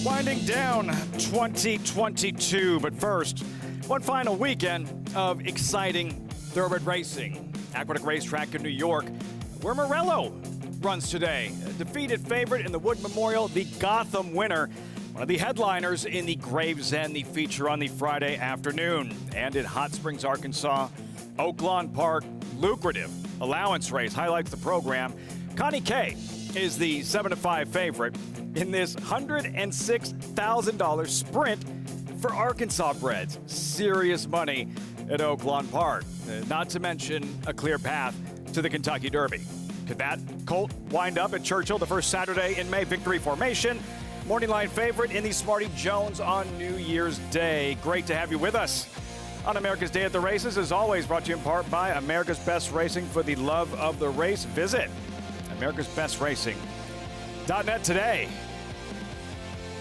Winding down 2022, but first, one final weekend of exciting thoroughbred racing. Aqueduct Racetrack in New York, where Morello runs today. A defeated favorite in the Wood Memorial, the Gotham winner. One of the headliners in the Gravesend, the feature on the Friday afternoon. And in Hot Springs, Arkansas, Oaklawn Park, lucrative allowance race highlights the program. Connie K is the 7-5 favorite in this $106,000 sprint for Arkansas breds. Serious money at Oaklawn Park, not to mention a clear path to the Kentucky Derby. Could that colt wind up at Churchill the first Saturday in May? Victory formation. Morning line favorite in the Smarty Jones on New Year's Day. Great to have you with us on America's Day at the Races. As always, brought to you in part by America's Best Racing. For the love of the race, visit americasbestracing.net today.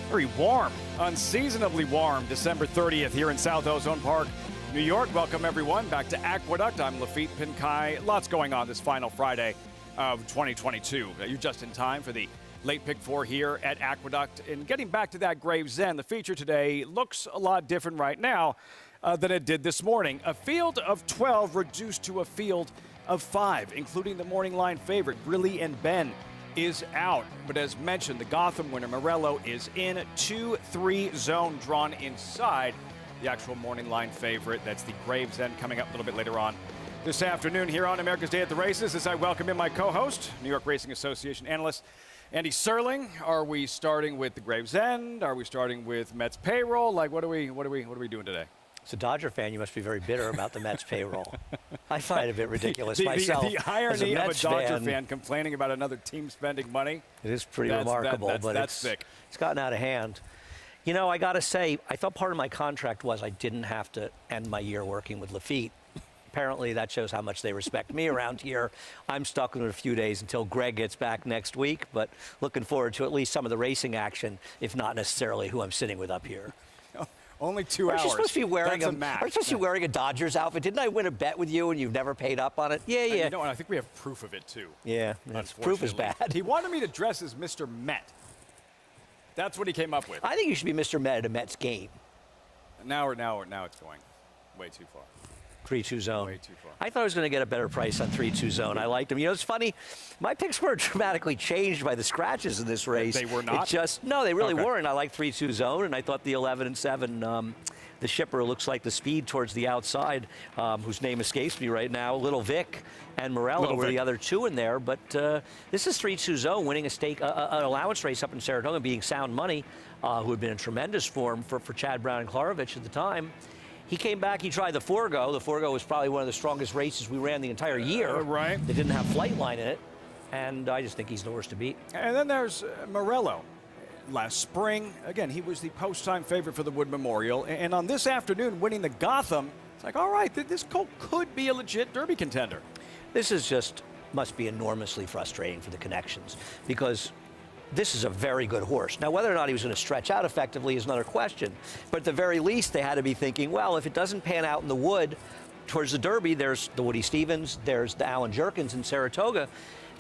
Very warm, unseasonably warm, December 30th here in South Ozone Park, New York. Welcome everyone back to Aqueduct. I'm Lafitte Pinkai. Lots going on this final Friday of 2022. You're just in time for the late pick four here at Aqueduct. And getting back to that Gravesend, the feature today looks a lot different right now than it did this morning. A field of 12 reduced to a field of 5, including the morning line favorite, Grilly and Ben, is out. But as mentioned, the Gotham winner, Morello, is in 2-3 zone drawn inside the actual morning line favorite. That's the Gravesend coming up a little bit later on this afternoon here on America's Day at the Races. As I welcome in my co-host, New York Racing Association analyst Andy Serling. Are we starting with the Gravesend? Are we starting with Mets payroll? Like, what are we doing today? As a Dodger fan, you must be very bitter about the Mets payroll. I find it a bit ridiculous myself. The irony of a Dodger fan complaining about another team spending money. It is pretty remarkable, but it's gotten out of hand. You know, I got to say, I thought part of my contract was I didn't have to end my year working with Lafitte. Apparently, that shows how much they respect me around here. I'm stuck in a few days until Greg gets back next week, but looking forward to at least some of the racing action, if not necessarily who I'm sitting with up here. Only 2 hours. Aren't you supposed to be wearing That's a match. Aren't you supposed to be wearing a Dodgers outfit? Didn't I win a bet with you and you've never paid up on it? Yeah. You know, and I think we have proof of it too. Yeah, proof is bad. He wanted me to dress as Mr. Met. That's what he came up with. I think you should be Mr. Met at a Mets game. Now it's going way too far. 3-2 zone. Way too far. I thought I was going to get a better price on 3-2 zone. I liked him. You know, it's funny. My picks were dramatically changed by the scratches in this race. They were not? No, they really weren't. I liked 3-2 zone, and I thought the 11-7, the shipper looks like the speed towards the outside, whose name escapes me right now. Little Vic and Morello were the other two in there. But this is 3-2 zone, winning a stake, an allowance race up in Saratoga, being sound money, who had been in tremendous form for Chad Brown and Klarovich at the time. He came back, he tried the Forgo. The Forgo was probably one of the strongest races we ran the entire year. Right. They didn't have Flightline in it, and I just think he's the worst to beat. And then there's Morello. Last spring, again, he was the post-time favorite for the Wood Memorial. And on this afternoon, winning the Gotham, it's like, all right, this colt could be a legit Derby contender. This is just, must be enormously frustrating for the Connections, because this is a very good horse. Now, whether or not he was going to stretch out effectively is another question. But at the very least, they had to be thinking, well, if it doesn't pan out in the Wood towards the Derby, there's the Woody Stevens, there's the Alan Jerkins in Saratoga.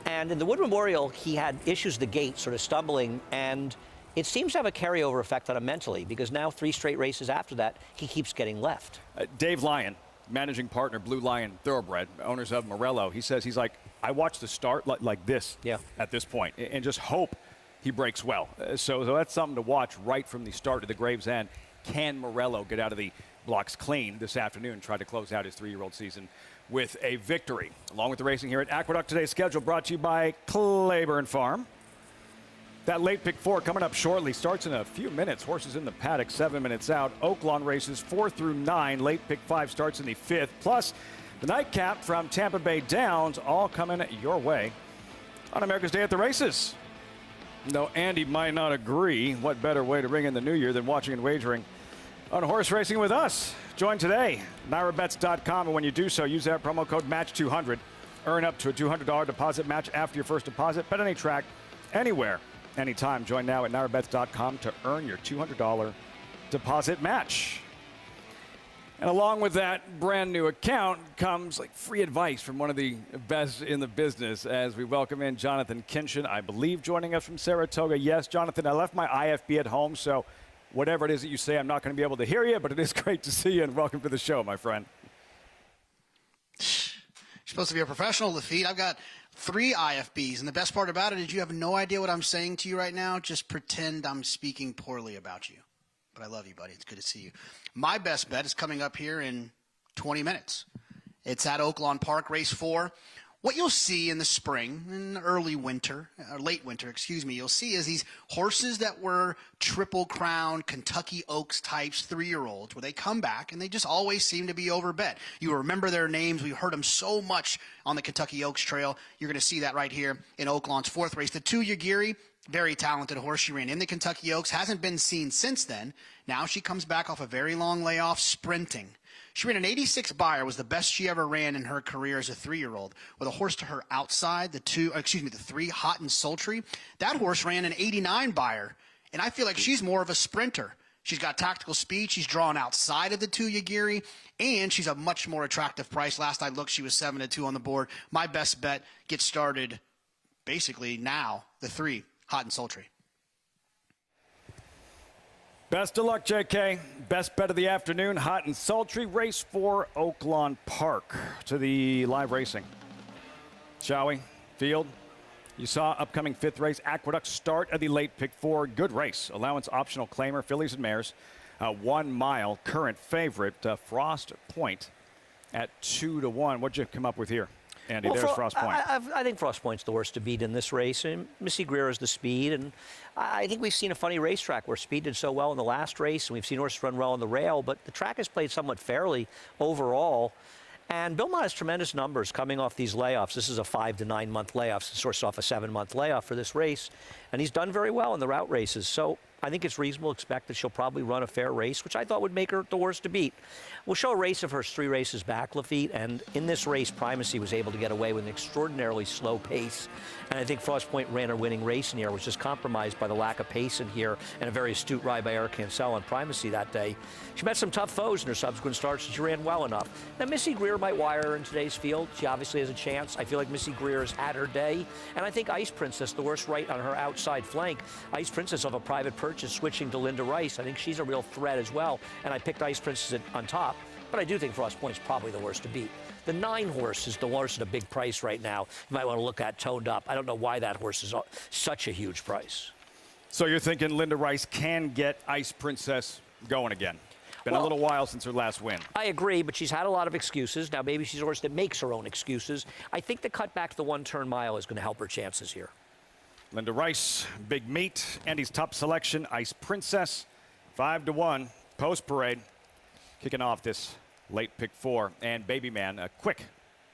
And in the Wood Memorial, he had issues at the gate, sort of stumbling, and it seems to have a carryover effect on him mentally, because now 3 straight races after that, he keeps getting left. Dave Lyon, managing partner, Blue Lion Thoroughbred, owners of Morello, he says, he's like, I watch the start like this at this point, and just hope he breaks well. So that's something to watch right from the start of the Gravesend. Can Morello get out of the blocks clean this afternoon and try to close out his 3-year-old season with a victory? Along with the racing here at Aqueduct, today's schedule brought to you by Claiborne Farm. That late pick 4 coming up shortly. Starts in a few minutes. Horses in the paddock, 7 minutes out. Oaklawn races 4 through 9. Late pick 5 starts in the 5th. Plus, the nightcap from Tampa Bay Downs, all coming your way on America's Day at the Races. Though Andy might not agree, what better way to bring in the new year than watching and wagering on horse racing with us? Join today, NYRABets.com, and when you do so, use that promo code MATCH200. Earn up to a $200 deposit match after your first deposit. Bet any track, anywhere, anytime. Join now at NYRABets.com to earn your $200 deposit match. And along with that brand new account comes like free advice from one of the best in the business as we welcome in Jonathan Kinchin, I believe, joining us from Saratoga. Yes, Jonathan, I left my IFB at home, so whatever it is that you say, I'm not going to be able to hear you, but it is great to see you and welcome to the show, my friend. You're supposed to be a professional, Lafitte. I've got 3 IFBs, and the best part about it is you have no idea what I'm saying to you right now. Just pretend I'm speaking poorly about you. But I love you, buddy. It's good to see you. My best bet is coming up here in 20 minutes. It's at Oaklawn Park, race 4. What you'll see in the spring, in early winter, or late winter, excuse me, you'll see is these horses that were Triple Crown, Kentucky Oaks types, 3-year-olds, where they come back and they just always seem to be overbet. You remember their names. We heard them so much on the Kentucky Oaks Trail. You're going to see that right here in Oaklawn's 4th race. The 2-Yagiri, very talented horse. She ran in the Kentucky Oaks, hasn't been seen since then. Now she comes back off a very long layoff sprinting. She ran an 86 Buyer, was the best she ever ran in her career as a 3-year-old, with a horse to her outside, the 3, Hot and Sultry. That horse ran an 89 Buyer, and I feel like she's more of a sprinter. She's got tactical speed. She's drawn outside of the 2-Yagiri, and she's a much more attractive price. Last I looked, she was 7-2 on the board. My best bet gets started basically now, the 3, Hot and Sultry. Best of luck, JK. Best bet of the afternoon, Hot and Sultry, race 4, Oaklawn Park. To the live racing. Shall we? Field. You saw upcoming 5th race, Aqueduct, start of the late pick 4. Good race. Allowance optional claimer, fillies and mares. 1 mile, current favorite, Frost Point at 2-1. What'd you come up with here? Andy, well, there's Frost Point. I think Frost Point's the worst to beat in this race. And Missy Greer is the speed. And I think we've seen a funny racetrack where speed did so well in the last race. And we've seen horses run well on the rail. But the track has played somewhat fairly overall. And Bill Mott has tremendous numbers coming off these layoffs. This is a 5 to 9 month layoff. So it's off a 7-month layoff for this race. And he's done very well in the route races. So I think it's reasonable to expect that she'll probably run a fair race, which I thought would make her the horse to beat. We'll show a race of hers 3 races back, Lafitte, and in this race, Primacy was able to get away with an extraordinarily slow pace. And I think Frost Point ran her winning race in here, which was compromised by the lack of pace in here and a very astute ride by Eric Cancel on Primacy that day. She met some tough foes in her subsequent starts, and she ran well enough. Now, Missy Greer might wire her in today's field. She obviously has a chance. I feel like Missy Greer has had her day. And I think Ice Princess, the horse right on her outside flank, Ice Princess of a private purchase switching to Linda Rice. I think she's a real threat as well. And I picked Ice Princess on top. But I do think Frost Point's probably the horse to beat. The 9 horse is the horse at a big price right now. You might want to look at toned up. I don't know why that horse is such a huge price. So you're thinking Linda Rice can get Ice Princess going again? Been a little while since her last win. I agree, but she's had a lot of excuses. Now maybe she's a horse that makes her own excuses. I think the cut back to the 1-turn mile is going to help her chances here. Linda Rice, big meat. Andy's top selection, Ice Princess, 5-1, post parade. Kicking off this late pick 4, and Baby Man, a quick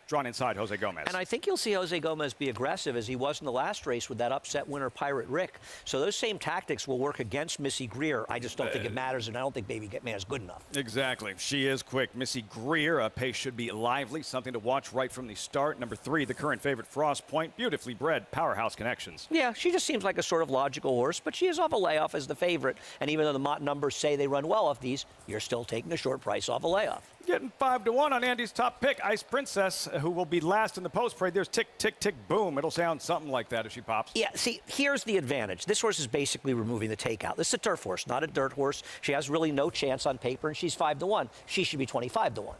drawn inside Jose Gomez. And I think you'll see Jose Gomez be aggressive as he was in the last race with that upset winner, Pirate Rick. So those same tactics will work against Missy Greer. I just don't think it matters, and I don't think Baby Man is good enough. Exactly. She is quick. Missy Greer, pace should be lively, something to watch right from the start. Number 3, the current favorite, Frost Point, beautifully bred, powerhouse connections. Yeah, she just seems like a sort of logical horse, but she is off a layoff as the favorite. And even though the Mott numbers say they run well off these, you're still taking a short price off a layoff. Getting 5-1 on Andy's top pick, Ice Princess, who will be last in the post parade. There's tick, tick, tick, boom. It'll sound something like that if she pops. Yeah, see, here's the advantage. This horse is basically removing the takeout. This is a turf horse, not a dirt horse. She has really no chance on paper, and she's 5-1. She should be 25-1.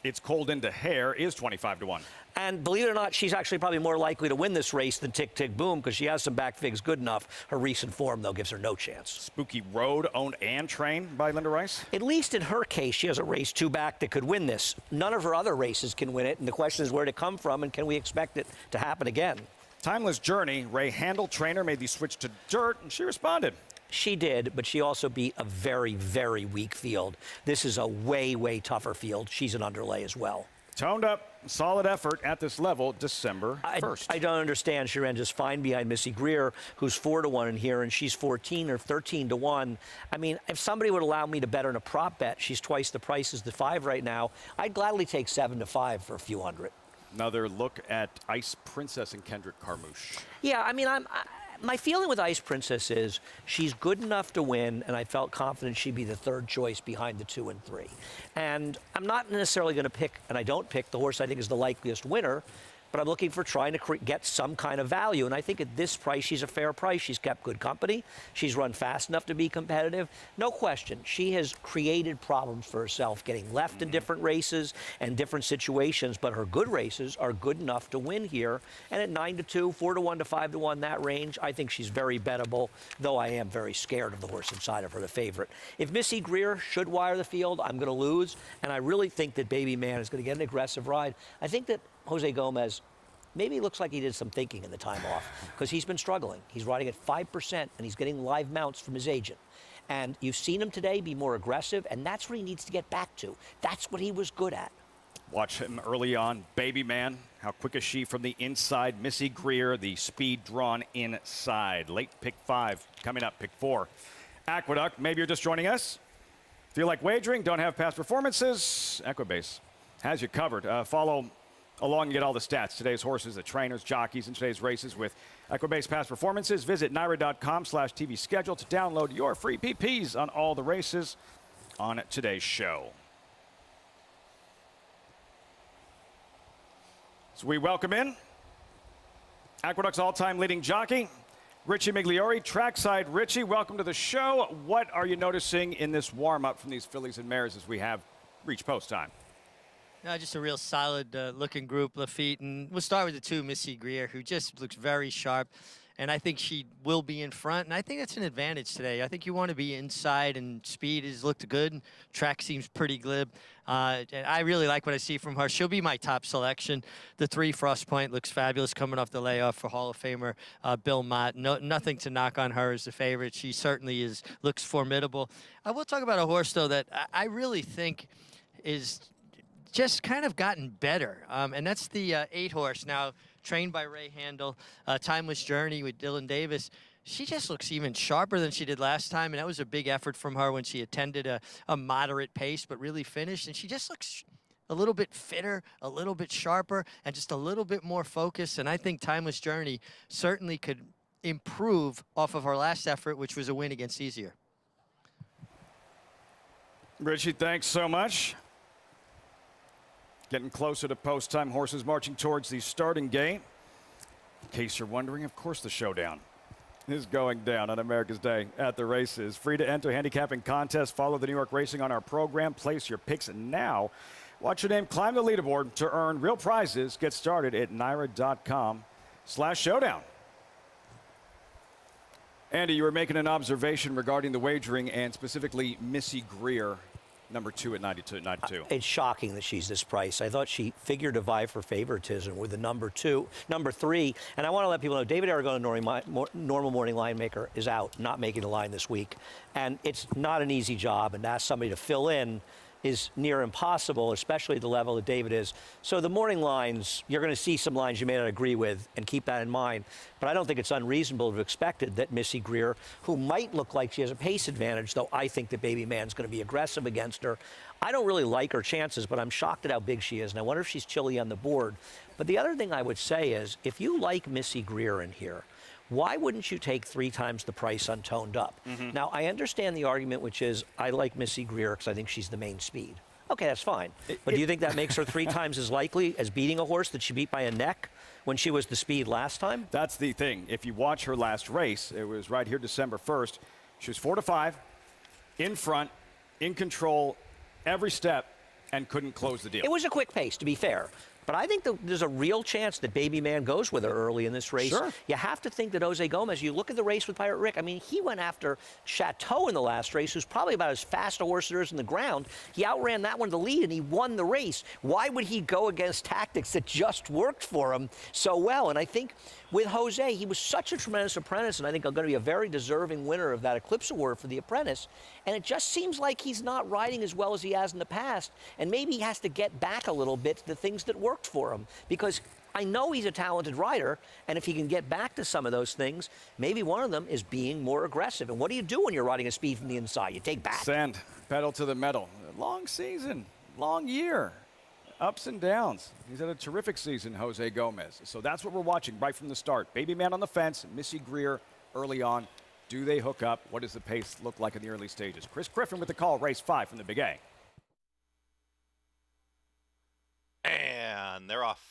It's Cold into Hair is 25-1. And believe it or not, she's actually probably more likely to win this race than Tick Tick Boom because she has some back figs good enough. Her recent form, though, gives her no chance. Spooky Road, owned and trained by Linda Rice? At least in her case, she has a race 2 back that could win this. None of her other races can win it, and the question is where to come from, and can we expect it to happen again? Timeless Journey, Ray Handel, trainer, made the switch to dirt, and she responded. She did, but she also beat a very, very weak field. This is a way, way tougher field. She's an underlay as well. Toned up, solid effort at this level, December 1st. I don't understand. She ran just fine behind Missy Greer, who's 4-1 in here, and she's 14 or 13-1. I mean, if somebody would allow me to bet her in a prop bet, she's twice the price as the 5 right now. I'd gladly take 7-5 for a few hundred. Another look at Ice Princess and Kendrick Carmouche. Yeah, I mean, My feeling with Ice Princess is she's good enough to win, and I felt confident she'd be the third choice behind the 2 and 3. And I'm not necessarily going to pick, and I don't pick, the horse I think is the likeliest winner, but I'm looking for trying to get some kind of value. And I think at this price, she's a fair price. She's kept good company. She's run fast enough to be competitive. No question. She has created problems for herself, getting left in different races and different situations, but her good races are good enough to win here. And at 9-2, 4-1 to 5-1, that range, I think she's very bettable, though I am very scared of the horse inside of her, the favorite. If Missy Greer should wire the field, I'm going to lose. And I really think that Baby Man is going to get an aggressive ride. I think that Jose Gomez maybe looks like he did some thinking in the time off because he's been struggling. He's riding at 5% and he's getting live mounts from his agent. And you've seen him today be more aggressive, and that's what he needs to get back to. That's what he was good at. Watch him early on. Baby Man, how quick is she from the inside? Missy Greer, the speed drawn inside. Late pick 5, coming up, pick 4. Aqueduct, maybe you're just joining us. Feel like wagering, don't have past performances? Equibase has you covered. Follow along and get all the stats. Today's horses, the trainers, jockeys, and today's races with Equibase past performances. Visit NYRA.com/TV schedule to download your free PPs on all the races on today's show. So we welcome in Aqueduct's all-time leading jockey, Richie Migliori. Trackside Richie, welcome to the show. What are you noticing in this warm-up from these fillies and mares as we have reached post time? Just a real solid looking group, Lafitte. And we'll start with the 2, Missy Greer, who just looks very sharp. And I think she will be in front. And I think that's an advantage today. I think you want to be inside, and speed has looked good. Track seems pretty glib. And I really like what I see from her. She'll be my top selection. The 3, Frost Point, looks fabulous coming off the layoff for Hall of Famer Bill Mott. Nothing to knock on her as the favorite. She certainly looks formidable. I will talk about a horse, though, that I really think is just kind of gotten better, and that's the 8 horse, now trained by Ray Handel, Timeless Journey with Dylan Davis. She just looks even sharper than she did last time, and that was a big effort from her when she attended a moderate pace, but really finished. And she just looks a little bit fitter, a little bit sharper, and just a little bit more focused. And I think Timeless Journey certainly could improve off of her last effort, which was a win against Easier. Richie, thanks so much. Getting closer to post time. Horses marching towards the starting gate. In case you're wondering, of course the showdown is going down on America's Day at the races. Free to enter handicapping contest. Follow the New York Racing on our program. Place your picks now. Watch your name climb the leaderboard to earn real prizes. Get started at NYRA.com/showdown. Andy, you were making an observation regarding the wagering and specifically Missy Greer, number 2 at 92. It's shocking that she's this price. I thought she figured to vie for favoritism with the number 3. And I want to let people know David Aragon, normal morning line maker, is out, not making the line this week. And it's not an easy job, and to ask somebody to fill in is near impossible, especially at the level that David is. So the morning lines, you're going to see some lines you may not agree with, and keep that in mind. But I don't think it's unreasonable to have expected that Missy Greer, who might look like she has a pace advantage, though I think the Baby Man's going to be aggressive against her. I don't really like her chances, but I'm shocked at how big she is, and I wonder if she's chilly on the board. But the other thing I would say is, if you like Missy Greer in here, why wouldn't you take 3 times the price on Toned Up? Now, I understand the argument, which is I like Missy Greer because I think she's the main speed. Okay, that's fine. But do you think that makes her 3 times as likely as beating a horse that she beat by a neck when she was the speed last time? That's the thing. If you watch her last race, it was right here December 1st. She was 4-5, in front, in control, every step, and couldn't close the deal. It was a quick pace, to be fair. But I think there's a real chance that Baby Man goes with her early in this race. Sure. You have to think that Jose Gomez, you look at the race with Pirate Rick, I mean, he went after Chateau in the last race, who's probably about as fast a horse there is in the ground. He outran that one to lead, and he won the race. Why would he go against tactics that just worked for him so well? And I think with Jose, he was such a tremendous apprentice, and I think going to be a very deserving winner of that Eclipse Award for the apprentice. And it just seems like he's not riding as well as he has in the past, and maybe he has to get back a little bit to the things that worked for him, because I know he's a talented rider, and if he can get back to some of those things, maybe one of them is being more aggressive. And what do you do when you're riding a speed from the inside? You take back. Sand, pedal to the metal. Long season, long year. ups and downs. He's had a terrific season, Jose Gomez. So that's what we're watching right from the start. Baby Man on the fence, Missy Greer early on. Do they hook up? What does the pace look like in the early stages? Chris Griffin with the call, race 5 from the Big A. And they're off.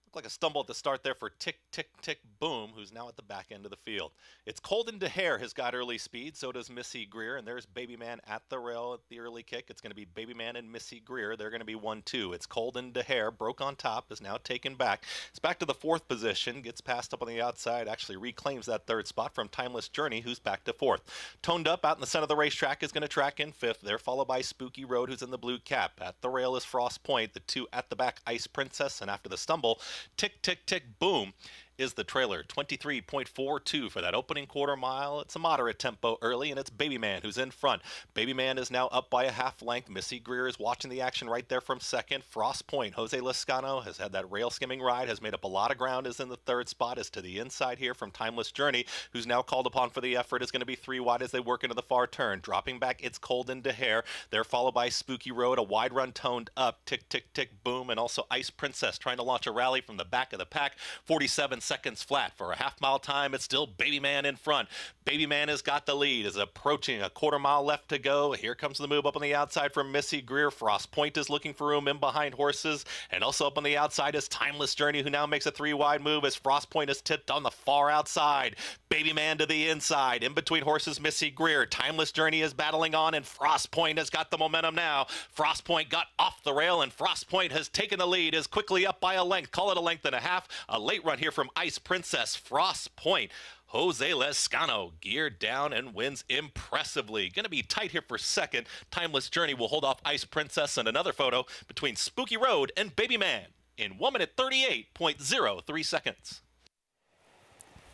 Looked like a stumble at the start there for Tick, Tick, Tick, Boom, who's now at the back end of the field. It's Colden DeHare has got early speed, so does Missy Greer, and there's Baby Man at the rail at the early kick. It's going to be Baby Man and Missy Greer. They're going to be 1-2. It's Colden DeHare, broke on top, is now taken back. It's back to the 4th position, gets passed up on the outside, actually reclaims that 3rd spot from Timeless Journey, who's back to 4th. Toned Up out in the center of the racetrack is going to track in 5th. They're followed by Spooky Road, who's in the blue cap. At the rail is Frost Point, the 2 at the back, Ice Princess, and after the stumble, Tick, Tick, Tick, Boom is the trailer. 23.42 for that opening quarter mile. It's a moderate tempo early, and it's Baby Man who's in front. Baby Man is now up by a half length. Missy Greer is watching the action right there from 2nd. Frost Point, Jose Lescano has had that rail skimming ride, has made up a lot of ground, is in the 3rd spot, is to the inside here from Timeless Journey, who's now called upon for the effort, is going to be 3 wide as they work into the far turn. Dropping back, it's Colden DeHare. They're followed by Spooky Road, a wide run Toned Up, Tick, Tick, Tick, Boom, and also Ice Princess trying to launch a rally from the back of the pack. 47 seconds flat for a half-mile time. It's still Baby Man in front. Baby Man has got the lead, is approaching a quarter-mile left to go. Here comes the move up on the outside from Missy Greer. Frost Point is looking for room in behind horses, and also up on the outside is Timeless Journey, who now makes a 3-wide move as Frost Point is tipped on the far outside. Baby Man to the inside. In between horses, Missy Greer. Timeless Journey is battling on, and Frost Point has got the momentum now. Frost Point got off the rail, and Frost Point has taken the lead, is quickly up by a length. Call it a length and a half. A late run here from Ice Princess. Frost Point. Jose Lescano geared down and wins impressively. Going to be tight here for 2nd. Timeless Journey will hold off Ice Princess, and another photo between Spooky Road and Baby Man in 1 minute 38.03 seconds.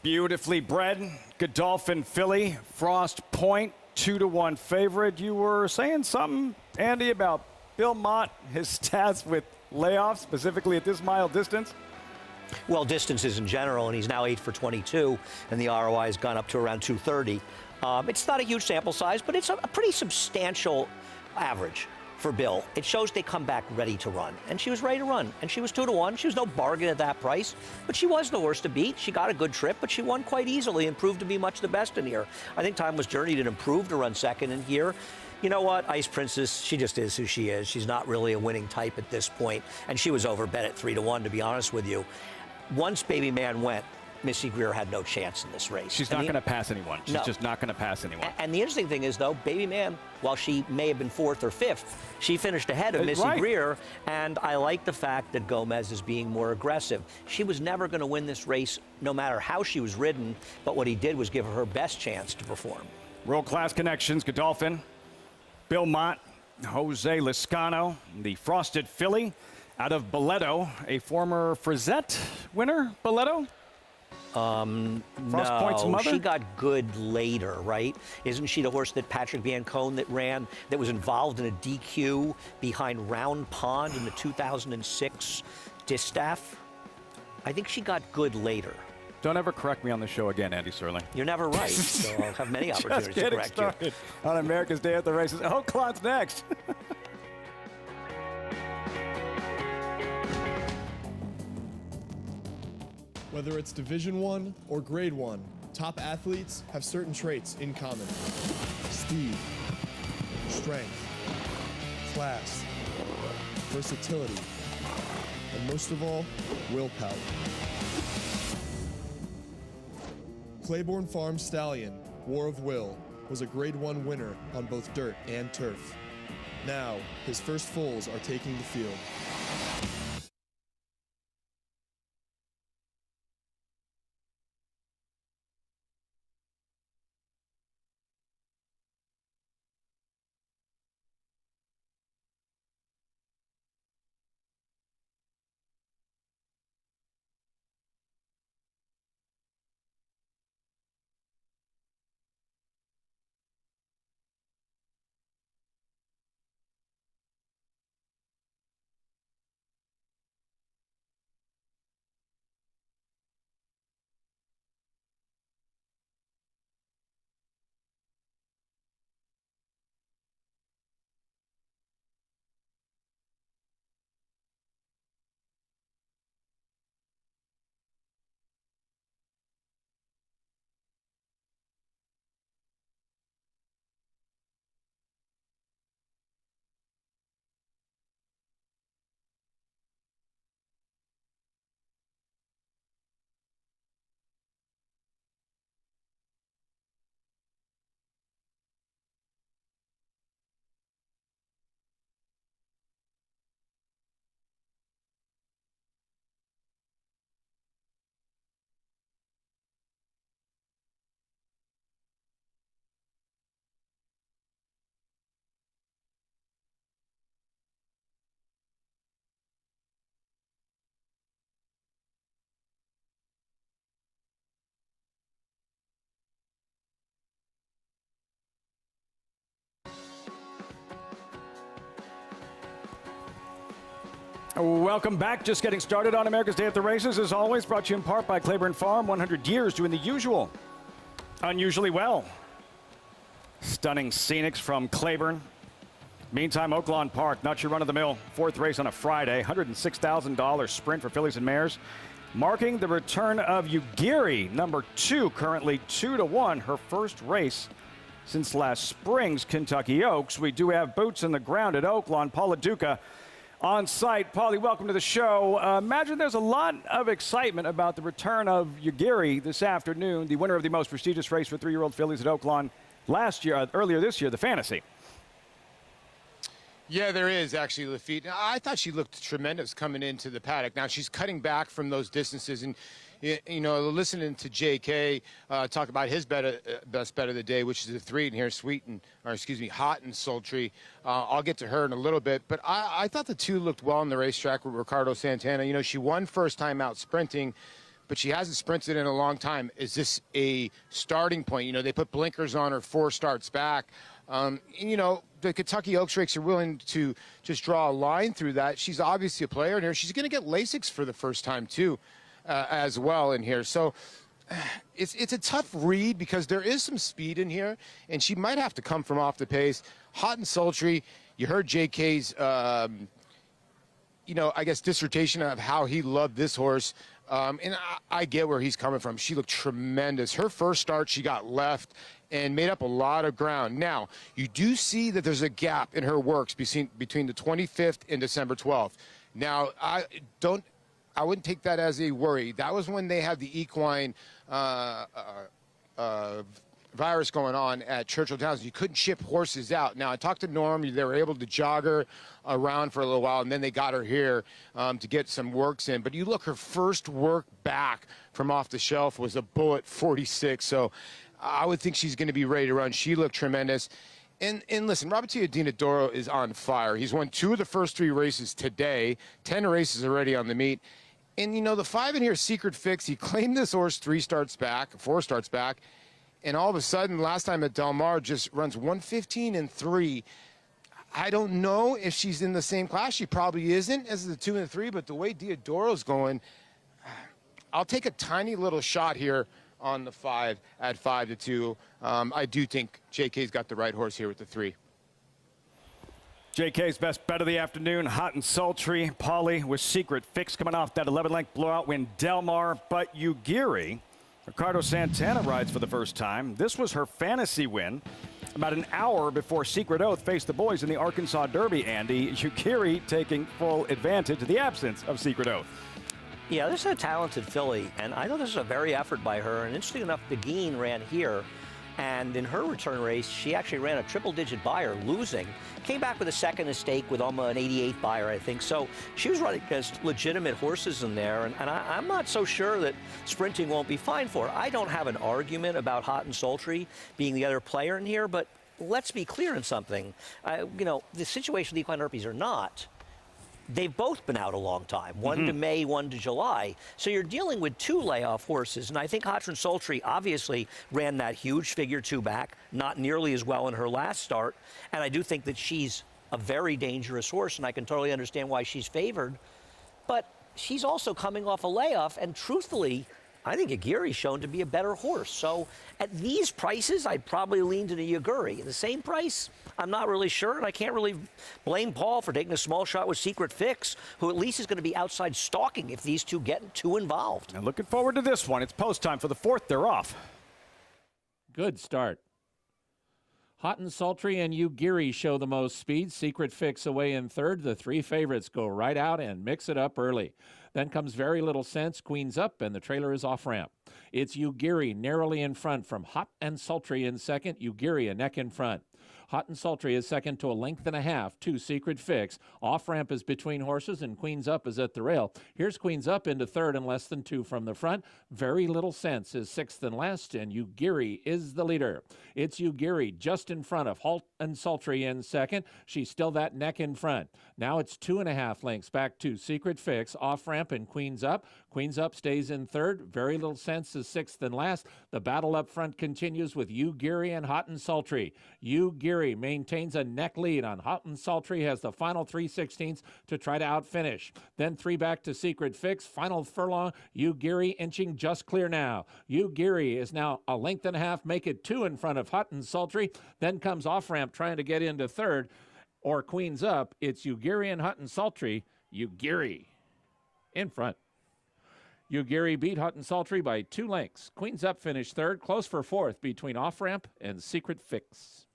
Beautifully bred, Godolphin filly, Frost Point, 2-1 favorite. You were saying something, Andy, about Bill Mott, his stats with layoffs, specifically at this mile distance? Well, distances in general, and he's now 8 for 22, and the ROI has gone up to around 230. It's not a huge sample size, but it's a pretty substantial average for Bill. It shows they come back ready to run, and she was ready to run, and she was 2-1. She was no bargain at that price, but she was the horse to beat. She got a good trip, but she won quite easily and proved to be much the best in here. I think Timeless Journey did improve to run 2nd in here. You know what? Ice Princess, she just is who she is. She's not really a winning type at this point, and she was overbet at 3-1, to be honest with you. Once Baby Man went, Missy Greer had no chance in this race. She's not going to pass anyone. She's just not going to pass anyone. And the interesting thing is, though, Baby Man, while she may have been 4th or 5th, she finished ahead of Missy Greer, and I like the fact that Gomez is being more aggressive. She was never going to win this race, no matter how she was ridden, but what he did was give her her best chance to perform. World-class connections, Godolphin, Bill Mott, Jose Lescano, the Frosted filly out of Boleto, a former Frizette winner, Boleto? Frost Point's mother? She got good later, right? Isn't she the horse that Patrick Biancone that ran, that was involved in a DQ behind Round Pond in the 2006 Distaff? I think she got good later. Don't ever correct me on the show again, Andy Serling. You're never right, so I'll have many opportunities to correct you. On America's Day at the Races. Oaklawn's next. Whether it's Division I or Grade 1, top athletes have certain traits in common. Speed, strength, class, versatility, and most of all, willpower. Claiborne Farm Stallion, War of Will, was a Grade 1 winner on both dirt and turf. Now, his first foals are taking the field. Welcome back. Just getting started on America's Day at the Races, as always, brought to you in part by Claiborne Farm. 100 years doing the usual, unusually well. Stunning scenics from Claiborne. Meantime, Oaklawn Park, not your run-of-the-mill fourth race on a Friday. $106,000 sprint for fillies and mares, marking the return of Ugiri, number 2, currently 2-1, her first race since last spring's Kentucky Oaks. We do have boots in the ground at Oaklawn. Paula Duca on site. Paulie, welcome to the show. Imagine there's a lot of excitement about the return of Ugiri this afternoon, the winner of the most prestigious race for 3-year-old fillies at Oaklawn earlier this year, the Fantasy. Yeah, there is actually, Lafitte. I thought she looked tremendous coming into the paddock. Now she's cutting back from those distances, and you know, listening to J.K. Talk about his best bet of the day, which is the 3, and here Hot and Sultry. I'll get to her in a little bit, but I thought the 2 looked well on the racetrack with Ricardo Santana. You know, she won first time out sprinting, but she hasn't sprinted in a long time. Is this a starting point? You know, they put blinkers on her 4 starts back. And, you know, the Kentucky Oaks Rakes are willing to just draw a line through that. She's obviously a player in here. She's going to get Lasix for the first time, too, as well in here. So it's a tough read because there is some speed in here, and she might have to come from off the pace. Hot and Sultry, you heard JK's, you know, I guess dissertation of how he loved this horse. And I get where he's coming from. She looked tremendous. Her first start, she got left and made up a lot of ground. Now, you do see that there's a gap in her works between the 25th and December 12th. Now, I wouldn't take that as a worry. That was when they had the equine virus going on at Churchill Downs. You couldn't ship horses out. Now, I talked to Norm. They were able to jog her around for a little while, and then they got her here to get some works in. But you look, her first work back from off the shelf was a bullet 46. So I would think she's going to be ready to run. She looked tremendous. And listen, Roberto Dinadoro is on fire. He's won 2 of the first 3 races today, 10 races already on the meet. And, you know, the 5 in here, Secret Fix, he claimed this horse 4 starts back. And all of a sudden, last time at Del Mar, just runs 1:15-3. I don't know if she's in the same class. She probably isn't as the 2 and the 3, but the way Diodoro's going, I'll take a tiny little shot here on the 5 at 5-2. I do think JK's got the right horse here with the 3. JK's best bet of the afternoon, Hot and Sultry. Paulie with Secret Fix coming off that 11-length blowout win, Del Mar. But Ugiri, Ricardo Santana rides for the first time. This was her fantasy win about an hour before Secret Oath faced the boys in the Arkansas Derby, Andy. Ugiri taking full advantage of the absence of Secret Oath. Yeah, this is a talented filly, and I know this is a very effort by her. And interesting enough, Beguine ran here, and in her return race, she actually ran a triple-digit buyer, losing. Came back with a second mistake with almost an 88 buyer, I think. So she was running against legitimate horses in there, and I'm not so sure that sprinting won't be fine for her. I don't have an argument about Hot and Sultry being the other player in here, but let's be clear in something. You know, the situation with equine herpes or not, they've both been out a long time, one to May, one to July. So you're dealing with 2 layoff horses. And I think Hot and Sultry obviously ran that huge figure 2 back, not nearly as well in her last start. And I do think that she's a very dangerous horse, and I can totally understand why she's favored. But she's also coming off a layoff, and truthfully, I think Ugiri's shown to be a better horse. So at these prices, I'd probably lean to the Ugiri. At the same price, I'm not really sure, and I can't really blame Paul for taking a small shot with Secret Fix, who at least is going to be outside stalking if these 2 get too involved. And looking forward to this one. It's post time for the 4th. They're off. Good start. Hot and Sultry and Ugiri show the most speed. Secret Fix away in 3rd. The 3 favorites go right out and mix it up early. Then comes Very Little Sense, Queen's Up, and the trailer is off ramp. It's Ugiri narrowly in front from Hot and Sultry in 2nd. Ugiri a neck in front. Hot and Sultry is 2nd to a length and a half to Secret Fix. Off ramp is between horses, and Queen's Up is at the rail. Here's Queen's Up into 3rd and less than 2 from the front. Very Little Sense is 6th and last, and Ugiri is the leader. It's Ugiri just in front of Hot and Sultry in 2nd. She's still that neck in front. Now it's 2.5 lengths back to Secret Fix. Off ramp and Queen's Up. Queen's Up stays in 3rd. Very Little Sense is 6th and last. The battle up front continues with Ugiri and Hot and Sultry. Ugiri Geary maintains a neck lead on Hot and Sultry, has the final 3/16 to try to outfinish. Then 3 back to Secret Fix. Final furlong, Hugh Geary inching just clear now. Hugh Geary is now a length and a half, make it 2 in front of Hot and Sultry. Then comes Off Ramp trying to get into third, or Queen's Up. It's Hugh Geary and Hot and Sultry. Hugh Geary in front. Hugh Geary beat Hot and Sultry by 2 lengths. Queen's Up finished third, close for fourth between Off Ramp and Secret Fix.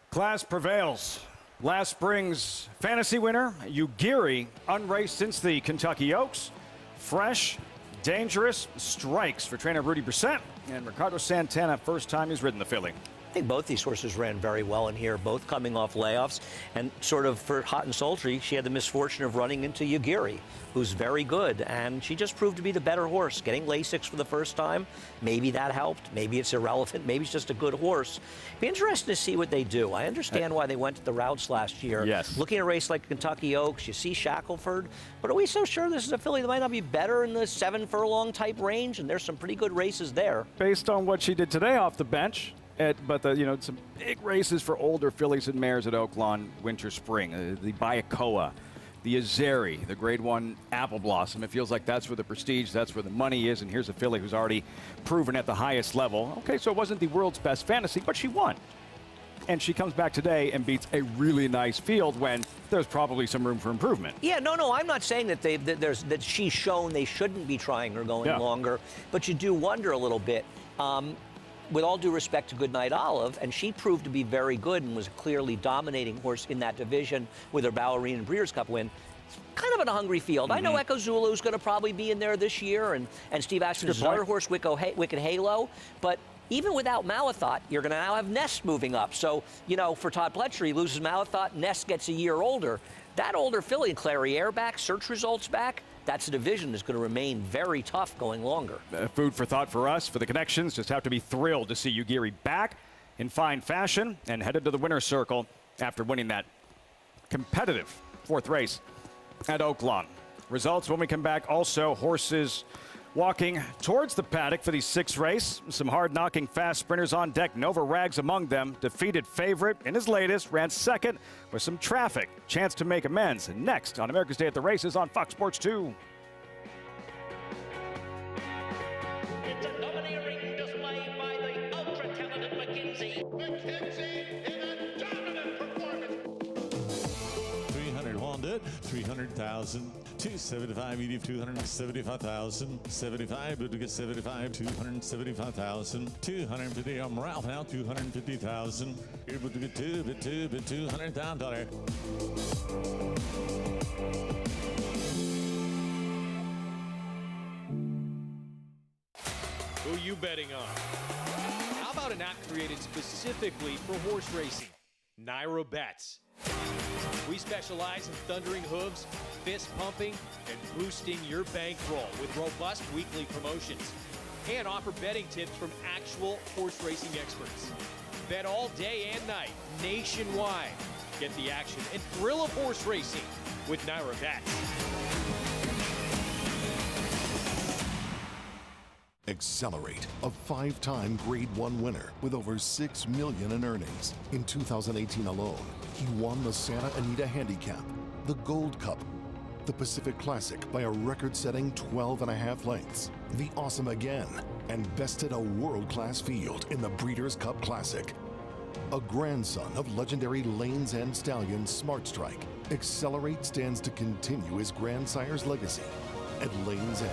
Class prevails. Last spring's fantasy winner, Hugh Geary, unraced since the Kentucky Oaks. Fresh, dangerous, strikes for trainer Rudy Brissett. And Ricardo Santana, first time he's ridden the filly. I think both these horses ran very well in here, both coming off layoffs. And sort of for Hot and Sultry, she had the misfortune of running into Hugh Geary, who's very good. And she just proved to be the better horse. Getting Lasix for the first time, maybe that helped. Maybe it's irrelevant. Maybe it's just a good horse. Be interesting to see what they do. I understand why they went to the routes last year. Yes. Looking at a race like Kentucky Oaks, you see Shackelford. But are we so sure this is a filly that might not be better in the 7 furlong type range? And there's some pretty good races there. Based on what she did today off the bench, but some big races for older fillies and mares at Oaklawn winter spring. The Bayakoa, the Azeri, the Grade 1 Apple Blossom. It feels like that's where the prestige, that's where the money is. And here's a filly who's already proven at the highest level. Okay, so it wasn't the world's best fantasy, but she won. And she comes back today and beats a really nice field when there's probably some room for improvement. Yeah, no, I'm not saying that that she's shown they shouldn't be trying her going longer, but you do wonder a little bit. With all due respect to Goodnight Olive, and she proved to be very good and was a clearly dominating horse in that division with her Ballerina and Breeders' Cup win. It's kind of in a hungry field. I know Echo Zulu's going to probably be in there this year, and Steve Ashton's other horse, Wicked Halo, but even without Malathot, you're going to now have Nest moving up. So, for Todd Pletcher, he loses Malathot, Nest gets a year older. That older filly, Clairiere back, search results back, that's a division that's going to remain very tough going longer. Food for thought for us, for the connections. Just have to be thrilled to see Hugh Geary back in fine fashion and headed to the winner's circle after winning that competitive 4th race at Oaklawn. Results when we come back. Also, horses walking towards the paddock for the 6th race. Some hard-knocking fast sprinters on deck. Nova Rags among them. Defeated favorite in his latest. Ran second with some traffic. Chance to make amends. Next on America's Day at the Races on Fox Sports 2. It's a domineering display by the ultra-talented McKenzie. McKenzie in a dominant performance. 300 Honda, 300,000. 275, you leave 275,000. 75, but we get 75, 275,000. 250, I'm Ralph now, 250,000. Here, but we get $200,000. Who are you betting on? How about an app created specifically for horse racing? Naira Bets. We specialize in thundering hooves, fist pumping, and boosting your bankroll with robust weekly promotions. And offer betting tips from actual horse racing experts. Bet all day and night, nationwide. Get the action and thrill of horse racing with Naira Bets. Accelerate, a 5-time Grade 1 winner with over $6 million in earnings. In 2018 alone, he won the Santa Anita Handicap, the Gold Cup, the Pacific Classic by a record-setting 12.5 lengths, the Awesome Again, and bested a world-class field in the Breeders' Cup Classic. A grandson of legendary Lanes End stallion Smart Strike, Accelerate stands to continue his grandsire's legacy at Lanes End.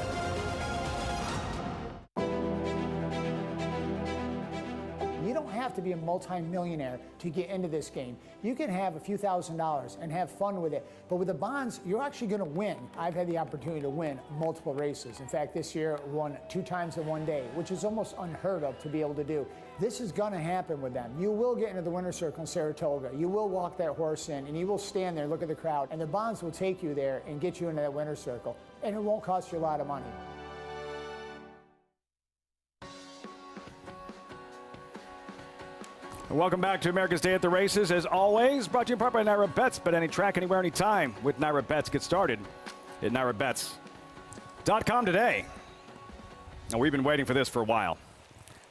You don't have to be a multi-millionaire to get into this game. You can have a few $1,000s and have fun with it. But with the bonds, you're actually going to win. I've had the opportunity to win multiple races. In fact, this year I won 2 times in one day, which is almost unheard of to be able to do. This is going to happen with them. You will get into the winner's circle in Saratoga. You will walk that horse in, and you will stand there, look at the crowd, and the bonds will take you there and get you into that winner's circle. And it won't cost you a lot of money. Welcome back to America's Day at the Races. As always, brought to you in part by Naira Bets. Bet any track, anywhere, anytime with Naira Bets. Get started at NairaBets.com today. And we've been waiting for this for a while.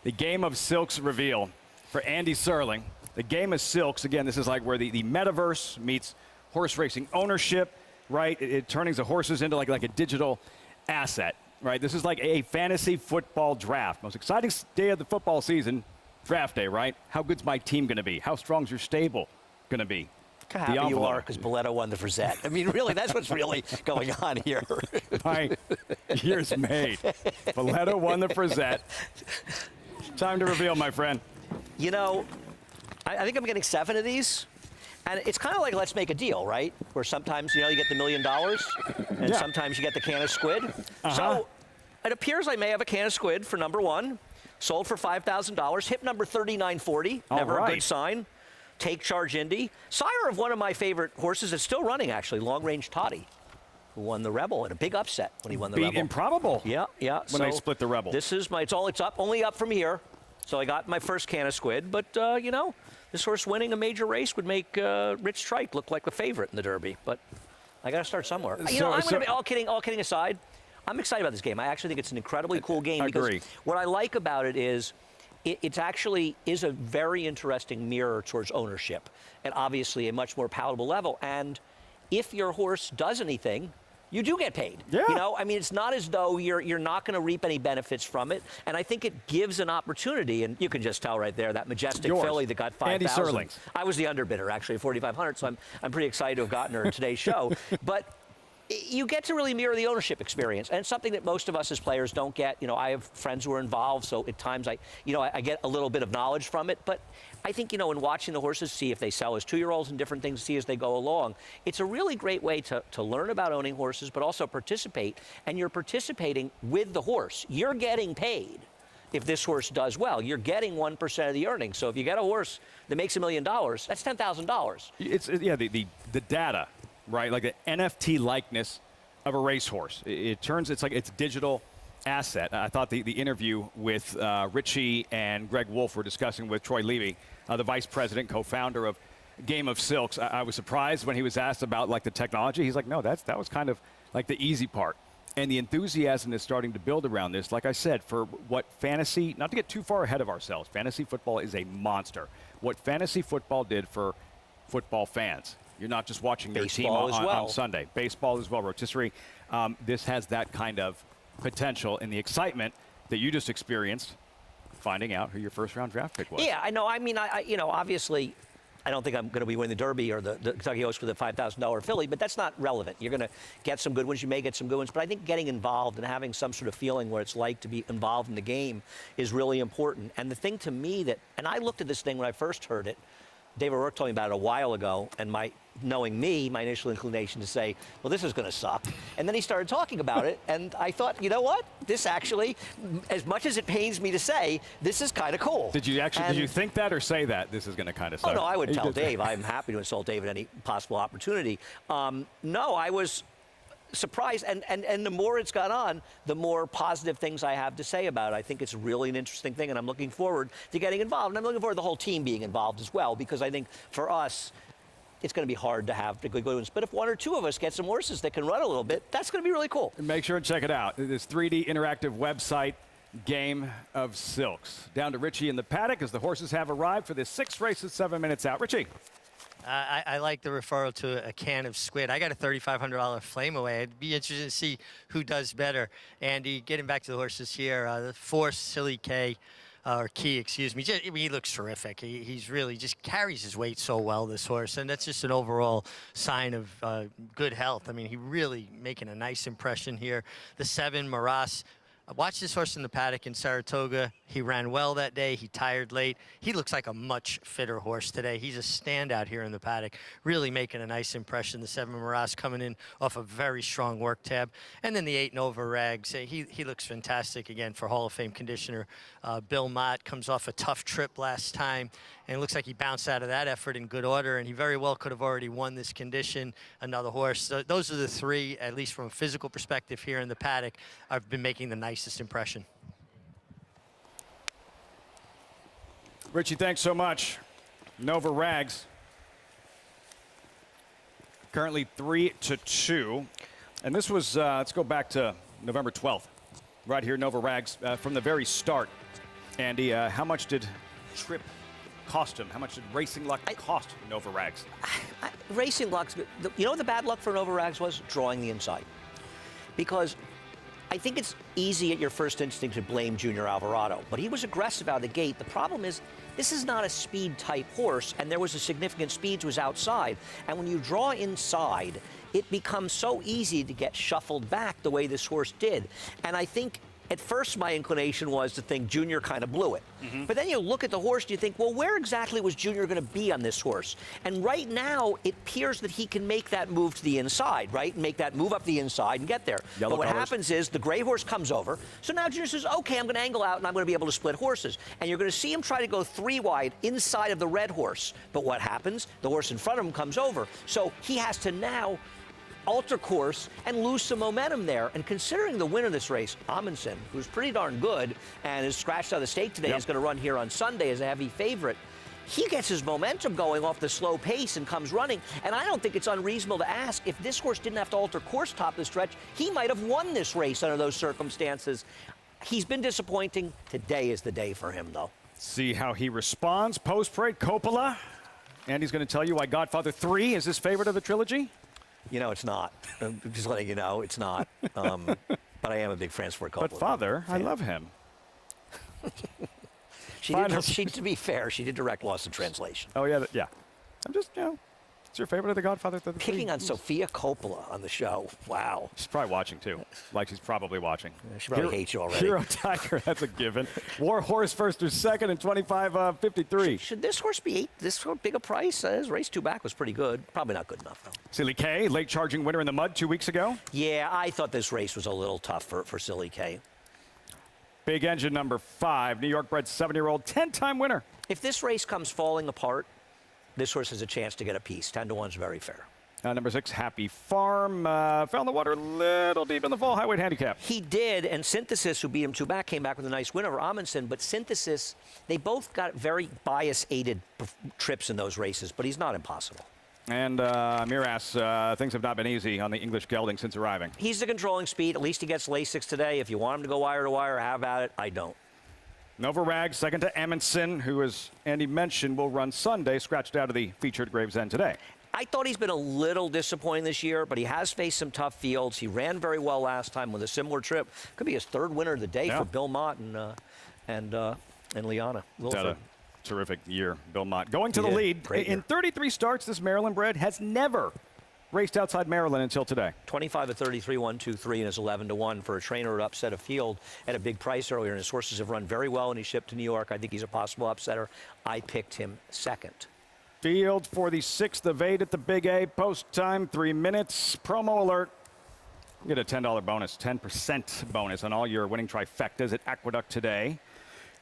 The Game of Silks reveal. for Andy Serling. The game of Silks, again, this is like where the metaverse meets horse racing ownership, right? It turning the horses into like a digital asset, right? This is like a fantasy football draft. Most exciting day of the football season, draft day, right? How good's my team going to be? How strong's your stable going to be? Look how happy you are because Boletto won the Frazette. I mean, really, that's what's really going on here. My year's made. Boletto won the Frazette. Time to reveal, my friend. You know, I think I'm getting 7 of these. And it's kind of like Let's Make a Deal, right? Where sometimes, you get the $1 million, and sometimes you get the can of squid. So it appears I may have a can of squid for number 1. Sold for $5,000. Hip number 3940. Never a good sign. Take Charge Indy. Sire of one of my favorite horses that's still running, actually, Long Range Toddy, who won the Rebel in a big upset when he won the Rebel. Beat Improbable. Yeah. When they split the Rebel. This is it's only up from here. So I got my first can of squid. But, this horse winning a major race would make Rich Strike look like the favorite in the Derby. But I got to start somewhere. All kidding aside, I'm excited about this game. I actually think it's an incredibly cool game. Because what I like about it is it actually is a very interesting mirror towards ownership, and obviously a much more palatable level. And if your horse does anything, you do get paid. Yeah. It's not as though you're not going to reap any benefits from it. And I think it gives an opportunity, and you can just tell right there, that majestic filly that got 5,000. Andy Serling. I was the underbidder, actually, at 4,500, so I'm pretty excited to have gotten her in today's show. But you get to really mirror the ownership experience, and it's something that most of us as players don't get. I have friends who are involved, so at times I get a little bit of knowledge from it. But I think, in watching the horses, see if they sell as 2-year-olds and different things, see as they go along, it's a really great way to learn about owning horses, but also participate. And you're participating with the horse. You're getting paid if this horse does well. You're getting 1% of the earnings. So if you get a horse that makes $1 million, that's $10,000. It's the data. Right, like the NFT likeness of a racehorse. It's digital asset. I thought the interview with Richie and Greg Wolf were discussing with Troy Levy, the vice president, co-founder of Game of Silks. I was surprised when he was asked about the technology. He's like, no, that was kind of like the easy part. And the enthusiasm is starting to build around this. Like I said, for what fantasy, not to get too far ahead of ourselves, fantasy football is a monster. What fantasy football did for football fans. You're not just watching your team on Sunday. Baseball as well, rotisserie. This has that kind of potential, and the excitement that you just experienced finding out who your first-round draft pick was. Yeah, I know. Obviously, I don't think I'm going to be winning the Derby or the Kentucky Oaks with a $5,000 filly, but that's not relevant. You're going to get some good ones. You may get some good ones. But I think getting involved and having some sort of feeling where it's like to be involved in the game is really important. And the thing to me and I looked at this thing when I first heard it, David Rourke told me about it a while ago, and knowing me, my initial inclination to say, well, this is going to suck. And then he started talking about it, and I thought, you know what? This actually, as much as it pains me to say, this is kind of cool. Did you think that or say that this is going to kind of suck? Oh, no, I would tell Dave. I'm happy to insult Dave at any possible opportunity. No, I was surprised, and the more it's gone on, the more positive things I have to say about it. I think it's really an interesting thing, and I'm looking forward to getting involved. And I'm looking forward to the whole team being involved as well, because I think for us, it's going to be hard to have good ones. But if 1 or 2 of us get some horses that can run a little bit, that's going to be really cool. Make sure and check it out. This 3D interactive website, Game of Silks. Down to Richie in the paddock as the horses have arrived for this 6 races, 7 minutes out. Richie. I like the referral to a can of squid. I got a $3,500 flame away. I'd be interested to see who does better. Andy, getting back to the horses here, the 4 Silly K, or Key, excuse me. He looks terrific. He's really just carries his weight so well, this horse, and that's just an overall sign of good health. I mean, he really making a nice impression here. The 7 Maras. I watched this horse in the paddock in Saratoga. He ran well that day. He tired late. He looks like a much fitter horse today. He's a standout here in the paddock, really making a nice impression. The 7 Maras coming in off a very strong work tab. And then the 8 Nova Rags. He looks fantastic again for Hall of Fame conditioner. Bill Mott comes off a tough trip last time, and it looks like he bounced out of that effort in good order, and he very well could have already won this condition. Another horse. Those are the 3, at least from a physical perspective here in the paddock, I've been making the nicest impression. Richie, thanks so much. Nova Rags currently 3-2, and this was let's go back to November 12th, right here. Nova Rags from the very start. Andy, how much did Trip cost him? How much did racing luck cost Nova Rags? Racing luck's good. You know what the bad luck for Nova Rags was? Drawing the inside. Because I think it's easy at your first instinct to blame Junior Alvarado, but he was aggressive out of the gate. The problem is, this is not a speed-type horse, and there was a significant speed was outside. And when you draw inside, it becomes so easy to get shuffled back the way this horse did. And I think at first my inclination was to think Junior kind of blew it. But then you look at the horse and you think, well, where exactly was Junior going to be on this horse? And right now, it appears that he can make that move to the inside, right? And make that move up the inside and get there. But what happens is the gray horse comes over. So now Junior says, okay, I'm going to angle out and I'm going to be able to split horses. And you're going to see him try to go 3 wide inside of the red horse. But what happens? The horse in front of him comes over. So he has to now alter course and lose some momentum there. And considering the winner of this race, Amundsen, who's pretty darn good and is scratched out of the stake today, is going to run here on Sunday as a heavy favorite. He gets his momentum going off the slow pace and comes running. And I don't think it's unreasonable to ask if this horse didn't have to alter course top the stretch, he might have won this race under those circumstances. He's been disappointing. Today is the day for him, though. See how he responds. Post-parade, Coppola. Andy's going to tell you why Godfather 3 is his favorite of the trilogy. You know, it's not. I'm just letting you know, it's not. But I am a big Francis Ford Coppola But Father, fan. I love him. To be fair, she did direct Lost in Translation. Oh, yeah, yeah. I'm just, it's your favorite of the Godfather? Picking on Sofia Coppola on the show. Wow. She's probably watching, too. Like she's probably watching. Yeah, she probably hates you already. Hero Tiger, that's a given. War Horse first or second in 25.53. Should this horse be this big a price? His race 2 back was pretty good. Probably not good enough, though. Silly K, late charging winner in the mud 2 weeks ago. Yeah, I thought this race was a little tough for Silly K. Big engine number 5, New York bred 7-year-old, 10-time winner. If this race comes falling apart, this horse has a chance to get a piece. 10-1 is very fair. Number 6, Happy Farm, fell in the water a little deep in the fall highweight handicap. He did, and Synthesis, who beat him 2 back, came back with a nice win over Amundsen. But Synthesis, they both got very bias-aided trips in those races, but he's not impossible. And Miras, things have not been easy on the English gelding since arriving. He's the controlling speed. At least he gets Lasix today. If you want him to go wire to wire, have at it. I don't. Nova Rags, second to Amundsen, who, as Andy mentioned, will run Sunday, scratched out of the featured Gravesend today. I thought he's been a little disappointing this year, but he has faced some tough fields. He ran very well last time with a similar trip. Could be his 3rd winner of the day for Bill Mott and Liana. Had a terrific year, Bill Mott. Going to the lead. In 33 starts, this Maryland bred has never raced outside Maryland until today. 25 of 33, 1, 2, 3, and is 11-1 for a trainer to upset a field at a big price earlier. And his horses have run very well, and he shipped to New York. I think he's a possible upsetter. I picked him second. Field for the 6th of 8 at the Big A. Post time, 3 minutes. Promo alert. Get a $10 bonus, 10% bonus on all your winning trifectas at Aqueduct today.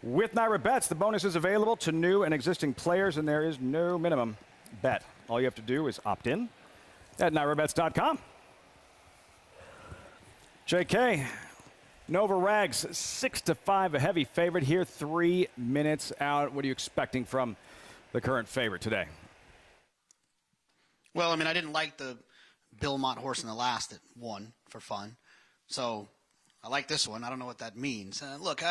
With Naira Bets, the bonus is available to new and existing players, and there is no minimum bet. All you have to do is opt in at NairaBets.com. JK, Nova Rags, 6-5, a heavy favorite here, 3 minutes out. What are you expecting from the current favorite today? Well, I mean, I didn't like the Bill Mott horse in the last that won for fun. So I like this one. I don't know what that means. Look,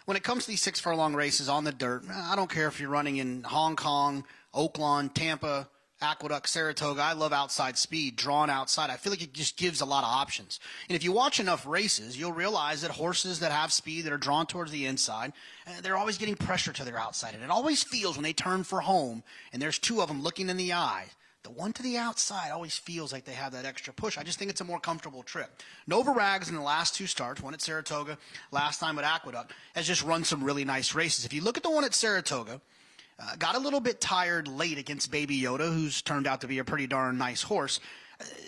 when it comes to these 6-furlong races on the dirt, I don't care if you're running in Hong Kong, Oaklawn, Tampa, Aqueduct, Saratoga. I love outside speed, drawn outside. I feel like it just gives a lot of options. And if you watch enough races, you'll realize that horses that have speed, that are drawn towards the inside, they're always getting pressure to their outside. And it always feels when they turn for home and there's 2 of them looking in the eye, the one to the outside always feels like they have that extra push. I just think it's a more comfortable trip. Nova Rags in the last 2 starts, one at Saratoga, last time at Aqueduct, has just run some really nice races. If you look at the one at Saratoga, got a little bit tired late against Baby Yoda, who's turned out to be a pretty darn nice horse.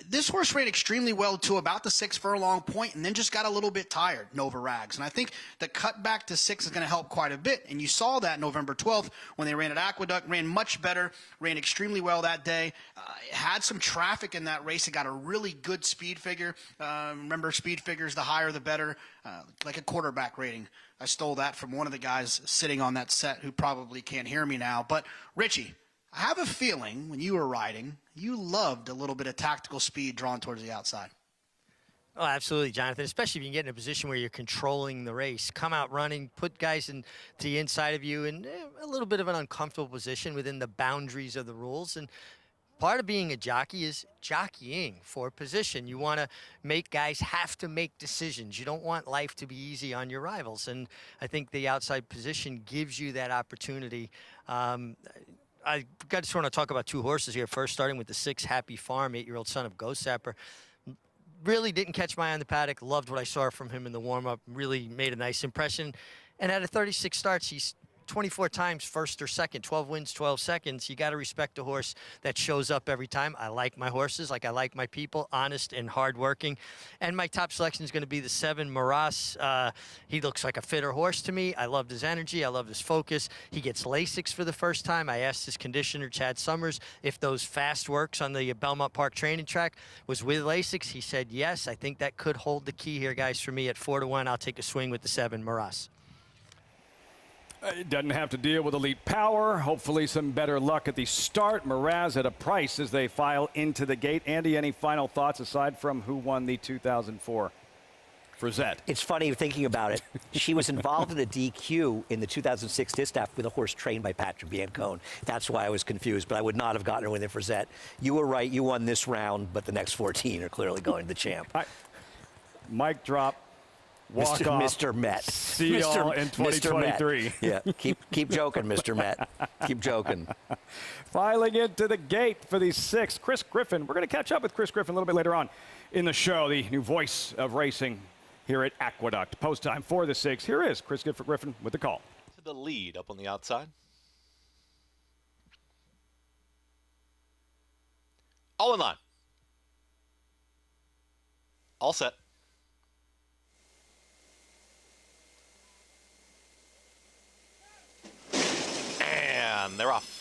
This horse ran extremely well to about the 6-furlong point and then just got a little bit tired, Nova Rags. And I think the cut back to 6 is going to help quite a bit. And you saw that November 12th when they ran at Aqueduct, ran much better, ran extremely well that day. Had some traffic in that race. It got a really good speed figure. Remember, speed figures, the higher the better, like a quarterback rating. I stole that from one of the guys sitting on that set who probably can't hear me now. But, Richie, I have a feeling when you were riding, you loved a little bit of tactical speed drawn towards the outside. Oh, absolutely, Jonathan, especially if you can get in a position where you're controlling the race. Come out running, put guys in to the inside of you in a little bit of an uncomfortable position within the boundaries of the rules. And part of being a jockey is jockeying for position. You want to make guys have to make decisions. You don't want life to be easy on your rivals. And I think the outside position gives you that opportunity. I just want to talk about two horses here. First, starting with the 6 Happy Farm, 8-year-old son of Ghost Sapper. Really didn't catch my eye on the paddock. Loved what I saw from him in the warm-up. Really made a nice impression. And out of 36 starts, he's 24 times first or second, 12 wins, 12 seconds. You got to respect a horse that shows up every time. I like my horses like I like my people, honest and hardworking. And my top selection is going to be the 7 Maras. He looks like a fitter horse to me. I loved his energy. I loved his focus. He gets Lasix for the first time. I asked his conditioner, Chad Summers, if those fast works on the Belmont Park training track was with Lasix. He said yes. I think that could hold the key here, guys. For me, at 4-1, I'll take a swing with the 7 Maras. Doesn't have to deal with elite power. Hopefully some better luck at the start. Mraz at a price as they file into the gate. Andy, any final thoughts aside from who won the 2004 Frizette? It's funny thinking about it. She was involved in a DQ in the 2006 distaff with a horse trained by Patrick Biancone. That's why I was confused, but I would not have gotten her with the Frizette. You were right. You won this round, but the next 14 are clearly going to the champ. Mic drop. Walk Mr. off. Mr. Met. See y'all in 2023. Yeah, keep joking, Mr. Met. Keep joking. Filing into the gate for the 6th, Chris Griffin. We're going to catch up with Chris Griffin a little bit later on in the show, the new voice of racing here at Aqueduct. Post time for the 6th. Here is Chris Griffin with the call. To the lead up on the outside. All in line. All set. And they're off.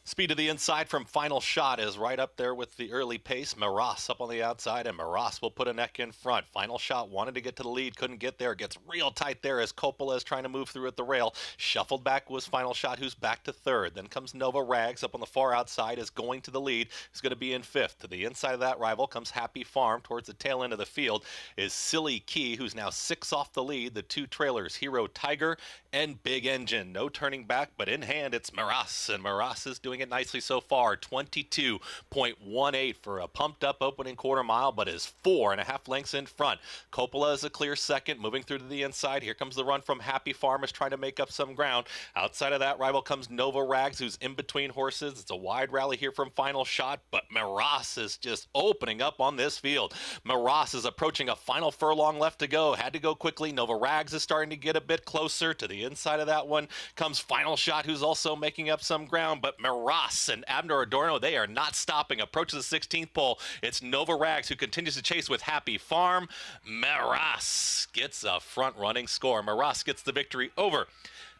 Speed to the inside from Final Shot is right up there with the early pace. Maras up on the outside, and Maras will put a neck in front. Final Shot wanted to get to the lead, couldn't get there. Gets real tight there as Coppola is trying to move through at the rail. Shuffled back was Final Shot, who's back to 3rd. Then comes Nova Rags up on the far outside, is going to the lead. He's going to be in 5th. To the inside of that rival comes Happy Farm. Towards the tail end of the field is Silly Key, who's now 6 off the lead. The 2 trailers, Hero Tiger and Big Engine. No turning back, but in hand it's Maras, and Maras is doing it nicely so far. 22.18 for a pumped up opening quarter mile, but is 4.5 lengths in front. Coppola is a clear second, moving through to the inside. Here comes the run from Happy Farm, is trying to make up some ground. Outside of that rival comes Nova Rags, who's in between horses. It's a wide rally here from Final Shot, but Maras is just opening up on this field. Maras is approaching a final furlong left to go. Had to go quickly. Nova Rags is starting to get a bit closer. To the inside of that one comes Final Shot, who's also making up some ground, but Maras and Abner Adorno, they are not stopping. Approaches the 16th pole. It's Nova Rags who continues to chase with Happy Farm. Maras gets a front-running score. Maras gets the victory over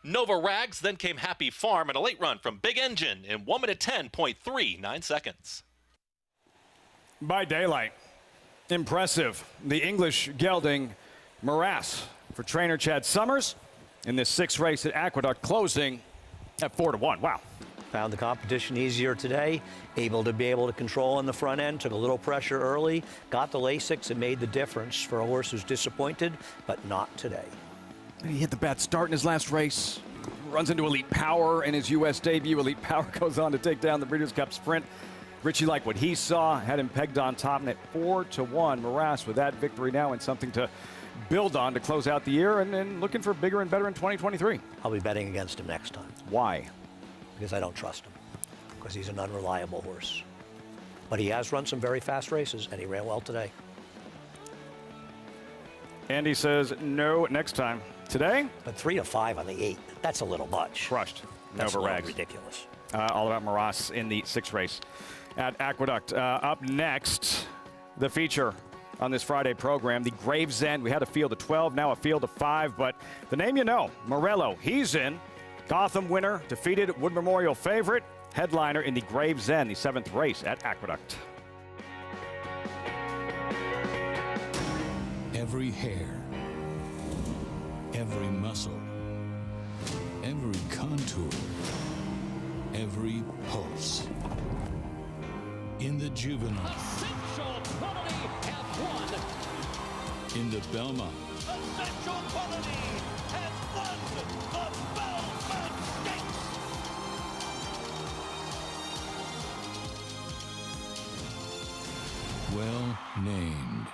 Nova Rags. Then came Happy Farm and a late run from Big Engine in 1 minute 10.39 seconds. By daylight. Impressive. The English gelding Maras for trainer Chad Summers in this 6th race at Aqueduct, closing at 4-1. Wow. Found the competition easier today, able to control on the front end, took a little pressure early, got the Lasix and made the difference for a horse who's disappointed, but not today. He hit the bad start in his last race, runs into Elite Power in his U.S. debut. Elite Power goes on to take down the Breeders' Cup Sprint. Richie liked what he saw, had him pegged on top, and at 4-1, Maras with that victory now and something to build on to close out the year and looking for bigger and better in 2023. I'll be betting against him next time. Why? Because I don't trust him, because he's an unreliable horse. But he has run some very fast races, and he ran well today. Andy says no next time. Today? But 3-5 on the 8, that's a little much. Crushed. That's Nova a little Rags. ridiculous. All about Maras in the 6th race at Aqueduct. Up next, the feature on this Friday program, the Gravesend. We had a field of 12, now a field of 5, but the name you know, Morello, he's in. Gotham winner, defeated Wood Memorial favorite, headliner in the Gravesend, the 7th race at Aqueduct. Every hair, every muscle, every contour, every pulse. In the juvenile, Essential quality have won in the Belmont. Essential quality has won the Belmont Stakes. Well named.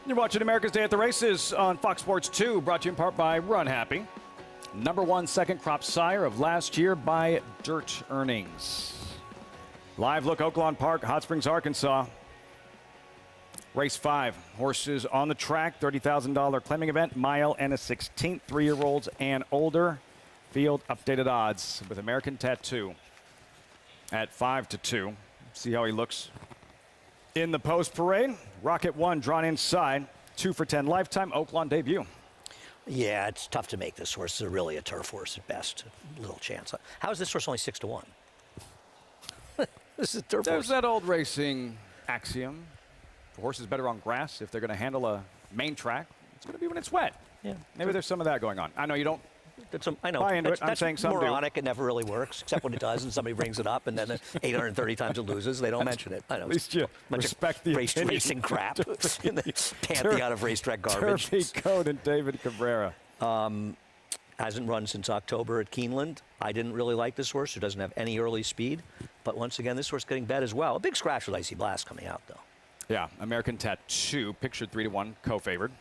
You're watching America's Day at the Races on Fox Sports 2, brought to you in part by Run Happy. #1 second crop sire of last year by Dirt Earnings. Live look, Oaklawn Park, Hot Springs, Arkansas. Race 5, horses on the track, $30,000 claiming event, mile and a 16th, 3-year-olds and older. Field updated odds with American Tattoo at 5-2. See how he looks in the post parade. Rocket 1 drawn inside, 2 for 10 lifetime, Oaklawn debut. Yeah, it's tough to make this horse. It's really a turf horse at best. Little chance. How is this horse only 6-1? This is a turf There's horse. that old racing axiom. The horse is better on grass if they're going to handle a main track. It's going to be when it's wet. Yeah. Maybe there's some of that going on. I know you don't I know. buy into it. I'm That's saying some do. moronic. It never really works, except when it does and somebody brings it up, and then 830 times it loses. They don't mention it. I know. At least you respect the opinion. racing crap in the pantheon of racetrack garbage. Turfy Code and David Cabrera. Hasn't run since October at Keeneland. I didn't really like this horse, who doesn't have any early speed. But once again, this horse getting bet as well. A big scratch with Icy Blast coming out, though. Yeah, American Tattoo, pictured 3-1, co-favored.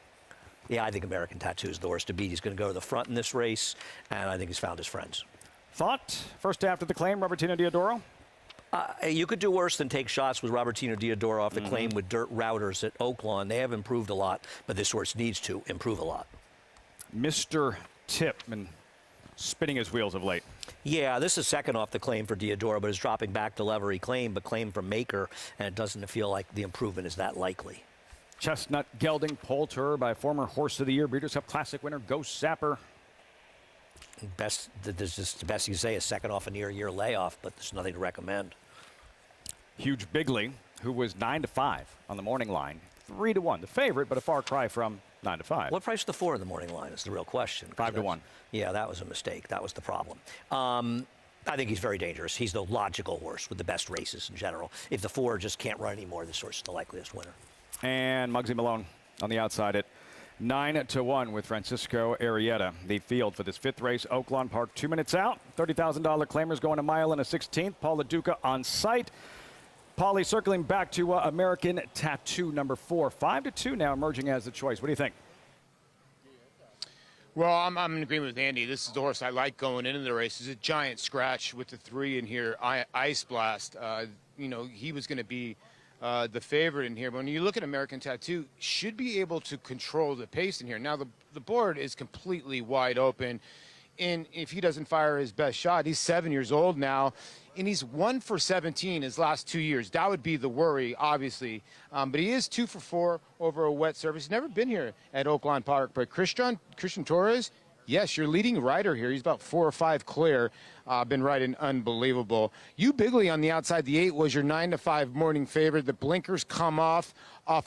Yeah, I think American Tattoo is the horse to beat. He's going to go to the front in this race, and I think he's found his friends. Thought, first after the claim, Robertino Diodoro? You could do worse than take shots with Robertino Diodoro off the claim with dirt routers at Oaklawn. They have improved a lot, but this horse needs to improve a lot. Mr. Tip, been spinning his wheels of late. Yeah, this is second off the claim for Diodoro, but is dropping back to Levery claim, but claim from Maker, and it doesn't feel like the improvement is that likely. Chestnut gelding Poulter by former Horse of the Year, Breeders' Cup Classic winner Ghost Sapper. Best, this is the best you can say is second off a near-year layoff, but there's nothing to recommend. Huge Bigley, who was 9-5 on the morning line, 3-1, the favorite, but a far cry from 9-5. What price is the 4 in the morning line is the real question. 5-1. Yeah, that was a mistake. That was the problem. I think he's very dangerous. He's the logical horse with the best races in general. If the 4 just can't run anymore, this horse is the likeliest winner. And Muggsy Malone on the outside at 9-1 with Francisco Arrieta. The field for this 5th race, Oaklawn Park, 2 minutes out. $30,000 claimers going a mile and a 16th. Paul LaDuca on site. Paulie circling back to American Tattoo, number 4. 5-2 now emerging as the choice. What do you think? Well, I'm in agreement with Andy. This is the horse I like going into the race. It's a giant scratch with the 3 in here, Ice Blast. You know, he was going to be the favorite in here. But when you look at American Tattoo, should be able to control the pace in here. Now, the board is completely wide open. And if he doesn't fire his best shot, he's 7 years old now, and he's 1 for 17 his last 2 years. That would be the worry, obviously. But he is 2 for 4 over a wet surface. He's never been here at Oaklawn Park. But Christian Torres, yes, your leading rider here. He's about 4 or 5 clear. Been riding unbelievable. You Bigley on the outside, the 8 was your 9 to 5 morning favorite. The blinkers come off a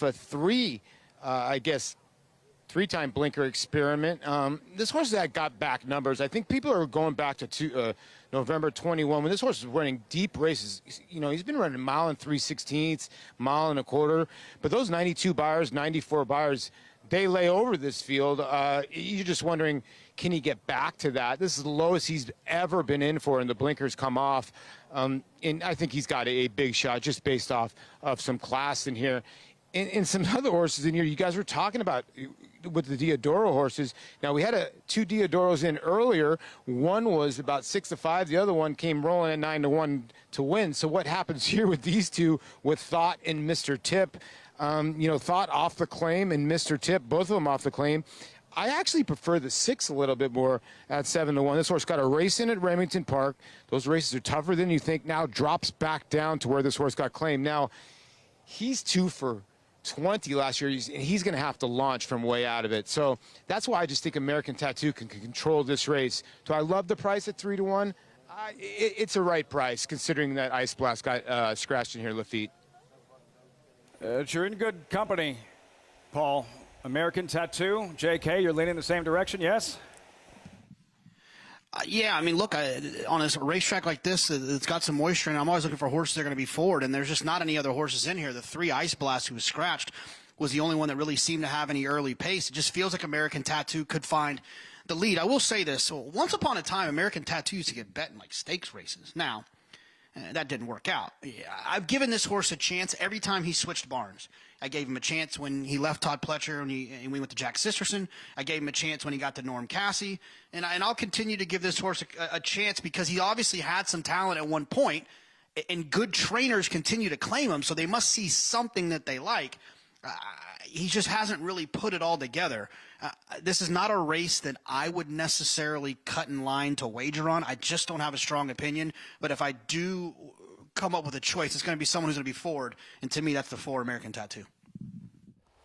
3-time blinker experiment. This horse that got back numbers. I think people are going back to November 21 when this horse was running deep races. You know, he's been running a mile and 3/16, mile and a quarter. But those 92 buyers, 94 buyers, they lay over this field. You're just wondering, can he get back to that? This is the lowest he's ever been in for, and the blinkers come off. And I think he's got a big shot just based off of some class in here. And some other horses in here you guys were talking about with the Diodoro horses. Now, we had 2 Diodoros in earlier. One was about 6 to 5. The other one came rolling at 9 to 1 to win. So what happens here with these two, with Thought and Mr. Tip? Thought off the claim and Mr. Tip, both of them off the claim. I actually prefer the 6 a little bit more at 7 to 1. This horse got a race in at Remington Park. Those races are tougher than you think. Now drops back down to where this horse got claimed. Now, he's 2 for 20 last year, and he's going to have to launch from way out of it. So that's why I just think American Tattoo can control this race. Do I love the price at 3 to 1? It's a right price, considering that Ice Blast got scratched in here, Lafitte. You're in good company, Paul. American Tattoo, JK, you're leaning the same direction, yes? Yeah, I mean, look, on a racetrack like this, it's got some moisture, and I'm always looking for horses that are going to be forward, and there's just not any other horses in here. The 3 Ice Blast who was scratched was the only one that really seemed to have any early pace. It just feels like American Tattoo could find the lead. I will say this. Once upon a time, American Tattoo used to get bet in, like, stakes races. Now, that didn't work out. I've given this horse a chance every time he switched barns. I gave him a chance when he left Todd Pletcher and we went to Jack Sisterson. I gave him a chance when he got to Norm Cassie. And I'll continue to give this horse a chance because he obviously had some talent at one point, and good trainers continue to claim him, so they must see something that they like. He just hasn't really put it all together. This is not a race that I would necessarily cut in line to wager on. I just don't have a strong opinion. But if I do come up with a choice, it's going to be someone who's going to be forward. And to me, that's the 4 American Tattoo.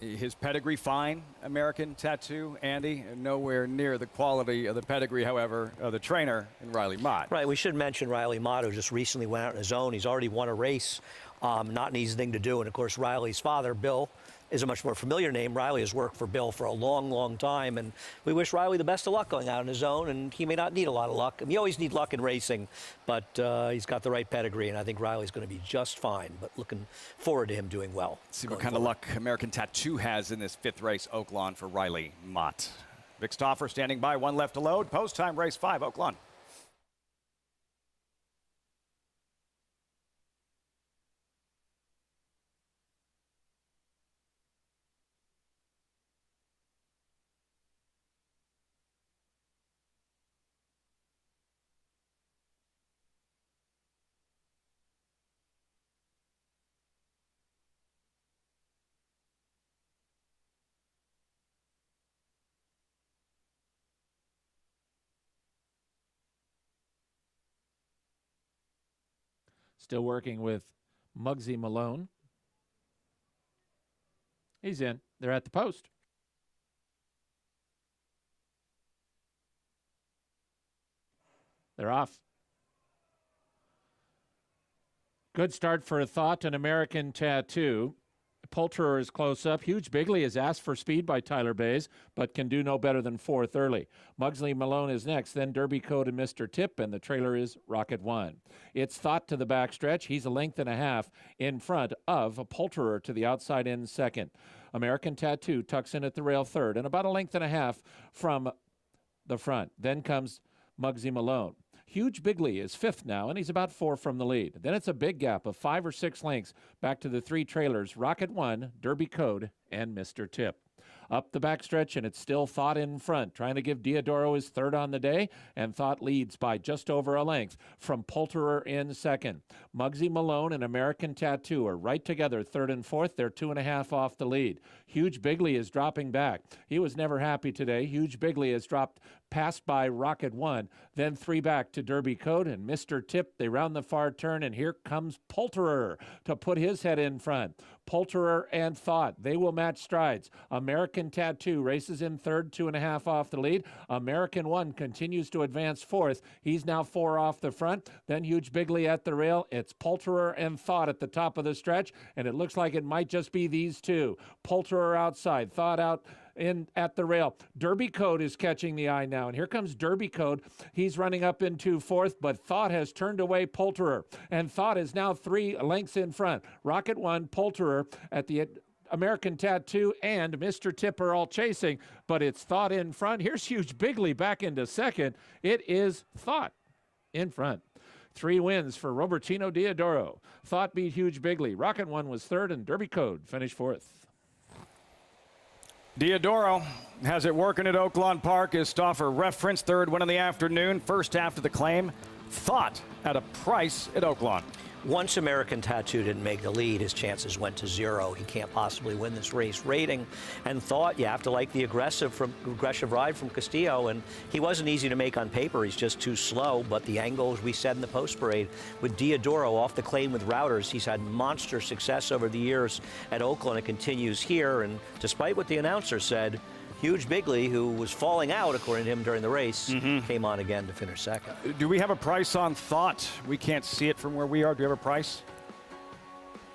His pedigree fine, American Tattoo, Andy. Nowhere near the quality of the pedigree, however, of the trainer in Riley Mott. Right, we should mention Riley Mott, who just recently went out on his own. He's already won a race, not an easy thing to do. And, of course, Riley's father, Bill, is a much more familiar name. Riley has worked for Bill for a long, long time, and we wish Riley the best of luck going out on his own, and he may not need a lot of luck. I mean, you always need luck in racing, but he's got the right pedigree, and I think Riley's going to be just fine, but looking forward to him doing well. See what kind of luck American Tattoo has in this 5th race, Oaklawn, for Riley Mott. Vic Stauffer standing by, 1 left to load. Post time, race 5, Oaklawn. Still working with Muggsy Malone. He's in. They're at the post. They're off. Good start for a Thought and American Tattoo. Poulterer is close up. Huge Bigley is asked for speed by Tyler Bays, but can do no better than 4th early. Muggsy Malone is next, then Derby Code and Mr. Tip, and the trailer is Rocket One. It's Thought to the backstretch. He's a length and a half in front of Poulterer to the outside in second. American Tattoo tucks in at the rail third, and about a length and a half from the front. Then comes Muggsy Malone. Huge Bigley is 5th now, and he's about 4 from the lead. Then it's a big gap of 5 or 6 lengths back to the 3 trailers, Rocket One, Derby Code, and Mr. Tip. Up the backstretch, and it's still Thought in front, trying to give Diodoro his 3rd on the day, and Thought leads by just over a length from Poulterer in second. Muggsy Malone and American Tattoo are right together, 3rd and 4th. They're 2.5 off the lead. Huge Bigley is dropping back. He was never happy today. Huge Bigley has dropped passed by Rocket One, then 3 back to Derby Code and Mr. Tip. They round the far turn, and here comes Poulterer to put his head in front. Poulterer and Thought, they will match strides. American Tattoo races in third, 2.5 off the lead. American One continues to advance fourth. He's now 4 off the front. Then Huge Bigley at the rail. It's Poulterer and Thought at the top of the stretch, and it looks like it might just be these two. Poulterer outside, Thought out in at the rail. Derby Code is catching the eye now, and here comes Derby Code. He's running up into fourth, but Thought has turned away Poulterer, and Thought is now 3 lengths in front. Rocket One, Poulterer at the American Tattoo, and Mr. Tip are all chasing, but it's Thought in front. Here's Huge Bigley back into second. It is Thought in front. 3 wins for Robertino Diodoro. Thought beat Huge Bigley. Rocket One was third, and Derby Code finished fourth. Diodoro has it working at Oaklawn Park. Is Stauffer reference, third win of the afternoon, first after the claim. Thought at a price at Oaklawn. Once American Tattoo didn't make the lead, his chances went to 0. He can't possibly win this race rating. And Thought, you have to like the aggressive ride from Castillo, and he wasn't easy to make on paper. He's just too slow, but the angles we said in the post parade with Diodoro off the claim with routers, he's had monster success over the years at Oaklawn. It continues here, and despite what the announcer said, Huge Bigley, who was falling out, according to him, during the race, came on again to finish second. Do we have a price on Thought? We can't see it from where we are. Do we have a price?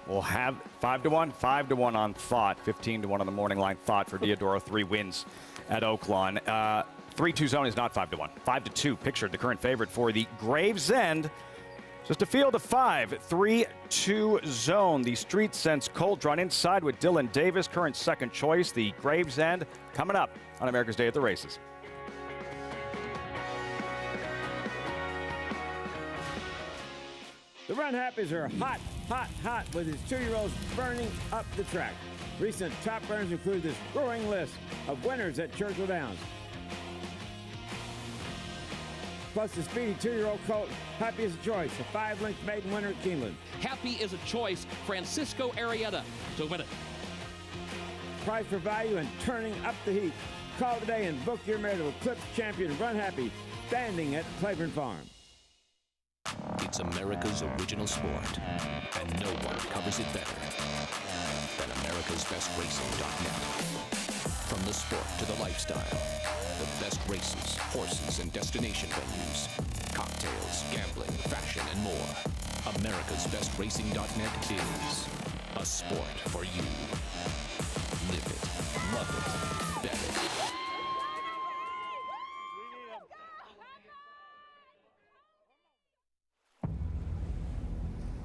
We'll have 5 to 1, 5 to 1 on Thought, 15 to 1 on the morning line. Thought for Diodoro, 3 wins at Oaklawn. 3-2 zone is not 5 to 1. 5 to 2 pictured the current favorite for the Gravesend. Just a field of 5, 3-2 zone. The Street Sense Colt drawn inside with Dylan Davis, current second choice. The Gravesend coming up on America's Day at the Races. The Run Happies are hot, hot, hot with his 2-year-olds burning up the track. Recent top runners include this growing list of winners at Churchill Downs. Plus the speedy 2-year-old colt, Happy is a choice, a 5-length maiden winner at Keeneland. Happy is a choice, Francisco Arrieta to win it. Price for value and turning up the heat. Call today and book your mare to Eclipse Champion Run Happy, standing at Claiborne Farm. It's America's original sport, and no one covers it better than America'sBestRacing.net. From the sport to the lifestyle, the best races, horses, and destination venues, cocktails, gambling, fashion, and more. America'sBestRacing.net is a sport for you. Live it, love it, bet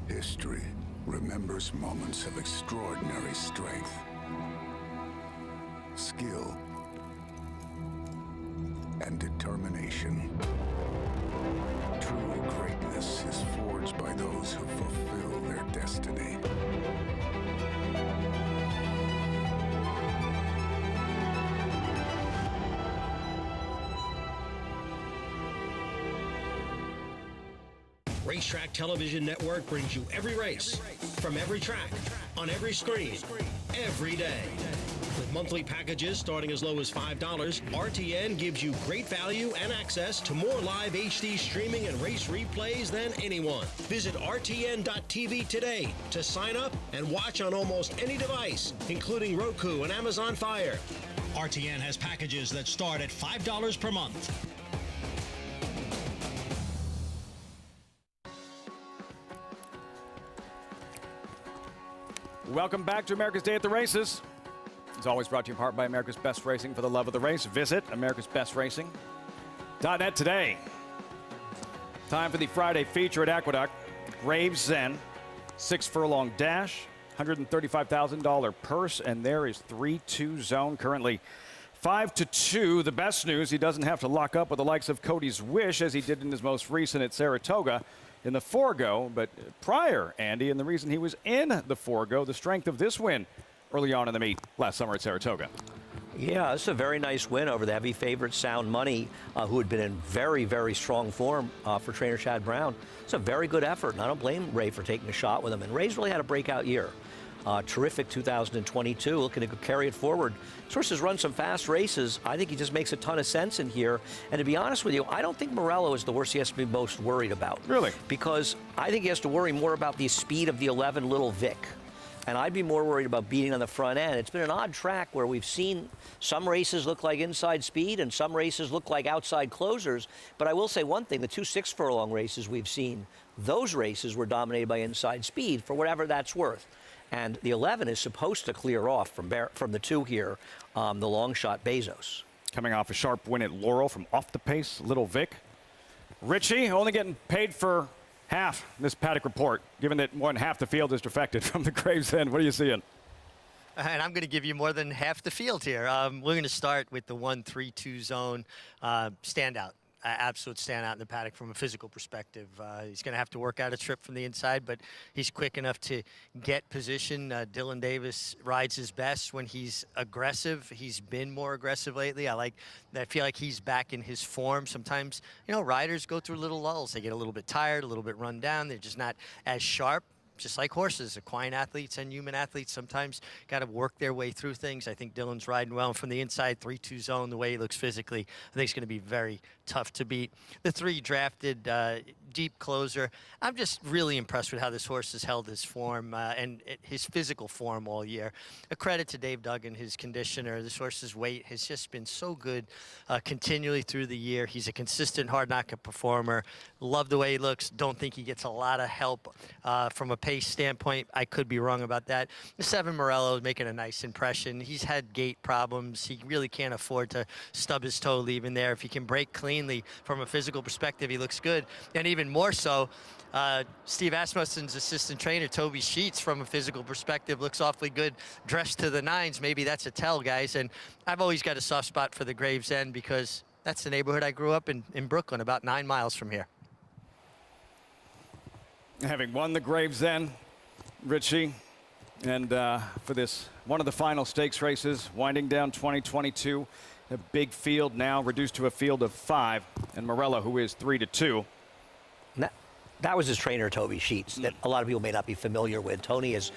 it. History remembers moments of extraordinary strength, skill, and determination. True greatness is forged by those who fulfill their destiny. Racetrack Television Network brings you every race, from every track, on every screen, every day. With monthly packages starting as low as $5, RTN gives you great value and access to more live HD streaming and race replays than anyone. Visit RTN.tv today to sign up and watch on almost any device, including Roku and Amazon Fire. RTN has packages that start at $5 per month. Welcome back to America's Day at the Races. It's always brought to you in part by America's Best Racing. For the love of the race, visit America'sBestRacing.net today. Time for the Friday feature at Aqueduct. Gravesend, 6-furlong dash, $135,000 purse, and there is 3-2 zone currently. 5-2. The best news, he doesn't have to lock up with the likes of Cody's Wish as he did in his most recent at Saratoga in the Forego, but prior, Andy, and the reason he was in the Forego, the strength of this win early on in the meet last summer at Saratoga. Yeah, it's a very nice win over the heavy favorite Sound Money, who had been in very, very strong form for trainer Chad Brown. It's a very good effort, and I don't blame Ray for taking a shot with him. And Ray's really had a breakout year. Terrific 2022, looking to carry it forward. This horse has run some fast races. I think he just makes a ton of sense in here. And to be honest with you, I don't think Morello is the horse he has to be most worried about. Really? Because I think he has to worry more about the speed of the 11 Little Vic. And I'd be more worried about beating on the front end. It's been an odd track where we've seen some races look like inside speed and some races look like outside closers. But I will say one thing, the 2 6-furlong races we've seen, those races were dominated by inside speed for whatever that's worth. And the 11 is supposed to clear off from the 2 here, the long shot Bezos. Coming off a sharp win at Laurel from off the pace, Little Vic. Richie only getting paid for half this Paddock report, given that more than half the field is defected from the Gravesend. What are you seeing? And I'm going to give you more than half the field here. We're going to start with the 1-3-2 zone standout. Absolute standout in the paddock from a physical perspective. He's going to have to work out a trip from the inside, but he's quick enough to get position. Dylan Davis rides his best when he's aggressive. He's been more aggressive lately. I feel like he's back in his form. Sometimes, riders go through little lulls. They get a little bit tired, a little bit run down. They're just not as sharp. Just like horses, equine athletes and human athletes sometimes got to work their way through things. I think Dylan's riding well. And from the inside 3-2 zone, the way he looks physically, I think it's going to be very tough to beat. The 3 drafted deep closer. I'm just really impressed with how this horse has held his form and his physical form all year. A credit to Dave Duggan, his conditioner. This horse's weight has just been so good continually through the year. He's a consistent hard knockout performer. Love the way he looks. Don't think he gets a lot of help from a pace standpoint. I could be wrong about that. The 7 Morello is making a nice impression. He's had gait problems. He really can't afford to stub his toe leaving there. If he can break cleanly from a physical perspective, he looks good. And even more so, Steve Asmussen's assistant trainer, Toby Sheets, from a physical perspective, looks awfully good, dressed to the nines. Maybe that's a tell, guys. And I've always got a soft spot for the Gravesend because that's the neighborhood I grew up in Brooklyn, about 9 miles from here. Having won the Gravesend, Richie, and for this one of the final stakes races, winding down 2022, a big field now reduced to a field of 5, and Morello, who is 3-2. That was his trainer, Toby Sheets, that a lot of people may not be familiar with. Toby is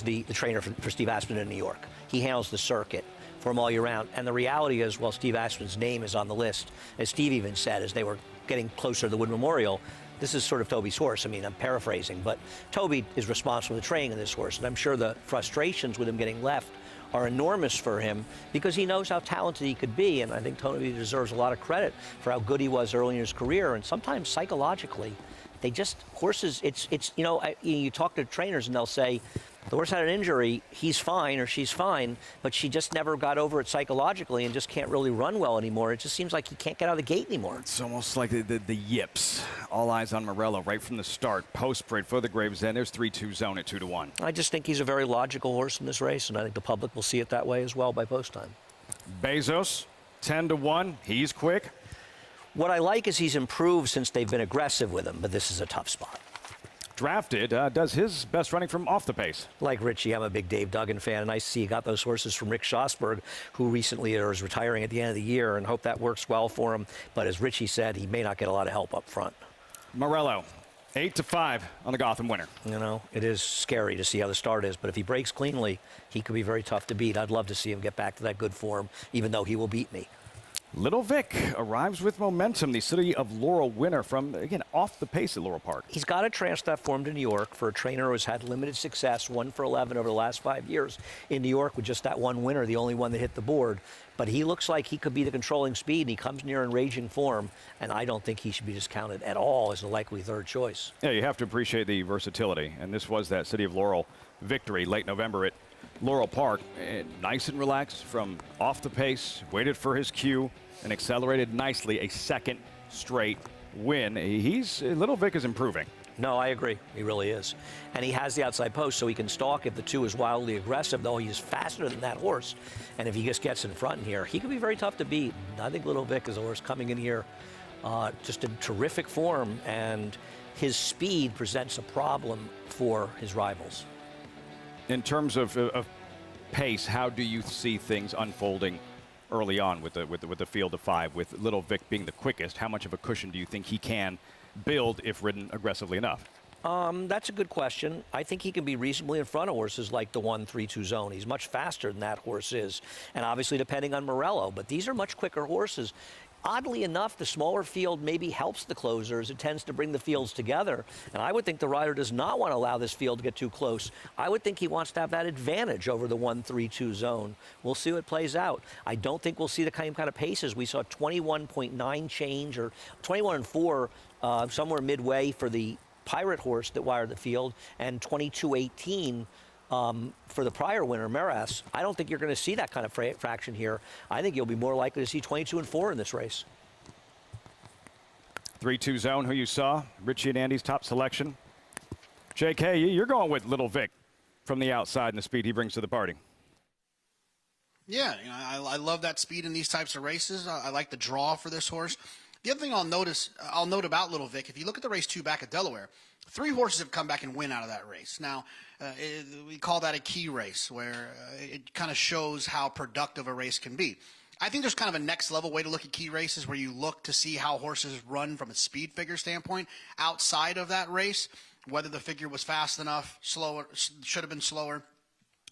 the trainer for Steve Aspen in New York. He handles the circuit for him all year round. And the reality is, while Steve Aspen's name is on the list, as Steve even said, as they were getting closer to the Wood Memorial, this is sort of Toby's horse. I mean, I'm paraphrasing, but Toby is responsible for the training of this horse. And I'm sure the frustrations with him getting left are enormous for him because he knows how talented he could be. And I think Toby deserves a lot of credit for how good he was early in his career. And sometimes psychologically, horses, you talk to trainers and they'll say, the horse had an injury, he's fine or she's fine, but she just never got over it psychologically and just can't really run well anymore. It just seems like he can't get out of the gate anymore. It's almost like the yips. All eyes on Morello right from the start. Post-parade for the Gravesend. There's 3-2 zone at 2-1. I just think he's a very logical horse in this race, and I think the public will see it that way as well by post time. Bezos, 10-1. He's quick. What I like is he's improved since they've been aggressive with him, but this is a tough spot. Drafted, does his best running from off the pace. Like Richie, I'm a big Dave Duggan fan, and I see he got those horses from Rick Schosberg, who recently is retiring at the end of the year, and hope that works well for him. But as Richie said, he may not get a lot of help up front. Morello, 8-5 on the Gotham winner. It is scary to see how the start is, but if he breaks cleanly, he could be very tough to beat. I'd love to see him get back to that good form, even though he will beat me. Little Vic arrives with momentum. The City of Laurel winner from, again, off the pace at Laurel Park. He's got to transfer that form to New York for a trainer who has had limited success, 1 for 11 over the last 5 years in New York with just that one winner, the only one that hit the board. But he looks like he could be the controlling speed, and he comes near in raging form, and I don't think he should be discounted at all as a likely third choice. Yeah, you have to appreciate the versatility, and this was that City of Laurel victory late November at Laurel Park. Nice and relaxed from off the pace, waited for his cue, and accelerated nicely a second straight win. Little Vic is improving. No, I agree. He really is. And he has the outside post, so he can stalk if the 2 is wildly aggressive, though he's faster than that horse. And if he just gets in front in here, he could be very tough to beat. I think Little Vic is a horse coming in here just in terrific form, and his speed presents a problem for his rivals. In terms of pace, how do you see things unfolding early on with the field of 5, with Little Vic being the quickest? How much of a cushion do you think he can build if ridden aggressively enough? That's a good question. I think he can be reasonably in front of horses like the 1-3-2 zone. He's much faster than that horse is, and obviously depending on Morello, but these are much quicker horses. Oddly enough, the smaller field maybe helps the closers. It tends to bring the fields together, and I would think the rider does not want to allow this field to get too close. I would think he wants to have that advantage over the 1-3-2 zone. We'll see what it plays out. I don't think we'll see the kind of paces. We saw 21.9 change, or 21-4 somewhere midway for the Pirate horse that wired the field, and 22.18 for the prior winner, Maras. I don't think you're going to see that kind of fraction here. I think you'll be more likely to see 22-4 in this race. 3-2 zone, who you saw, Richie and Andy's top selection. JK, you're going with Little Vic from the outside and the speed he brings to the party. Yeah, I love that speed in these types of races. I like the draw for this horse. The other thing I'll note about Little Vic, if you look at the race 2 back at Delaware, 3 horses have come back and win out of that race. Now, we call that a key race, where it kind of shows how productive a race can be. I think there's kind of a next level way to look at key races, where you look to see how horses run from a speed figure standpoint outside of that race, whether the figure was fast enough, slower, should have been slower.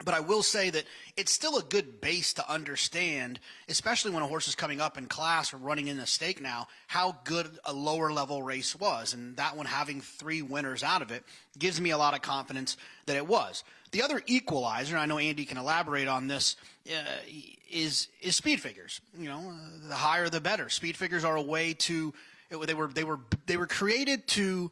But I will say that it's still a good base to understand, especially when a horse is coming up in class or running in a stake now, how good a lower level race was. And that one, having 3 winners out of it, gives me a lot of confidence that it was. The other equalizer, and I know Andy can elaborate on this, is speed figures. The higher the better. Speed figures are a way to they were created to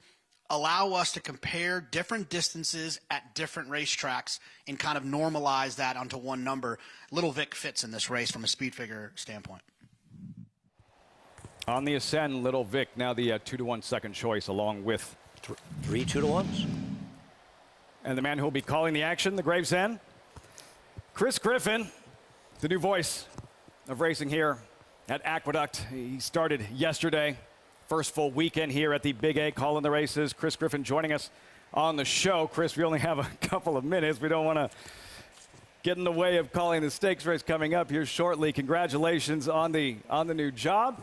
allow us to compare different distances at different racetracks and kind of normalize that onto one number. Little Vic fits in this race from a speed figure standpoint. On the ascend, Little Vic, now the 2-1 second choice, along with 3 2-1s. And the man who will be calling the action, the Gravesend, Chris Griffin, the new voice of racing here at Aqueduct. He started yesterday. First full weekend here at the Big A, calling the races. Chris Griffin joining us on the show. Chris, we only have a couple of minutes. We don't want to get in the way of calling the stakes race coming up here shortly. Congratulations on the new job.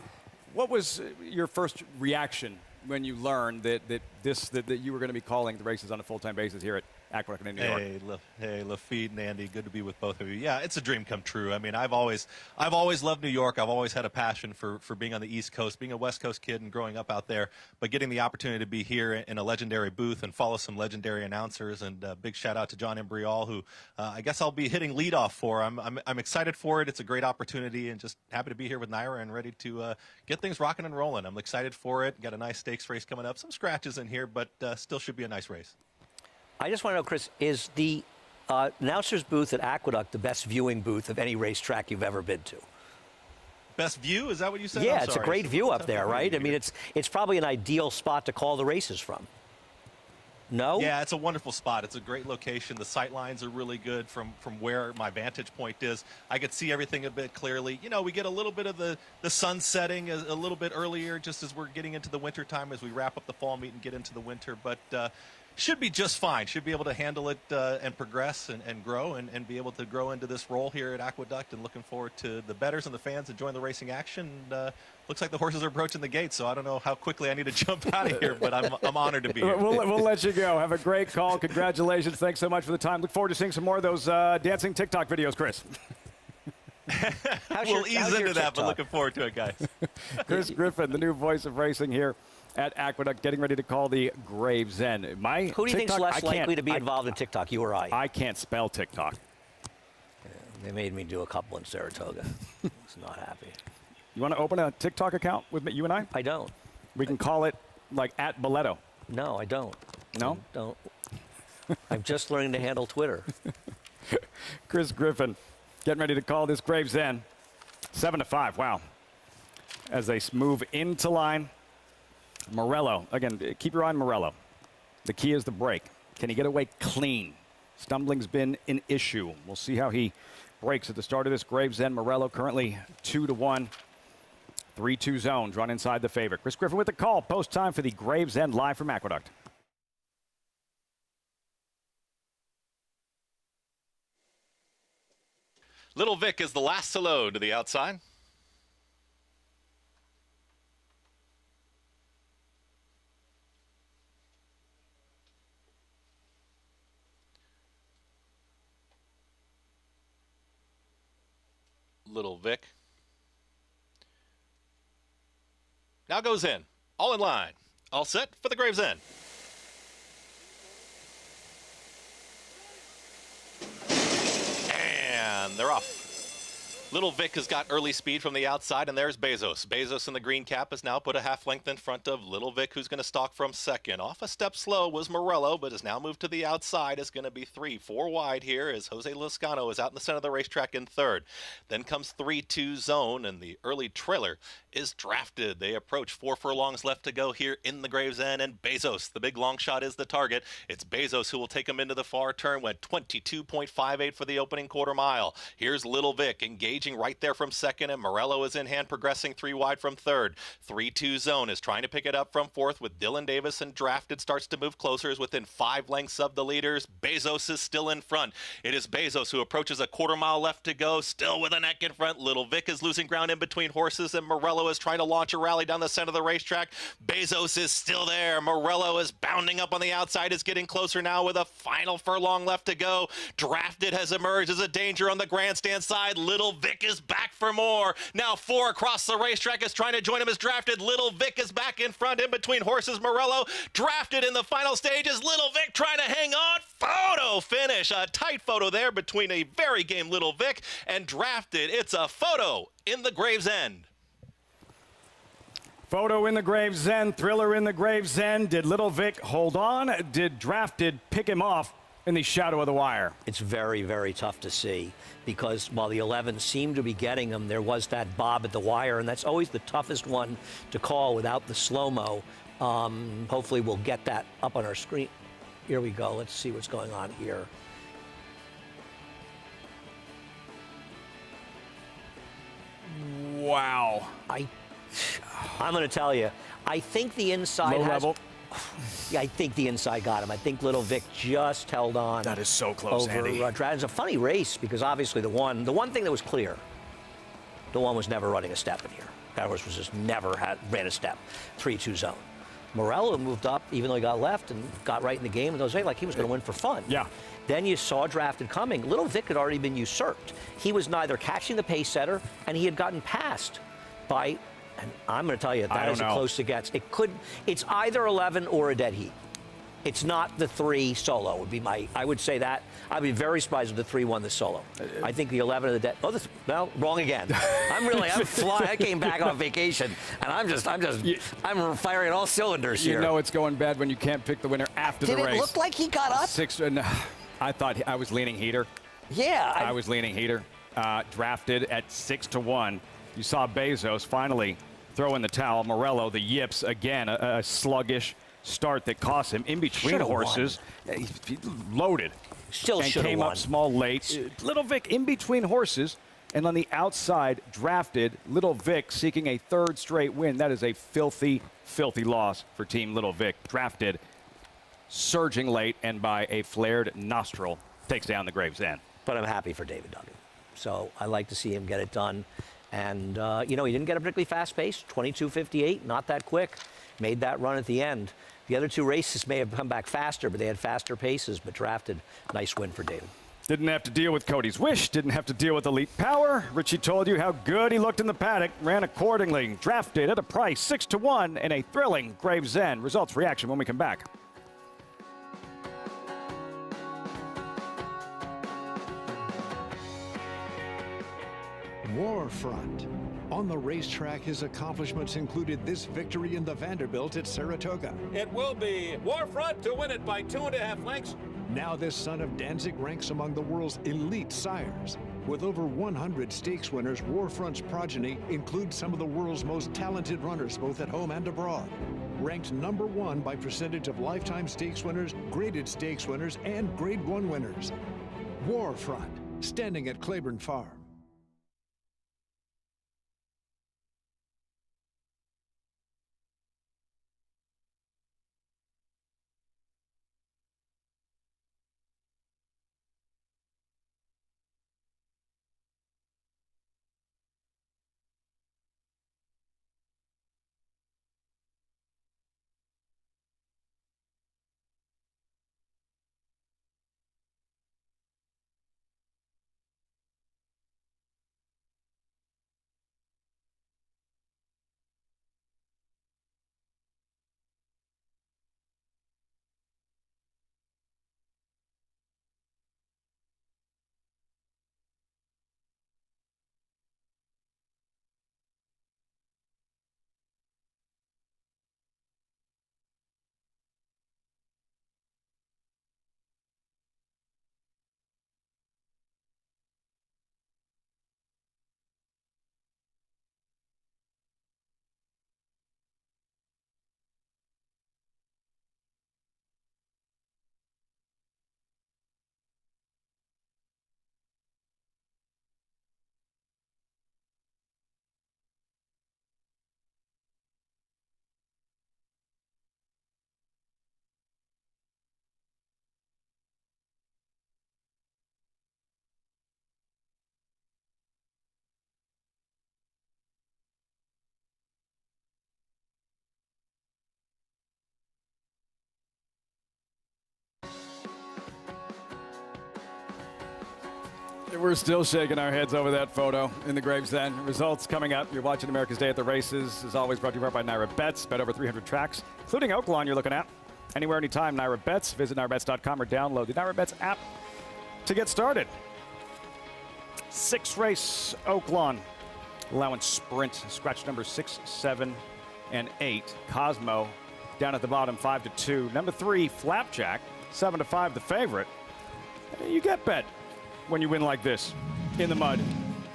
What was your first reaction when you learned that you were going to be calling the races on a full-time basis here at Aqueduct in New York? Hey, Lafitte and Andy, good to be with both of you. Yeah, it's a dream come true. I mean, I've always loved New York. I've always had a passion for being on the East Coast, being a West Coast kid and growing up out there. But getting the opportunity to be here in a legendary booth and follow some legendary announcers, and big shout out to John Embriol, who I guess I'll be hitting leadoff for. I'm excited for it. It's a great opportunity, and just happy to be here with Naira and ready to get things rocking and rolling. I'm excited for it. Got a nice stakes race coming up. Some scratches in here, but still should be a nice race. I just want to know, Chris, is the announcer's booth at Aqueduct the best viewing booth of any racetrack you've ever been to? Best view? Is that what you said? Yeah, it's a great view up there, right? I mean, it's probably an ideal spot to call the races from. No? Yeah, it's a wonderful spot. It's a great location. The sight lines are really good from where my vantage point is. I could see everything a bit clearly. We get a little bit of the sun setting a little bit earlier, just as we're getting into the winter time, as we wrap up the fall meet and get into the winter. But should be just fine. Should be able to handle it and progress and grow and be able to grow into this role here at Aqueduct, and looking forward to the bettors and the fans enjoying the racing action. Looks like the horses are approaching the gate, so I don't know how quickly I need to jump out of here, but I'm honored to be here. We'll let you go. Have a great call. Congratulations. Thanks so much for the time. Look forward to seeing some more of those dancing TikTok videos, Chris. We'll ease into that, but looking forward to it, guys. Chris Griffin, the new voice of racing here at Aqueduct, getting ready to call the Gravesend. Who do you think is less likely to be involved in TikTok, you or I? I can't spell TikTok. Yeah, they made me do a couple in Saratoga. I was not happy. You want to open a TikTok account with you and I? I don't. We can call it like at Boletto. No, I don't. No? I don't. I'm just learning to handle Twitter. Chris Griffin getting ready to call this Gravesend. 7-5. Wow. As they move into line. Morello, again, keep your eye on Morello. The key is the break. Can he get away clean? Stumbling's been an issue. We'll see how he breaks at the start of this Gravesend. Morello currently 2-1. 3-2 zone, drawn inside the favorite. Chris Griffin with the call. Post time for the Gravesend live from Aqueduct. Little Vic is the last to load to the outside. Little Vic. Now goes in. All in line. All set for the Gravesend. And they're off. Little Vic has got early speed from the outside, and there's Bezos. Bezos in the green cap has now put a half length in front of Little Vic, who's going to stalk from second. Off a step slow was Morello, but has now moved to the outside. Is going to be 3-4 wide here as Jose Lozcano is out in the center of the racetrack in third. Then comes 3-2 zone, and the early trailer is Drafted. They approach 4 furlongs left to go here in the Gravesend, and Bezos, the big long shot, is the target. It's Bezos who will take him into the far turn, went 22.58 for the opening quarter mile. Here's Little Vic engaging right there from second, and Morello is in hand, progressing 3 wide from third. 3-2 zone is trying to pick it up from fourth with Dylan Davis, and Drafted starts to move closer, is within 5 lengths of the leaders. Bezos is still in front. It is Bezos who approaches a quarter mile left to go, still with a neck in front. Little Vic is losing ground in between horses, and Morello is trying to launch a rally down the center of the racetrack. Bezos is still there. Morello is bounding up on the outside, is getting closer now with a final furlong left to go. Drafted has emerged as a danger on the grandstand side. Little Vic is back for more. Now 4 across the racetrack is trying to join him as Drafted. Little Vic is back in front in between horses. Morello Drafted in the final stages. Little Vic trying to hang on. Photo finish. A tight photo there between a very game Little Vic and Drafted. It's a photo in the Gravesend. Photo in the Gravesend, thriller in the Gravesend. Did Little Vic hold on? Did Drafted pick him off in the shadow of the wire? It's very, very tough to see because while the 11 seemed to be getting him, there was that bob at the wire, and that's always the toughest one to call without the slow-mo. Hopefully we'll get that up on our screen. Here we go. Let's see what's going on here. Wow. I'm going to tell you, I think the inside Low level. Yeah, I think the inside got him. I think Little Vic just held on. That is so close, over Andy. It's a funny race because obviously the one thing that was clear, the one was never running a step in here. That horse was just never ran a step. 3-2 zone. Morello moved up, even though he got left and got right in the game, and those like he was going to win for fun. Yeah. Then you saw Drafted coming. Little Vic had already been usurped. He was neither catching the pace setter, and he had gotten passed by. And I'm going to tell you, that is as close as it gets. It's either 11 or a dead heat. It's not the 3 solo would be I would say that. I'd be very surprised if the 3 won the solo. I think the 11 of the dead. Well, wrong again. I'm flying. I came back on vacation, and I'm firing all cylinders here. You know it's going bad when you can't pick the winner after the race. Did it look like he got up? I thought I was leaning heater. Yeah. I was leaning heater. Drafted at 6-1. You saw Bezos finally throw in the towel. Morello, the yips, again, a sluggish start that cost him in between horses. He loaded. Still and should have came won. up small late. Little Vic in between horses. And on the outside, Drafted. Little Vic seeking a 3rd straight win. That is a filthy, filthy loss for Team Little Vic. Drafted, surging late, and by a flared nostril, takes down the Gravesend. But I'm happy for David Duggan. So I like to see him get it done. And, he didn't get a particularly fast pace, 22.58, not that quick. Made that run at the end. The other 2 races may have come back faster, but they had faster paces, but Drafted. Nice win for David. Didn't have to deal with Cody's wish, didn't have to deal with elite power. Richie told you how good he looked in the paddock, ran accordingly. Drafted at a price, 6-1, in a thrilling Gravesend. Results reaction when we come back. Warfront. On the racetrack, his accomplishments included this victory in the Vanderbilt at Saratoga. It will be Warfront to win it by 2.5 lengths. Now this son of Danzig ranks among the world's elite sires. With over 100 stakes winners, Warfront's progeny includes some of the world's most talented runners, both at home and abroad. Ranked #1 by percentage of lifetime stakes winners, graded stakes winners, and Grade 1 winners. Warfront, standing at Claiborne Farm. We're still shaking our heads over that photo in the Gravesend. Results coming up. You're watching America's Day at the Races. As always, brought to you by Naira Bets. Bet over 300 tracks, including Oaklawn you're looking at. Anywhere, anytime, Naira Bets. Visit NairaBets.com or download the Naira Bets app to get started. 6-race Oaklawn. Allowing sprint. Scratch number 6, 7, and 8. Cosmo down at the bottom, 5-2. Number 3, Flapjack, 7-5, the favorite. You get bet when you win like this in the mud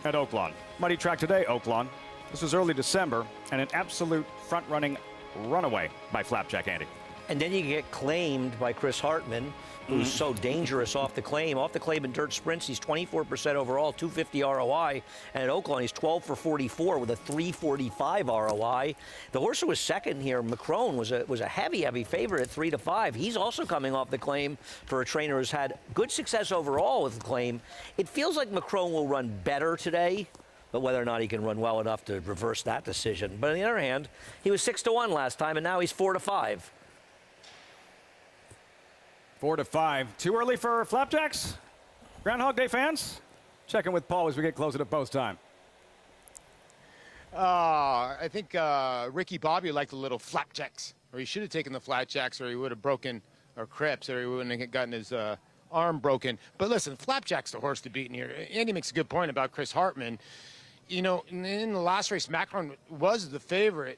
at Oaklawn. Muddy track today, Oaklawn. This was early December, and an absolute front-running runaway by Flapjack, Andy. And then you get claimed by Chris Hartman, who's so dangerous off the claim. Off the claim in dirt sprints, he's 24% overall, 250 ROI. And at Oaklawn, he's 12 for 44 with a 345 ROI. The horse who was second here, Macron, was a heavy favorite at 3-5. He's also coming off the claim for a trainer who's had good success overall with the claim. It feels like Macron will run better today, but whether or not he can run well enough to reverse that decision. But on the other hand, he was 6-1 last time, and now he's 4-5. 4-5. Too early for Flapjacks? Groundhog Day fans? Checking with Paul as we get closer to post time. I think Ricky Bobby liked the little Flapjacks, or he should have taken the Flapjacks, or he would have broken, or Crips, or he wouldn't have gotten his arm broken. But listen, Flapjack's the horse to beat in here. Andy makes a good point about Chris Hartman. You know, in the last race, Macron was the favorite.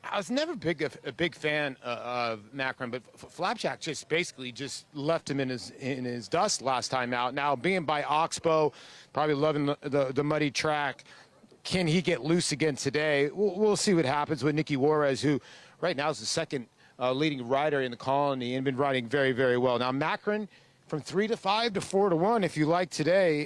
I was never a big fan of Macron, but Flapjack just basically just left him in his dust last time out. Now, being by Oxbow, probably loving the muddy track, can he get loose again today? We'll see what happens with Nicky Juarez, who right now is the second leading rider in the colony and been riding very, very well. Now, Macron, from 3-5 to 4-1, if you like today,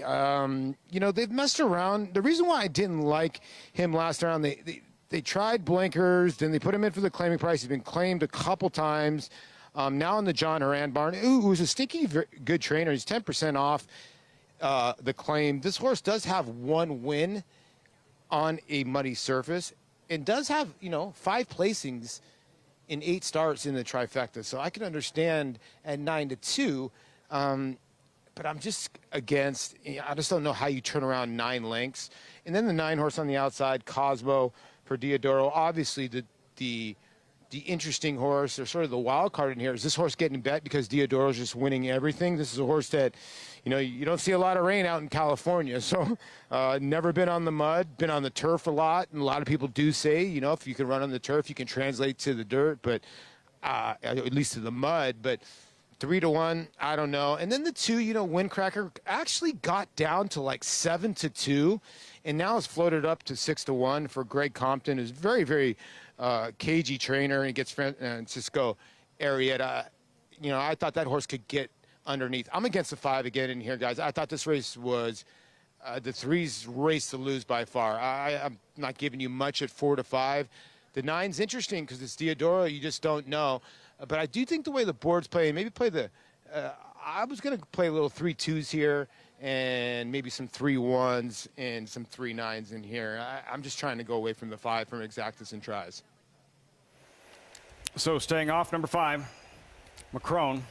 you know, they've messed around. The reason why I didn't like him last round, they tried blinkers, then they put him in for the claiming price. He's been claimed a couple times. Now in the John Horan barn, who's a stinky good trainer. He's 10% off the claim. This horse does have one win on a muddy surface and does have, you know, 5 placings in 8 starts in the trifecta. So I can understand at 9-2, but I'm just against, I just don't know how you turn around 9 lengths. And then the 9 horse on the outside, Cosmo, for Diodoro. Obviously, the interesting horse, or sort of the wild card in here, is this horse getting bet because Diodoro's just winning everything. This is a horse that, you know, you don't see a lot of rain out in California, so never been on the mud, been on the turf a lot, and a lot of people do say, you know, if you can run on the turf, you can translate to the dirt, but at least to the mud. But 3-1, I don't know. And then the 2, you know, Windcracker actually got down to like 7-2. And now it's floated up to 6-1 for Greg Compton, who's very, very cagey trainer, and he gets Francisco Arrieta. You know, I thought that horse could get underneath. I'm against the 5 again in here, guys. I thought this race was the 3's race to lose by far. I'm not giving you much at 4-5. The 9's interesting because it's Diodoro. You just don't know. But I do think the way the board's playing, maybe play the I was going to play a little 3-2s here, and maybe some 3-1s and some 3-9s in here. I'm just trying to go away from the 5 from exactas and tries. So staying off number 5, Macron.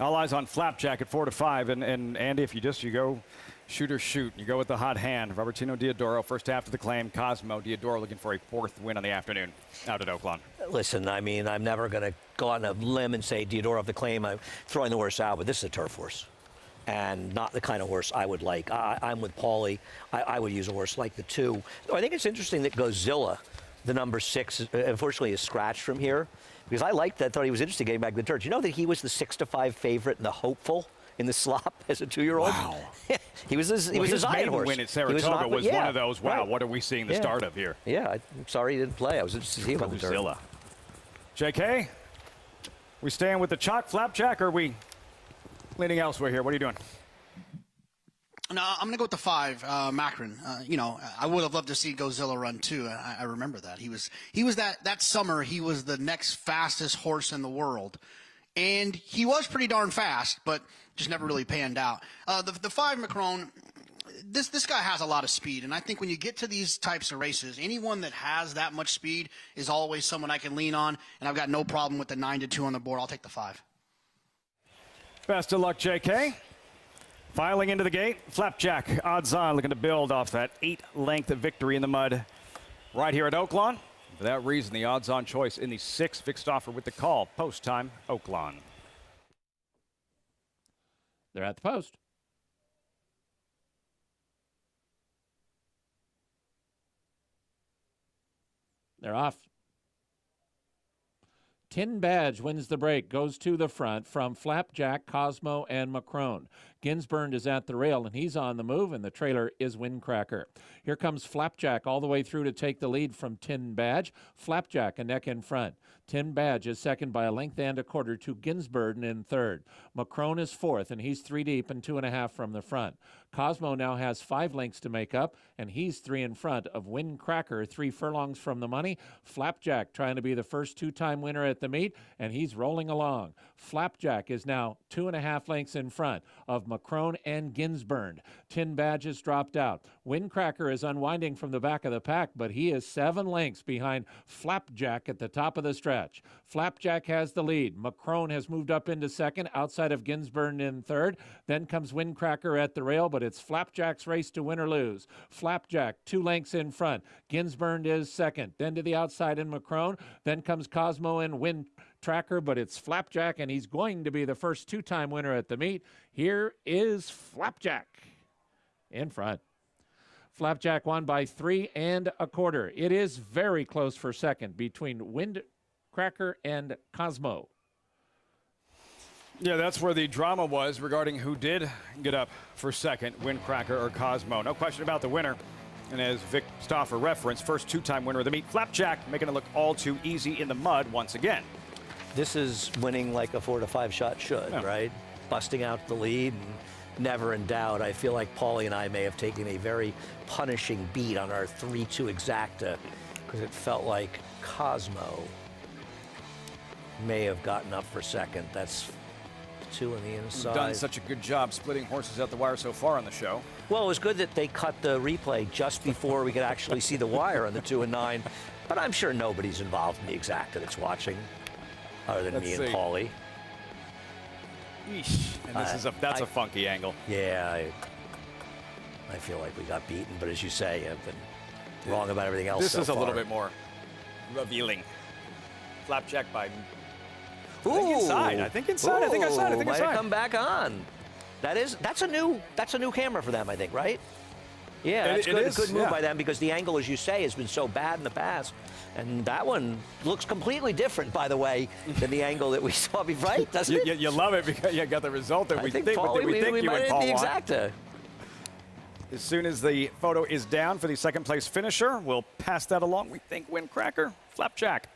All eyes on Flapjack at 4-5. And Andy, if you go shoot or shoot, you go with the hot hand. Robertino Diodoro, first half of the claim. Cosmo Diodoro looking for a 4th win on the afternoon out at Oaklawn. Listen, I mean, I'm never going to go on a limb and say Diodoro off the claim. I'm throwing the horse out, but this is a turf horse. And not the kind of horse I would like. I'm with Paulie. I would use a horse like the 2. I think it's interesting that Godzilla, the number 6, unfortunately is scratched from here. Because I liked that, thought he was interesting getting back to the dirt. You know that he was the 6-5 favorite in the Hopeful in the slop as a 2-year-old? Wow. he was his Zion horse. Win at Saratoga was one of those, wow, what are we seeing the start of here? Yeah, I'm sorry he didn't play. I was interested to see him on the dirt. Godzilla. JK, we staying with the chalk Flapjack, or are we leaning elsewhere here? What are you doing? No, I'm going to go with the 5, Macron. You know, I would have loved to see Godzilla run too. I remember that. He was that summer, he was the next fastest horse in the world. And he was pretty darn fast, but just never really panned out. The 5, Macron, this guy has a lot of speed. And I think when you get to these types of races, anyone that has that much speed is always someone I can lean on. And I've got no problem with the 9-2 on the board. I'll take the 5. Best of luck, JK. Filing into the gate, Flapjack, odds on, looking to build off that 8-length victory in the mud right here at Oaklawn. For that reason, the odds-on choice in the 6th fixed offer with the call. Post time, Oaklawn. They're at the post. They're off. Tin Badge wins the break, goes to the front from Flapjack, Cosmo, and Macron. Ginsburn is at the rail, and he's on the move, and the trailer is Windcracker. Here comes Flapjack all the way through to take the lead from Tin Badge. Flapjack a neck in front. Tin Badge is second by a length and a quarter to Ginsburn in third. Macron is fourth, and he's 3 deep and 2.5 from the front. Cosmo now has 5 lengths to make up, and he's 3 in front of Windcracker, 3 furlongs from the money. Flapjack trying to be the first 2-time winner at the meet, and he's rolling along. Flapjack is now 2.5 lengths in front of Macron and Ginsburn. Tin Badge has dropped out. Windcracker is unwinding from the back of the pack, but he is 7 lengths behind Flapjack at the top of the stretch. Flapjack has the lead. Macron has moved up into second, outside of Ginsburn in third. Then comes Windcracker at the rail, but it's Flapjack's race to win or lose. Flapjack 2 lengths in front. Ginsburn is second. Then to the outside in Macron. Then comes Cosmo and Windcracker, but it's Flapjack, and he's going to be the first 2-time winner at the meet. Here is Flapjack in front. Flapjack won by 3 1/4. It is very close for second between Windcracker and Cosmo. Yeah, that's where the drama was regarding who did get up for second, Windcracker or Cosmo. No question about the winner. And as Vic Stauffer referenced, first 2-time winner of the meet, Flapjack making it look all too easy in the mud once again. This is winning like a 4 to 5 shot should, right? Busting out the lead and never in doubt. I feel like Paulie and I may have taken a very punishing beat on our 3-2 exacta because it felt like Cosmo may have gotten up for second. That's 2 on the inside. We've done such a good job splitting horses out the wire so far on the show. Well, it was good that they cut the replay just before we could actually see the wire on the 2 and 9. But I'm sure nobody's involved in the exacta that's watching, other than me and Paulie. Eesh. And this is that's a funky angle. Yeah, I feel like we got beaten, but as you say, I've been wrong about everything else. This so is a far. little bit more revealing. Flapjack by. Ooh, I think inside. I think inside. I think outside. I think might inside. have come back on. That's a new camera for them, I think, right? Yeah, that's good. A good move by them because the angle, as you say, has been so bad in the past. And that one looks completely different, by the way, than the angle that we saw before, right? Doesn't it? You love it because you got the result that we think, Paulie, we think we you might and have hit Paul the want. exacta. As soon as the photo is down for the second place finisher, we'll pass that along. We think Windcracker, Flapjack.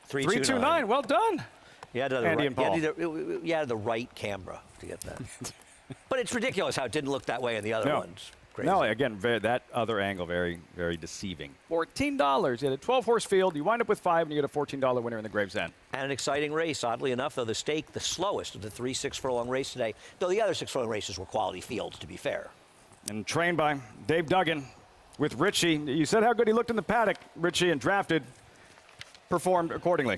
3-2-9. Well done. You had Andy and Paul. You had the right camera to get that. But it's ridiculous how it didn't look that way in the other ones. Crazy. No, again, that other angle, very, very deceiving. $14. You had a 12-horse field. You wind up with 5, and you get a $14 winner in the Gravesend. And an exciting race. Oddly enough, though, the stake, the slowest of the 3 6-furlong race today, though the other 6-furlong races were quality fields, to be fair. And trained by Dave Duggan with Richie. You said how good he looked in the paddock, Richie, and drafted, performed accordingly.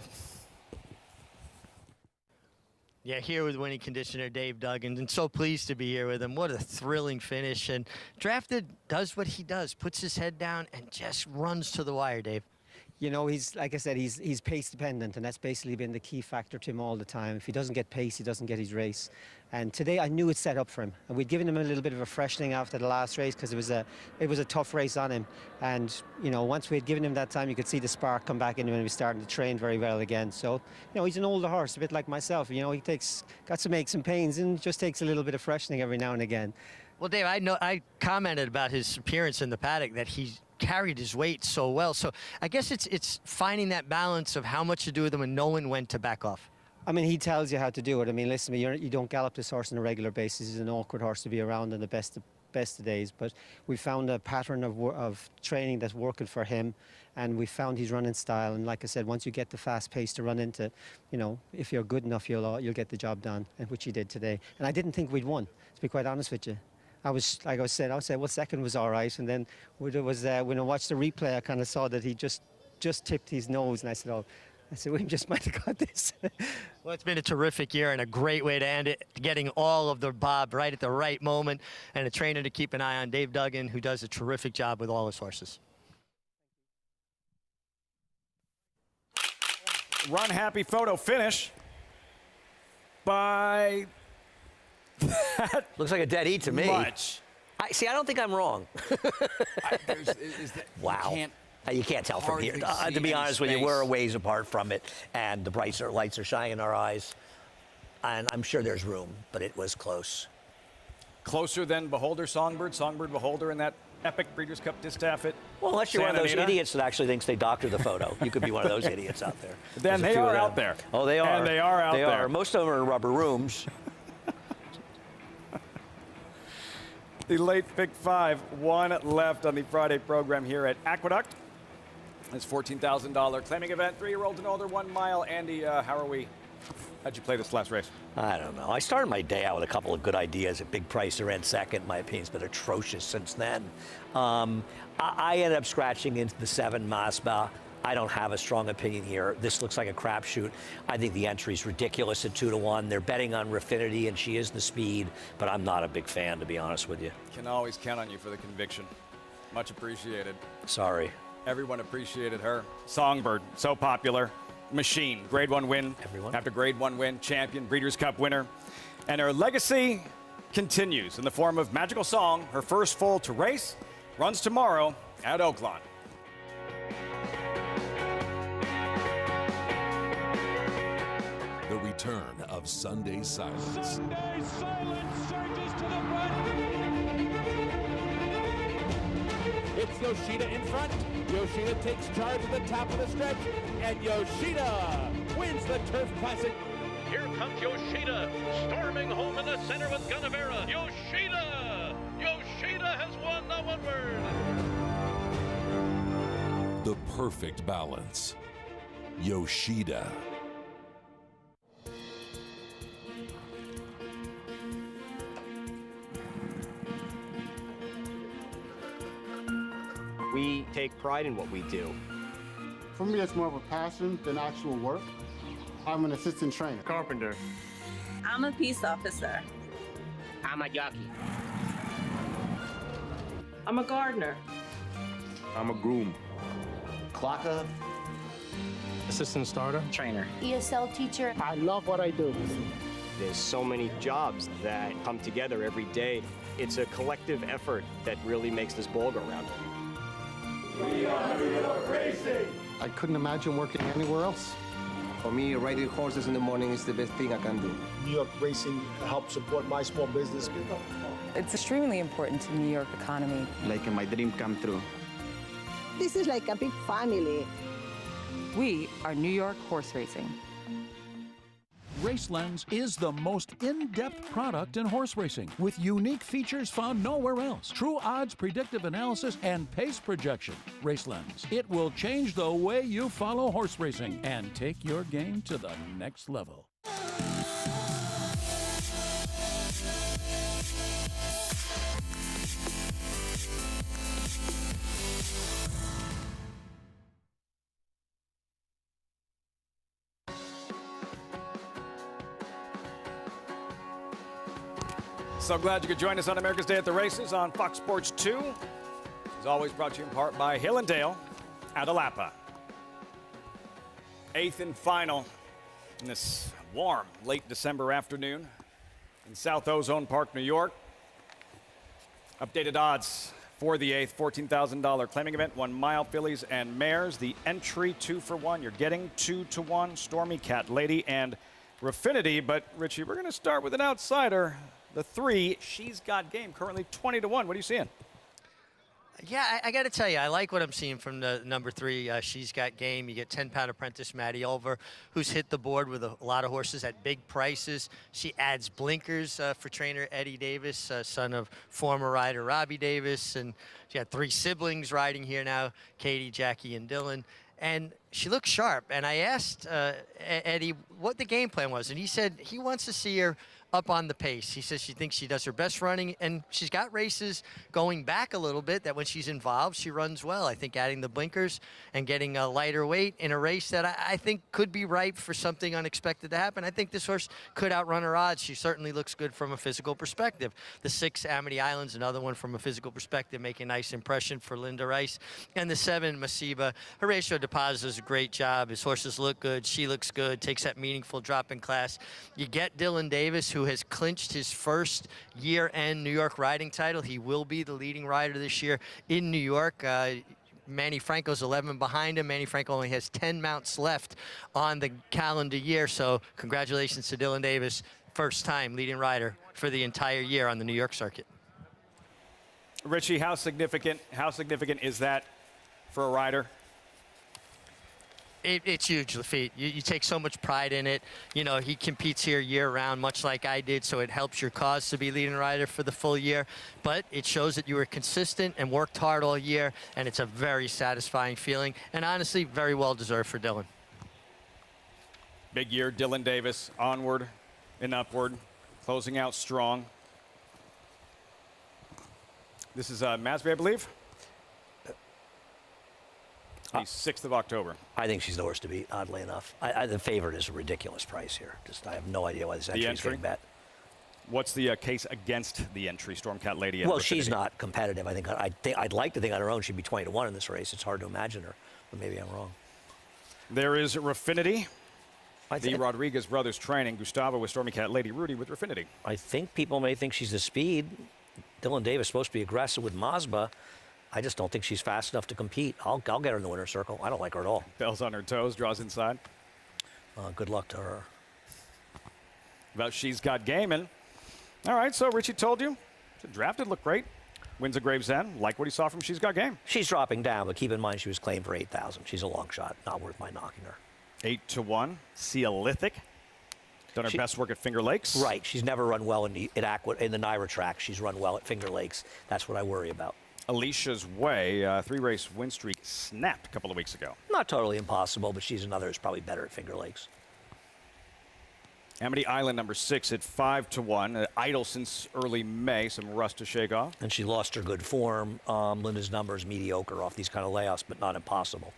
Yeah, here with winning conditioner Dave Duggan, and so pleased to be here with him. What a thrilling finish. And drafted does what he does, puts his head down and just runs to the wire, Dave. You know, he's, like I said, he's pace dependent, and that's basically been the key factor to him all the time. If he doesn't get pace, he doesn't get his race. And today I knew it set up for him. And we'd given him a little bit of a freshening after the last race because it was a tough race on him. And, you know, once we had given him that time, you could see the spark come back in him and he was starting to train very well again. So, you know, he's an older horse, a bit like myself. You know, he got some aches and pains and just takes a little bit of freshening every now and again. Well, Dave, I commented about his appearance in the paddock that he carried his weight so well. So I guess it's finding that balance of how much to do with him and knowing when to back off. I mean, he tells you how to do it. I mean, listen, you don't gallop this horse on a regular basis. He's an awkward horse to be around in the best of days. But we found a pattern of training that's working for him, and we found his running style. And like I said, once you get the fast pace to run into, you know, if you're good enough, you'll get the job done, and which he did today. And I didn't think we'd won, to be quite honest with you. I was, like I said, well, second was all right. And then when I watched the replay, I kind of saw that he just tipped his nose. And I said, oh, I said, we just might have got this. Well, it's been a terrific year and a great way to end it, getting all of the bob right at the right moment, and a trainer to keep an eye on, Dave Duggan, who does a terrific job with all his horses. Run happy photo finish by Looks like a dead heat to me. much. I don't think I'm wrong. Wow. You can't tell from here. To be honest with you, we're a ways apart from it, and the lights are shining in our eyes. And I'm sure there's room, but it was close. Closer than Beholder, Songbird, Songbird, Beholder in that epic Breeders' Cup distaff at Well, unless you're one of those Santa Anita. idiots that actually thinks they doctor the photo. You could be one of those idiots out there. Then There's a they few of are them. out there. Oh, they are. And they are out they there. Are. Most of them are in rubber rooms. The late pick 5, one left on the Friday program here at Aqueduct. It's $14,000 claiming event, 3-year-olds and older, 1 mile. Andy, how'd you play this last race? I don't know. I started my day out with a couple of good ideas. At big price, they ran second. My opinion's been atrocious since then. I ended up scratching into the 7 Masba. I don't have a strong opinion here. This looks like a crapshoot. I think the entry's ridiculous at 2-1. They're betting on Raffinity, and she is the speed, but I'm not a big fan, to be honest with you. Can always count on you for the conviction. Much appreciated. Sorry. Everyone appreciated her. Songbird, so popular. Machine, grade 1 win. Everyone. After grade 1 win, champion, Breeders' Cup winner. And her legacy continues in the form of Magical Song. Her first foal to race runs tomorrow at Oaklawn. The return of Sunday Silence. Sunday Silence surges to the front. It's Yoshida in front. Yoshida takes charge at the top of the stretch, and Yoshida wins the Turf Classic. Here comes Yoshida, storming home in the center with Gunnevera. Yoshida! Yoshida has won the 1 word. The perfect balance. Yoshida. We take pride in what we do. For me, it's more of a passion than actual work. I'm an assistant trainer. Carpenter. I'm a peace officer. I'm a jockey. I'm a gardener. I'm a groom. Clocker. Assistant starter. Trainer. ESL teacher. I love what I do. There's so many jobs that come together every day. It's a collective effort that really makes this ball go round. We are New York Racing. I couldn't imagine working anywhere else. For me, riding horses in the morning is the best thing I can do. New York Racing helps support my small business. It's extremely important to the New York economy. Like my dream come true. This is like a big family. We are New York Horse Racing. RaceLens is the most in-depth product in horse racing, with unique features found nowhere else. True odds, predictive analysis, and pace projection. RaceLens. It will change the way you follow horse racing and take your game to the next level. So glad you could join us on America's Day at the Races on Fox Sports 2. As always, brought to you in part by Hill and Dale at Alapa. 8th and final in this warm late December afternoon in South Ozone Park, New York. Updated odds for the 8th, $14,000 claiming event, 1 mile fillies and mares. The entry 2-for-1. You're getting 2-1. Stormy Cat Lady and Raffinity. But Richie, we're going to start with an outsider. The 3, She's Got Game, currently 20-1. What are you seeing? Yeah, I got to tell you, I like what I'm seeing from the number 3, She's Got Game. You get 10-pound apprentice Maddie Ulver, who's hit the board with a lot of horses at big prices. She adds blinkers for trainer Eddie Davis, son of former rider Robbie Davis. And she had 3 siblings riding here now, Katie, Jackie, and Dylan. And she looked sharp. And I asked Eddie what the game plan was, and he said he wants to see her up on the pace. He says she thinks she does her best running, and she's got races going back a little bit that when she's involved, she runs well. I think adding the blinkers and getting a lighter weight in a race that I think could be ripe for something unexpected to happen. I think this horse could outrun her odds. She certainly looks good from a physical perspective. The 6 Amity Islands, another one from a physical perspective, making a nice impression for Linda Rice. And the 7 Masiba, Horatio DePaz does a great job. His horses look good. She looks good. Takes that meaningful drop in class. You get Dylan Davis, who has clinched his first year-end New York riding title. He will be the leading rider this year in New York. Manny Franco's 11 behind him. Manny Franco only has 10 mounts left on the calendar year, so congratulations to Dylan Davis, first time leading rider for the entire year on the New York circuit. Richie, how significant is that for a rider? It's huge, Lafitte. You take so much pride in it. You know, he competes here year-round, much like I did, so it helps your cause to be leading rider for the full year. But it shows that you were consistent and worked hard all year, and it's a very satisfying feeling, and honestly, very well-deserved for Dylan. Big year, Dylan Davis, onward and upward, closing out strong. This is Masby, I believe. The 6th of October. I think she's the horse to beat, oddly enough. The favorite is a ridiculous price here. I have no idea why this entry is getting bet. What's the case against the entry, Stormcat Lady? Well, she's not competitive. I'd like to think on her own she'd be 20-1 in this race. It's hard to imagine her, but maybe I'm wrong. There is Raffinity. The Rodriguez brothers training. Gustavo with Stormcat Lady, Rudy with Raffinity. I think people may think she's the speed. Dylan Davis is supposed to be aggressive with Mazba. I just don't think she's fast enough to compete. I'll get her in the winner's circle. I don't like her at all. Bell's on her toes, draws inside. Good luck to her. About She's Got Game. And all right, so Richie told you. Drafted, looked great. Wins a Gravesend. Like what he saw from She's Got Game. She's dropping down, but keep in mind she was claimed for 8,000. She's a long shot. Not worth my knocking her. 8-1. Cialithic. Done her best work at Finger Lakes. Right. She's never run well in the Naira track. She's run well at Finger Lakes. That's what I worry about. Alicia's Way, 3-race win streak snapped a couple of weeks ago. Not totally impossible, but she's another who's probably better at Finger Lakes. Amity Island, number 6 at 5-1. Idle since early May, some rust to shake off. And she lost her good form. Linda's number is mediocre off these kind of layoffs, but not impossible.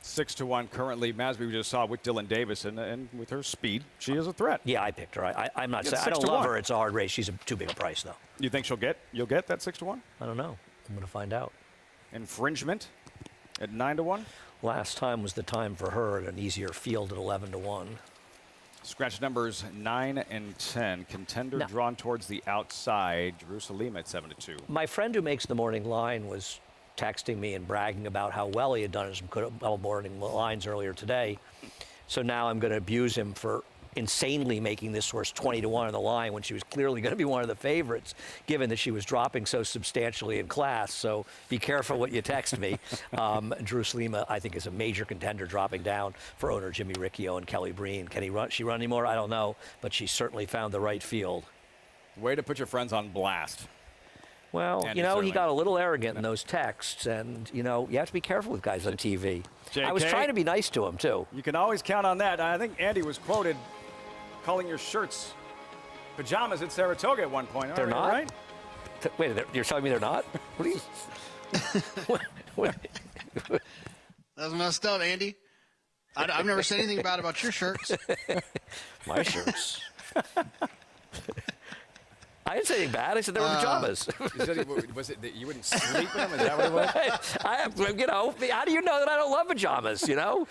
6-1 currently. Masby we just saw with Dylan Davis, and with her speed, she is a threat. Yeah, I picked her. I'm not saying I don't love her. It's a hard race. She's too big a price, though. You think you'll get that 6-1? I don't know. I'm going to find out. Infringement at 9-1. Last time was the time for her at an easier field at 11-1. Scratch numbers 9 and 10. Contender drawn towards the outside. Jerusalem at 7-2. My friend who makes the morning line was texting me and bragging about how well he had done in some morning lines earlier today. So now I'm going to abuse him for insanely making this horse 20-1 on the line when she was clearly going to be one of the favorites, given that she was dropping so substantially in class. So be careful what you text me. Jerusalem, I think, is a major contender dropping down for owner Jimmy Riccio and Kelly Breen. Can she run anymore? I don't know, but she certainly found the right field. Way to put your friends on blast. Well, you know, he got a little arrogant in those texts, and, you know, you have to be careful with guys on TV. JK, I was trying to be nice to him, too. You can always count on that. I think Andy was quoted calling your shirts pajamas at Saratoga at one point. They're not? Right? Wait, you're telling me they're not? What are you... That was messed up, Andy. I've never said anything bad about your shirts. My shirts. I didn't say anything bad. I said they were pajamas. Was it that you wouldn't sleep in them? Is that what it was? You know, how do you know that I don't love pajamas, you know?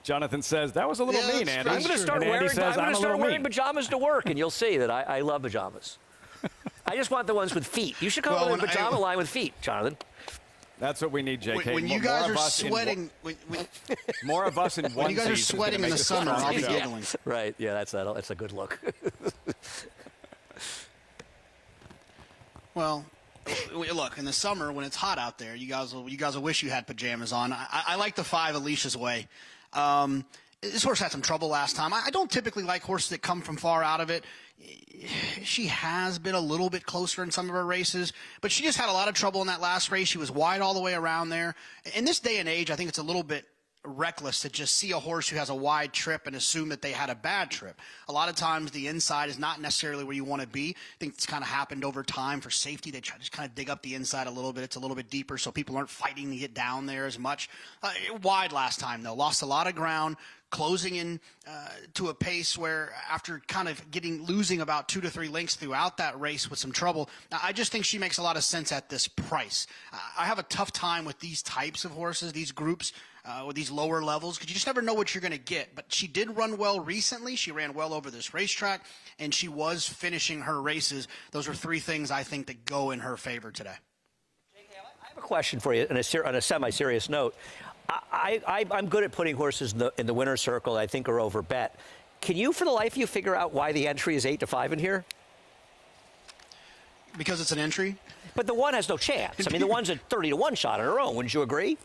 Jonathan says, that was a little mean, Andy. I'm going to start wearing pajamas to work, and you'll see that I love pajamas. I just want the ones with feet. You should come up with a pajama line with feet, Jonathan. That's what we need, JK. When you guys are sweating, more of us in one when you guys are sweating in the summer, I'll be giggling. Right? Yeah, that's a good look. Well, look, in the summer when it's hot out there, you guys will wish you had pajamas on. I like the 5 Alicia's Way. This horse had some trouble last time. I don't typically like horses that come from far out of it. She has been a little bit closer in some of her races, but she just had a lot of trouble in that last race. She was wide all the way around there. In this day and age, I think it's a little bit reckless to just see a horse who has a wide trip and assume that they had a bad trip. A lot of times the inside is not necessarily where you want to be. I think it's kind of happened over time for safety. They try to just kind of dig up the inside a little bit. It's a little bit deeper so people aren't fighting to get down there as much. Wide last time, though. Lost a lot of ground, closing in to a pace where after kind of losing about 2 to 3 lengths throughout that race with some trouble, I just think she makes a lot of sense at this price. I have a tough time with these types of horses, these groups, with these lower levels, because you just never know what you're going to get. But she did run well recently. She ran well over this racetrack, and she was finishing her races. Those are 3 things I think that go in her favor today. I have a question for you on a semi-serious note. I'm good at putting horses in the winner's circle I think are over bet. Can you, for the life of you, figure out why the entry is 8-5 in here? Because it's an entry? But the one has no chance. I mean, the one's a 30-1 shot on her own. Wouldn't you agree?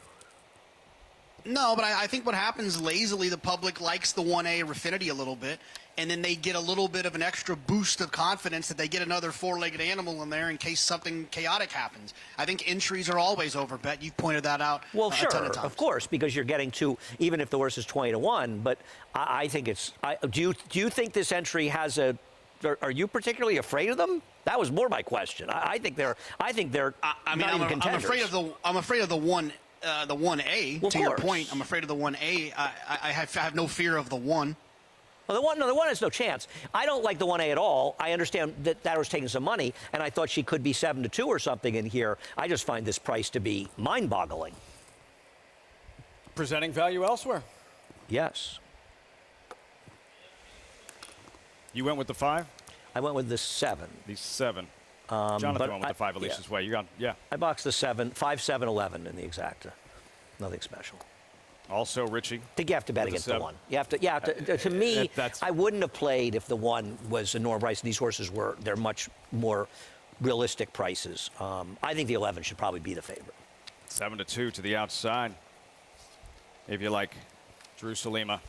No, but I think what happens lazily, the public likes the 1A Raffinity a little bit, and then they get a little bit of an extra boost of confidence that they get another 4-legged animal in there in case something chaotic happens. I think entries are always overbet. You've pointed that out well, a sure, ton of times. Of course, because you're getting to, even if the horse is 20-1, but I think it's, do you think this entry has a, are you particularly afraid of them? That was more my question. I think they're not even contenders. I'm afraid of the 1A. Well, to your point, I'm afraid of the 1A. I have no fear of the 1. Well, the one has no chance. I don't like the 1A at all. I understand that was taking some money, and I thought she could be 7-2 or something in here. I just find this price to be mind-boggling. Presenting value elsewhere. Yes. You went with the 5? I went with the 7. The 7. Jonathan went with the 5 Alicia's way. You got, yeah. I boxed the 7, 5, 7, 11 in the exacta. Nothing special. Also, Richie. I think you have to bet against the 1. You have to. To me, I wouldn't have played if the 1 was a normal price. These horses they're much more realistic prices. I think the 11 should probably be the favorite. 7-2 to the outside. If you like, Jerusalema.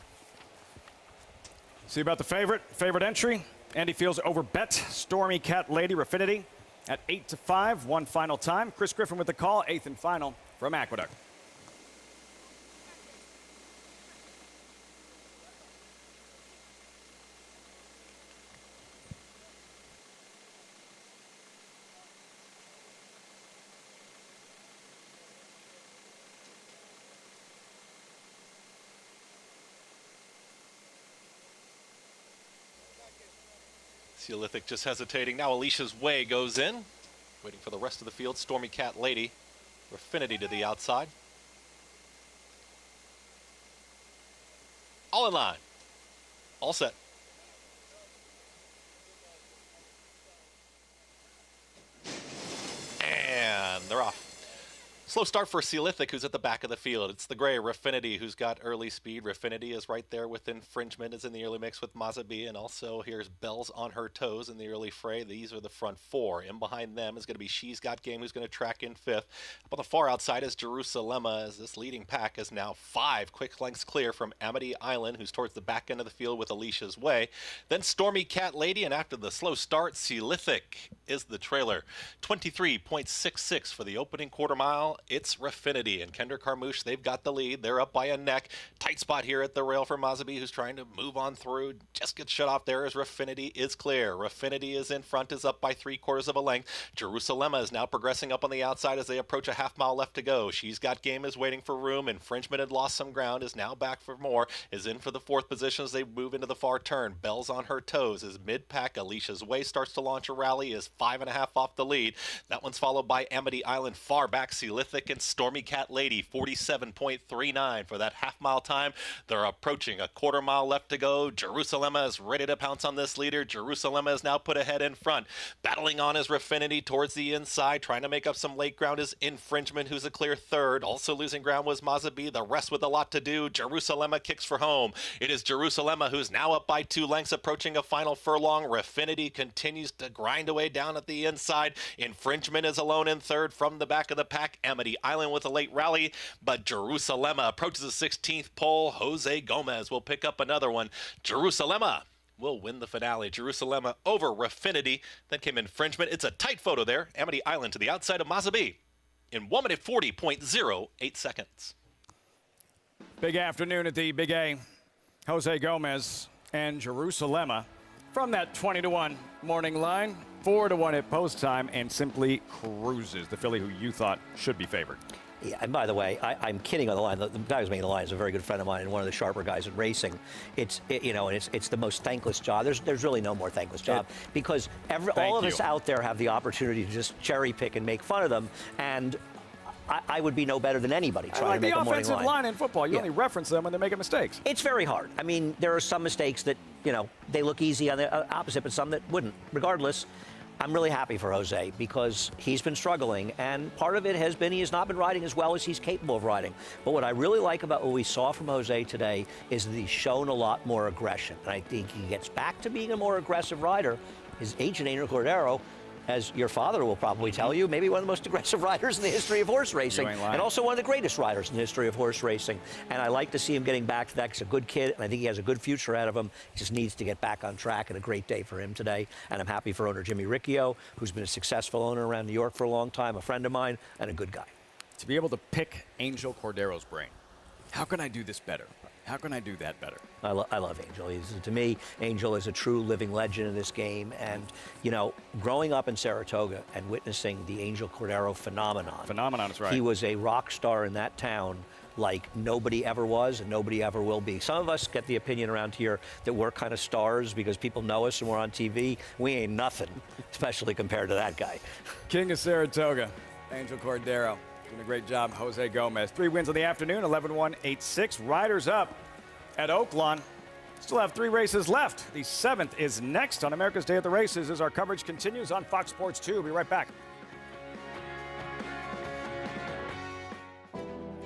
See about the favorite entry. Andy Fields over bet. Stormy Cat Lady Raffinity at 8-5. One final time. Chris Griffin with the call. 8th and final from Aqueduct. Seolithic just hesitating. Now Alicia's Way goes in. Waiting for the rest of the field. Stormy Cat Lady. Raffinity to the outside. All in line. All set. And they're off. Slow start for Seolithic, who's at the back of the field. It's the gray Raffinity, who's got early speed. Raffinity is right there with Infringement, is in the early mix with Mazabi, and also here's Bells on Her Toes in the early fray. These are the front 4. In behind them is going to be She's Got Game, who's going to track in 5th. Up on the far outside is Jerusalema, as this leading pack is now 5 quick lengths clear from Amity Island, who's towards the back end of the field with Alicia's Way. Then Stormy Cat Lady, and after the slow start, Seolithic is the trailer. 23.66 for the opening quarter mile. It's Raffinity and Kendra Carmouche. They've got the lead. They're up by a neck. Tight spot here at the rail for Mazabi, who's trying to move on through. Just gets shut off there as Raffinity is clear. Raffinity is in front, is up by 3/4 of a length. Jerusalema is now progressing up on the outside as they approach a half mile left to go. She's Got Game is waiting for room. Infringement had lost some ground, is now back for more, is in for the 4th position as they move into the far turn. Bells on Her Toes is mid-pack. Alicia's Way starts to launch a rally, is 5.5 off the lead. That one's followed by Amity Island far back. Seolithic and Stormy Cat Lady, 47.39 for that half-mile time. They're approaching a quarter mile left to go. Jerusalema is ready to pounce on this leader. Jerusalema is now put ahead in front. Battling on is Raffinity towards the inside. Trying to make up some late ground is Infringement, who's a clear 3rd. Also losing ground was Mazabi. The rest with a lot to do. Jerusalema kicks for home. It is Jerusalema who's now up by 2 lengths, approaching a final furlong. Raffinity continues to grind away down at the inside. Infringement is alone in 3rd from the back of the pack. Amity Island with a late rally, but Jerusalema approaches the 16th pole. Jose Gomez will pick up another one. Jerusalema will win the finale. Jerusalema over Raffinity. Then came Infringement. It's a tight photo there. Amity Island to the outside of Mazabi in 1 minute 40.08 seconds. Big afternoon at the Big A. Jose Gomez and Jerusalema from that 20-1 morning line. 4-1 at post time and simply cruises the filly who you thought should be favored. Yeah, and by the way, I'm kidding on the line. The guy who's making the line is a very good friend of mine and one of the sharper guys at racing. It's the most thankless job. There's really no more thankless job because all of us out there have the opportunity to just cherry pick and make fun of them, and I would be no better than anybody trying to make a morning line. The offensive line in football, you only reference them when they're making mistakes. It's very hard. I mean, there are some mistakes that, they look easy on the opposite, but some that wouldn't. Regardless, I'm really happy for Jose because he's been struggling, and part of it has been he has not been riding as well as he's capable of riding. But what I really like about what we saw from Jose today is that he's shown a lot more aggression. And I think he gets back to being a more aggressive rider. His agent, Angel Cordero, as your father will probably tell you, maybe one of the most aggressive riders in the history of horse racing, and also one of the greatest riders in the history of horse racing. And I like to see him getting back to that. He's a good kid, and I think he has a good future ahead of him. He just needs to get back on track, and a great day for him today. And I'm happy for owner Jimmy Riccio, who's been a successful owner around New York for a long time, a friend of mine, and a good guy. To be able to pick Angel Cordero's brain. How can I do this better? How can I do that better? I love Angel. To me, Angel is a true living legend in this game. And, growing up in Saratoga and witnessing the Angel Cordero phenomenon. Phenomenon is right. He was a rock star in that town like nobody ever was and nobody ever will be. Some of us get the opinion around here that we're kind of stars because people know us and we're on TV. We ain't nothing, especially compared to that guy. King of Saratoga, Angel Cordero. Doing a great job, Jose Gomez. 3 wins in the afternoon, 11-1, 8-6. Riders up at Oaklawn. Still have 3 races left. The 7th is next on America's Day at the Races as our coverage continues on Fox Sports 2. We'll be right back.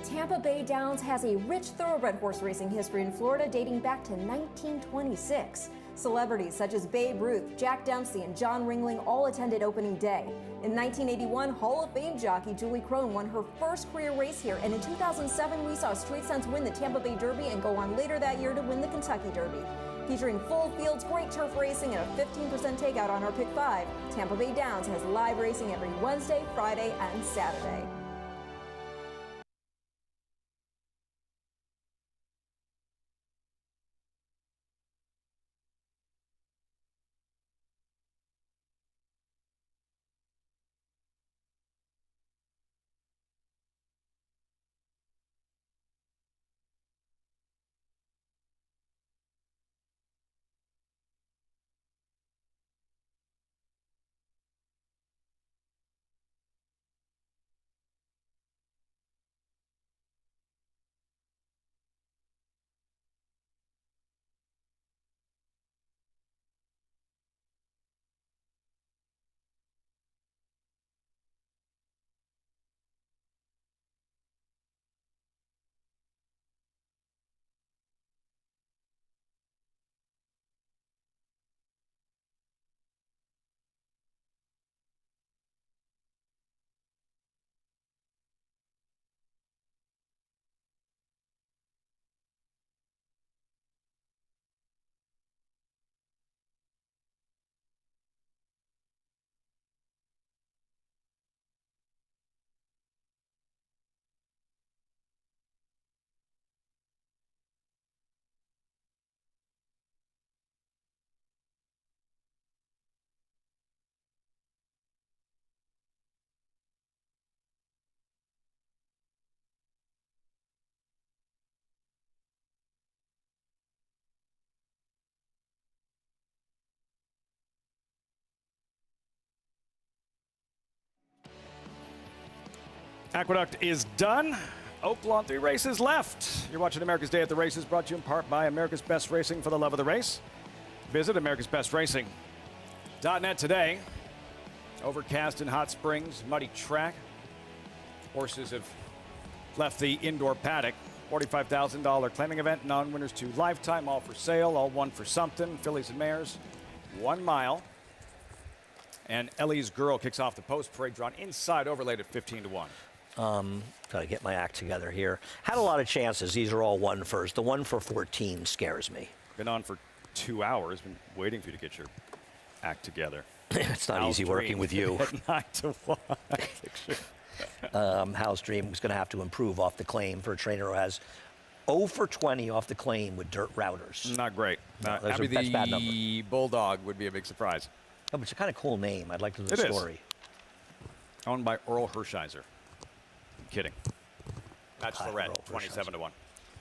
Tampa Bay Downs has a rich thoroughbred horse racing history in Florida dating back to 1926. Celebrities such as Babe Ruth, Jack Dempsey, and John Ringling all attended opening day. In 1981, Hall of Fame jockey Julie Crone won her first career race here, and in 2007, we saw Street Sense win the Tampa Bay Derby and go on later that year to win the Kentucky Derby. Featuring full fields, great turf racing, and a 15% takeout on our Pick 5, Tampa Bay Downs has live racing every Wednesday, Friday, and Saturday. Aqueduct is done. Oaklawn, 3 races left. You're watching America's Day at the Races, brought to you in part by America's Best Racing for the love of the race. Visit americasbestracing.net today. Overcast in Hot Springs, muddy track. Horses have left the indoor paddock. $45,000 claiming event, non-winners to lifetime, all for sale, all one for something. Fillies and mares, 1 mile. And Ellie's Girl kicks off the post parade, drawn inside overlaid at 15-1. Gotta get my act together here. Had a lot of chances. These are all 1-1s. The 1 for 14 scares me. Been on for 2 hours. Been waiting for you to get your act together. It's not easy working with you. At 9-1. Hal's Dream was going to have to improve off the claim for a trainer who has 0 for 20 off the claim with dirt routers. Not great. That's Abby, a bad number. the Bulldog would be a big surprise. Oh, but it's a kind of cool name. I'd like to know It the is. story. Owned by Earl Hershiser. I'm kidding. That's Earl Lorette, 27 to 1.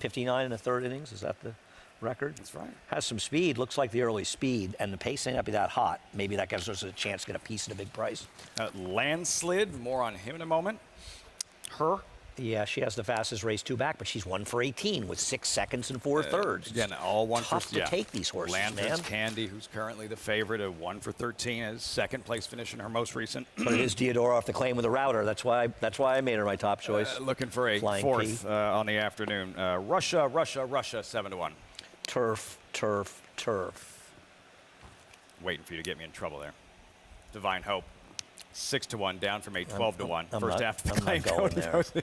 59 in the third innings. Is that the record? That's right. Has some speed. Looks like the early speed, and the pace ain't not be that hot. Maybe that gives us a chance to get a piece at a big price. Landslid. More on him in a moment. Her. Yeah, she has the fastest race 2 back, but she's 1 for 18 with 6 seconds and 4 thirds. Again, all 1 Tough for to take these horses, Lanterns man. Candy, who's currently the favorite, of 1 for 13, as second place finish in her most recent. But it is Diodoro off the claim with a router. That's why I made her my top choice. Looking for a Flying fourth P. on the afternoon. Russia, 7 to 1. Turf. Waiting for you to get me in trouble there. Divine Hope. 6 to 1, down from a 12 to 1. I'm First not- half of the I'm claim not going code.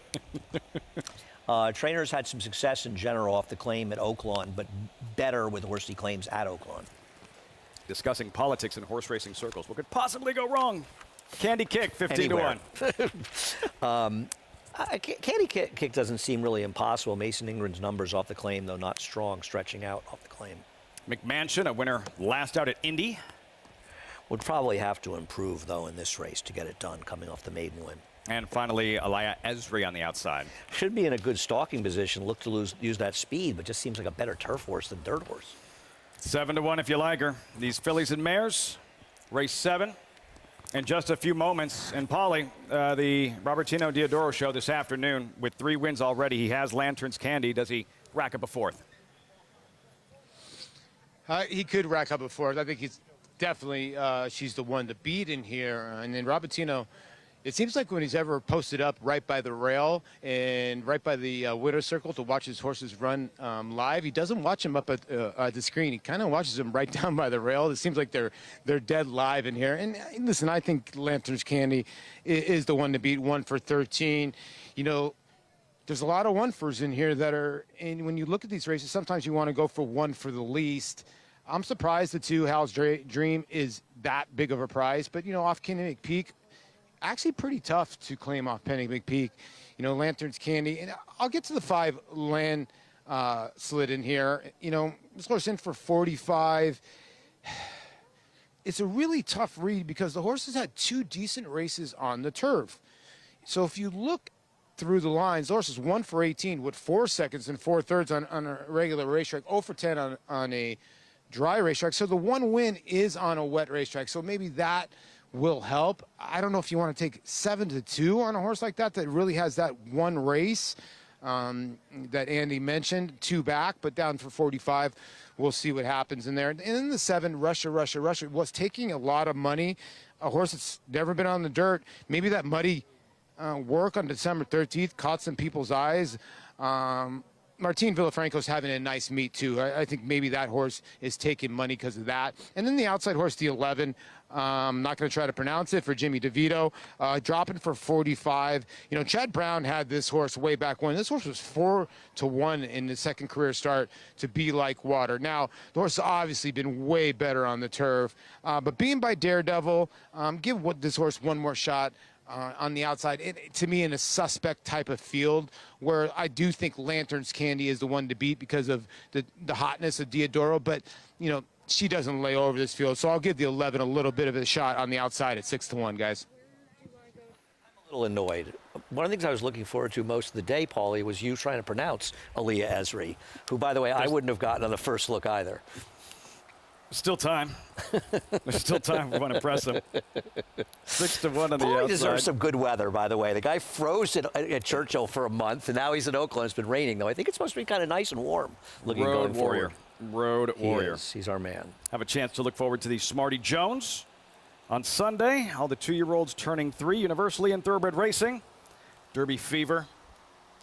there. Trainers had some success in general off the claim at Oaklawn, but better with horsey claims at Oaklawn. Discussing politics in horse racing circles. What could possibly go wrong? Candy Kick, 15 Anywhere. to 1. Candy Kick doesn't seem really impossible. Mason Ingram's numbers off the claim, though, not strong, stretching out off the claim. McMansion, a winner last out at Indy. Would probably have to improve, though, in this race to get it done, coming off the maiden win. And finally, Aliyah Esri on the outside. Should be in a good stalking position. Look to use that speed, but just seems like a better turf horse than dirt horse. 7 to 1 if you like her. These fillies and mares, race 7. In just a few moments. And Paulie, the Robertino Diodoro show this afternoon with 3 wins already. He has Lanterns Candy. Does he rack up a 4th? He could rack up a 4th. I think he's definitely, she's the one to beat in here. And then Robertino, it seems like when he's ever posted up right by the rail and right by the winner's circle to watch his horses run live, he doesn't watch them up at the screen. He kind of watches them right down by the rail. It seems like they're dead live in here. And listen, I think Lanterns Candy is the one to beat, 1 for 13. You know, there's a lot of 1-fors in here that are, and when you look at these races, sometimes you want to go for 1 for the least. I'm surprised the 2 Hal's Dream is that big of a prize, but, you know, off Kenny McPeak, actually pretty tough to claim off Penny McPeak. You know, Lanterns Candy, and I'll get to the 5 Land slid in here. You know, this horse in for 45. It's a really tough read because the horse has had 2 decent races on the turf. So if you look through the lines, the horse is 1 for 18 with 4 seconds and 4 thirds on a regular racetrack, 0 for 10 on a dry racetrack. So the 1 win is on a wet racetrack. So maybe that will help. I don't know if you want to take 7 to 2 on a horse like that really has that 1 race that Andy mentioned, 2 back, but down for 45. We'll see what happens in there. And then the 7, Russia, was taking a lot of money. A horse that's never been on the dirt. Maybe that muddy work on December 13th caught some people's eyes. Martin Villafranco's having a nice meet, too. I think maybe that horse is taking money because of that. And then the outside horse, the 11, I'm not going to try to pronounce it, for Jimmy DeVito, dropping for 45. You know, Chad Brown had this horse way back when. This horse was 4 to 1 in the second career start to Be Like Water. Now, the horse has obviously been way better on the turf. But being by Daredevil, give this horse one more shot. On the outside, to me, in a suspect type of field, where I do think Lanterns Candy is the one to beat because of the hotness of Diodoro, but, you know, she doesn't lay over this field, so I'll give the 11 a little bit of a shot on the outside at 6 to 1, guys. I'm a little annoyed. One of the things I was looking forward to most of the day, Paulie, was you trying to pronounce Aliyah Esri, who, by the way, I wouldn't have gotten on the first look either. Still time. There's still time if we want to press him. 6 to 1 on the Paulie outside. deserves some good weather, by the way. The guy froze at Churchill for a month, and now he's in Oakland. It's been raining, though. I think it's supposed to be kind of nice and warm looking Road going Warrior. forward. Road Warrior. He is. He's our man. Have a chance to look forward to the Smarty Jones on Sunday. All the 2-year-olds turning 3 universally in thoroughbred racing. Derby fever.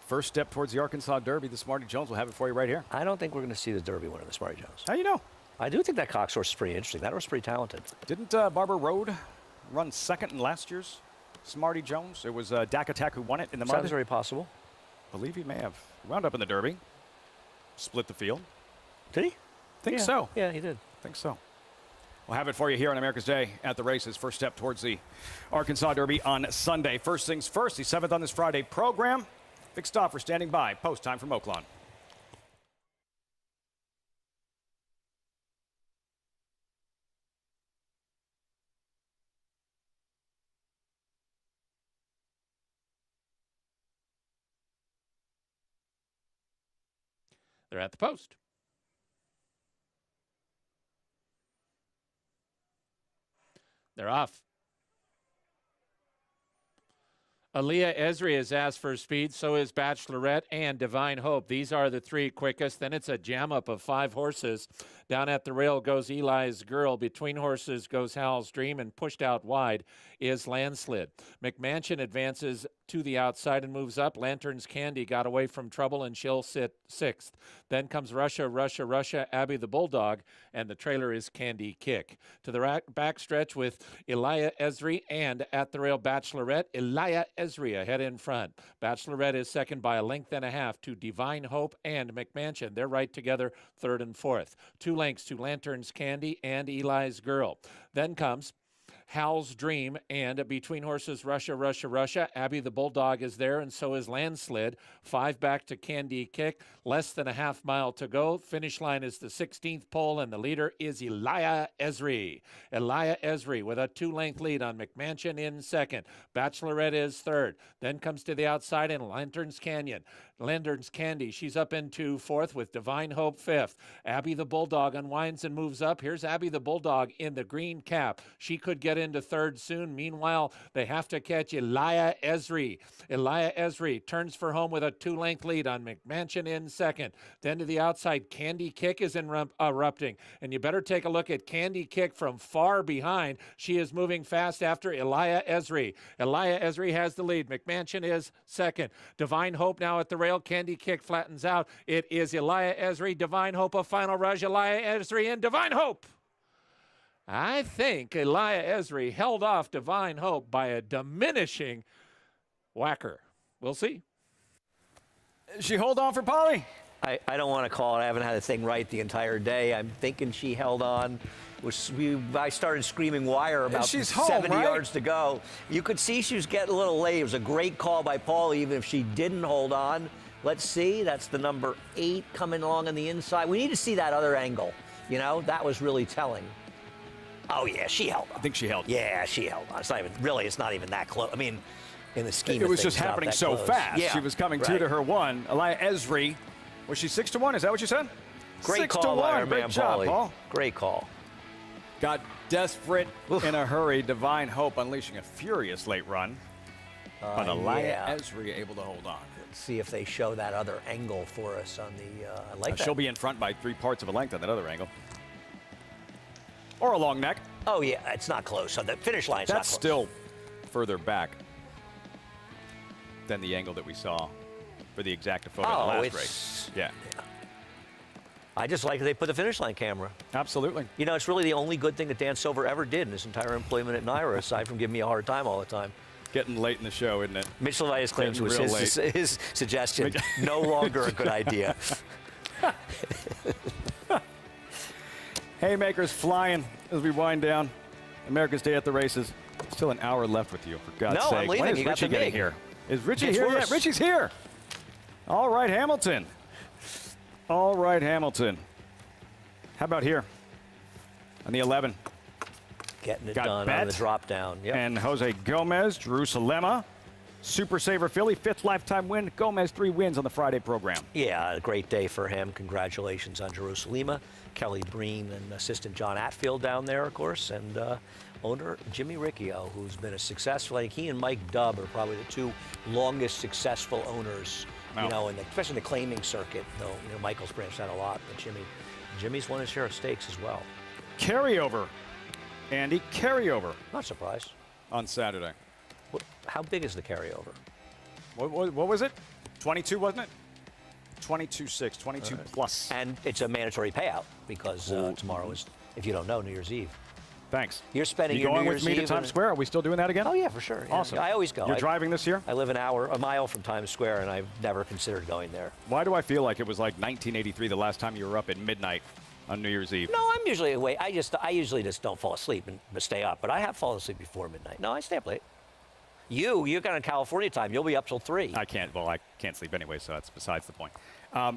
First step towards the Arkansas Derby. The Smarty Jones will have it for you right here. I don't think we're going to see the Derby winner, the Smarty Jones. How you know? I do think that Cox horse is pretty interesting. That horse is pretty talented. Didn't Barbara Road run second in last year's Smarty Jones? It was Dak Attack who won it in the mud. Sounds very possible. I believe he may have wound up in the Derby. Split the field. Did he? Think so. Yeah, he did. Think so. We'll have it for you here on America's Day at the races. First step towards the Arkansas Derby on Sunday. First things first, the 7th on this Friday program. Big stop for standing by. Post time from Oaklawn. They're at the post. They're off. Aaliyah Esri has asked for speed, so is Bachelorette and Divine Hope. These are the three quickest. Then it's a jam-up of 5 horses. Down at the rail goes Eli's Girl. Between horses goes Hal's Dream, and pushed out wide is Landslid. McMansion advances to the outside and moves up. Lantern's Candy got away from trouble, and she'll sit 6th. Then comes Russia, Russia, Russia, Abby the Bulldog, and the trailer is Candy Kick. To the back stretch with Elijah Esri and at the rail Bachelorette. Elijah Esri ahead in front. Bachelorette is second by a length and a half to Divine Hope and McMansion. They're right together, 3rd and 4th. 2 lengths to Lantern's Candy and Eli's Girl. Then comes Hal's Dream, and between horses Russia, Russia, Russia. Abby the Bulldog is there, and so is Landslid. 5 back to Candy Kick. Less than a half mile to go. Finish line is the 16th pole, and the leader is Elijah Esri. Elijah Esri with a 2-length lead on McMansion in second. Bachelorette is third. Then comes to the outside in Lantern's Candy. She's up into 4th with Divine Hope 5th. Abby the Bulldog unwinds and moves up. Here's Abby the Bulldog in the green cap. She could get into 3rd soon. Meanwhile, they have to catch Elijah Esri. Elijah Esri turns for home with a 2-length lead on McMansion in second. Then to the outside, Candy Kick is erupting. And you better take a look at Candy Kick from far behind. She is moving fast after Elijah Esri. Elijah Esri has the lead. McMansion is second. Divine Hope now at the rail. Candy Kick flattens out. It is Elijah Esri, Divine Hope, a final rush. Elijah Esri and Divine Hope. I think Elijah Esri held off Divine Hope by a diminishing whacker. We'll see. She hold on for Polly? I don't want to call it. I haven't had a thing right the entire day. I'm thinking she held on. I started screaming wire about 70 yards to go. You could see she was getting a little late. It was a great call by Paul, even if she didn't hold on. Let's see. That's the number 8 coming along on the inside. We need to see that other angle. You know, that was really telling. Oh, yeah, she held on. I think she held on. Yeah, she held on. It's not even that close. I mean, in the scheme of things, it was just happening so fast. Yeah, she was coming 2 to her 1. Elijah Esri, was she 6 to 1? Is that what you said? Great 6 call to 1. by our Great man, job, Paul. Great call. Got desperate in a hurry. Divine Hope unleashing a furious late run. But Elijah Esri able to hold on. Let's see if they show that other angle for us on the I like that. She'll be in front by 3 parts of a length on that other angle. Or a long neck. Oh, yeah, it's not close. So the finish line's not close. That's still further back than the angle that we saw for the exacta photo in the last race. Yeah. I just like that they put the finish line camera. Absolutely. You know, it's really the only good thing that Dan Silver ever did in his entire employment at NYRA, aside from giving me a hard time all the time. Getting late in the show, isn't it? Mitch Levitas claims it was his suggestion. No longer a good idea. Haymakers flying as we wind down. America's Day at the Races. Still an hour left with you, for God's sake. No, I'm leaving. When is Richie getting here? Is Richie here yet? Richie's here. All right, Hamilton. All right, Hamilton. How about here on the 11? Getting it done on the drop down. Yep. And Jose Gomez, Jerusalem. Super Saver Philly, 5th lifetime win. Gomez, 3 wins on the Friday program. Yeah, a great day for him. Congratulations on Jerusalem. Kelly Breen and assistant John Atfield down there, of course, and owner Jimmy Riccio, who's been a successful. I think he and Mike Dubb are probably the 2 longest successful owners, you know, especially in the claiming circuit. Though you know, Michael's branched out a lot, but Jimmy's won his share of stakes as well. Carryover, Andy, carryover. Not surprised. On Saturday. How big is the carryover? What was it? 22, wasn't it? 22.6, 22 plus. And it's a mandatory payout because tomorrow is, if you don't know, New Year's Eve. Thanks. You're spending your going New with Year's me Eve to Times Square? Are we still doing that again? Oh, yeah, for sure. Yeah. Awesome. I always go. You're driving this year? I live a mile from Times Square, and I've never considered going there. Why do I feel like it was like 1983, the last time you were up at midnight on New Year's Eve? No, I'm usually awake. I usually just don't fall asleep and stay up, but I have fallen asleep before midnight. No, I stay up late. You're going to California time. You'll be up till 3. I can't sleep anyway, so that's besides the point.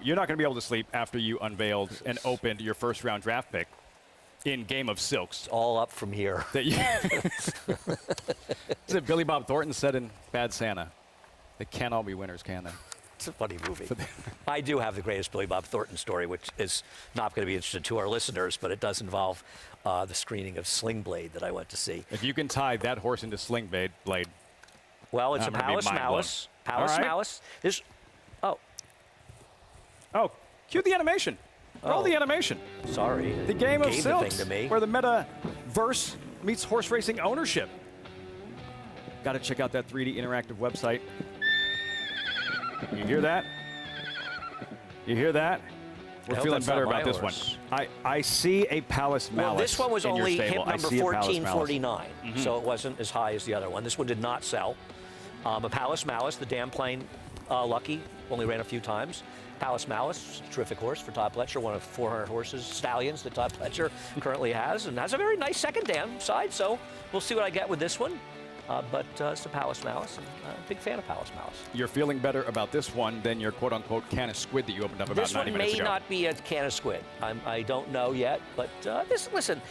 You're not going to be able to sleep after you unveiled and opened your first round draft pick in Game of Silks. It's all up from here. Is it Billy Bob Thornton said in Bad Santa? They can't all be winners, can they? It's a funny movie. I do have the greatest Billy Bob Thornton story, which is not going to be interesting to our listeners, but it does involve the screening of Sling Blade that I went to see. If you can tie that horse into Sling Blade. Well, it's a Palace Malice. Palace Malice. This. Oh, cue the animation. Roll the animation. Sorry. The game of Gave silks, the thing to me. where the metaverse meets horse racing ownership. Got to check out that 3D interactive website. You hear that? You hear that? We're feeling better about this one. I see a Palace Malice. Well, this one was only hip number 1449, so it wasn't as high as the other one. This one did not sell. A Palace Malice, the damn plain Lucky, only ran a few times. Palace Malice, terrific horse for Todd Pletcher, one of 400 stallions that Todd Pletcher currently has, and has a very nice second dam side, so we'll see what I get with this one. But it's a Palace Malice, and I'm a big fan of Palace Malice. You're feeling better about this one than your quote-unquote can of squid that you opened up about 90 minutes ago. This one may not be a can of squid. I don't know yet, but listen,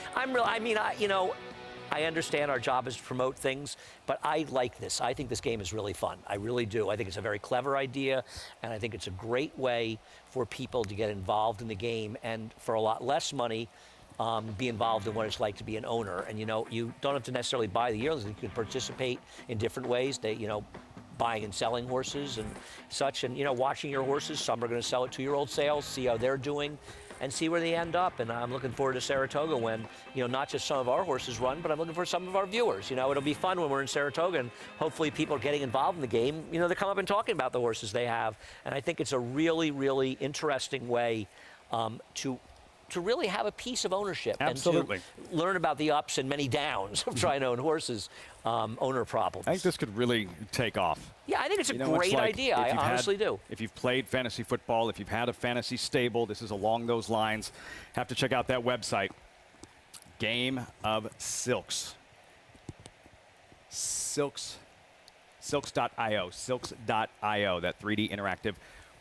I understand our job is to promote things, but I like this. I think this game is really fun. I really do. I think it's a very clever idea, and I think it's a great way for people to get involved in the game and for a lot less money be involved in what it's like to be an owner. And, you don't have to necessarily buy the yearlings. You can participate in different ways. Buying and selling horses and such, and, watching your horses. Some are going to sell at 2-year-old sales, see how they're doing, and see where they end up. And I'm looking forward to Saratoga when, not just some of our horses run, but I'm looking for some of our viewers. It'll be fun when we're in Saratoga, and hopefully people are getting involved in the game. They come up and talking about the horses they have. And I think it's a really, really interesting way to really have a piece of ownership. Absolutely. And to learn about the ups and many downs of trying to own horses, owner problems. I think this could really take off. Yeah, I think it's a great idea. I honestly do. If you've played fantasy football, if you've had a fantasy stable, this is along those lines. Have to check out that website. Game of Silks. Silks.io. Silks.io, that 3D interactive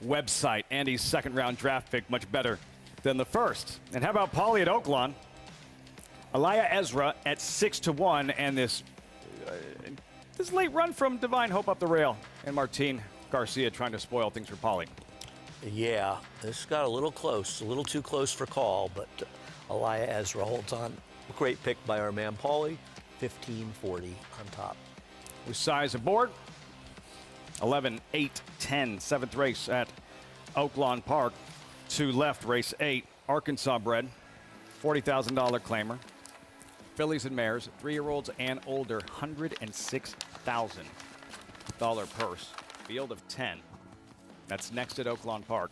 website. Andy's second round draft pick, much better than the first. And how about Paulie at Oaklawn? Aliyah Ezra at 6-1, and this late run from Divine Hope up the rail, and Martin Garcia trying to spoil things for Paulie. Yeah, this got a little close, a little too close for call, but Aliyah Ezra holds on. Great pick by our man Paulie, 1540 on top. With size aboard, 11, 8, 10, seventh race at Oaklawn Park. 2 left, race 8, Arkansas bred, $40,000 claimer. Fillies and mares, 3-year-olds and older, $106,000 purse. Field of 10. That's next at Oaklawn Park.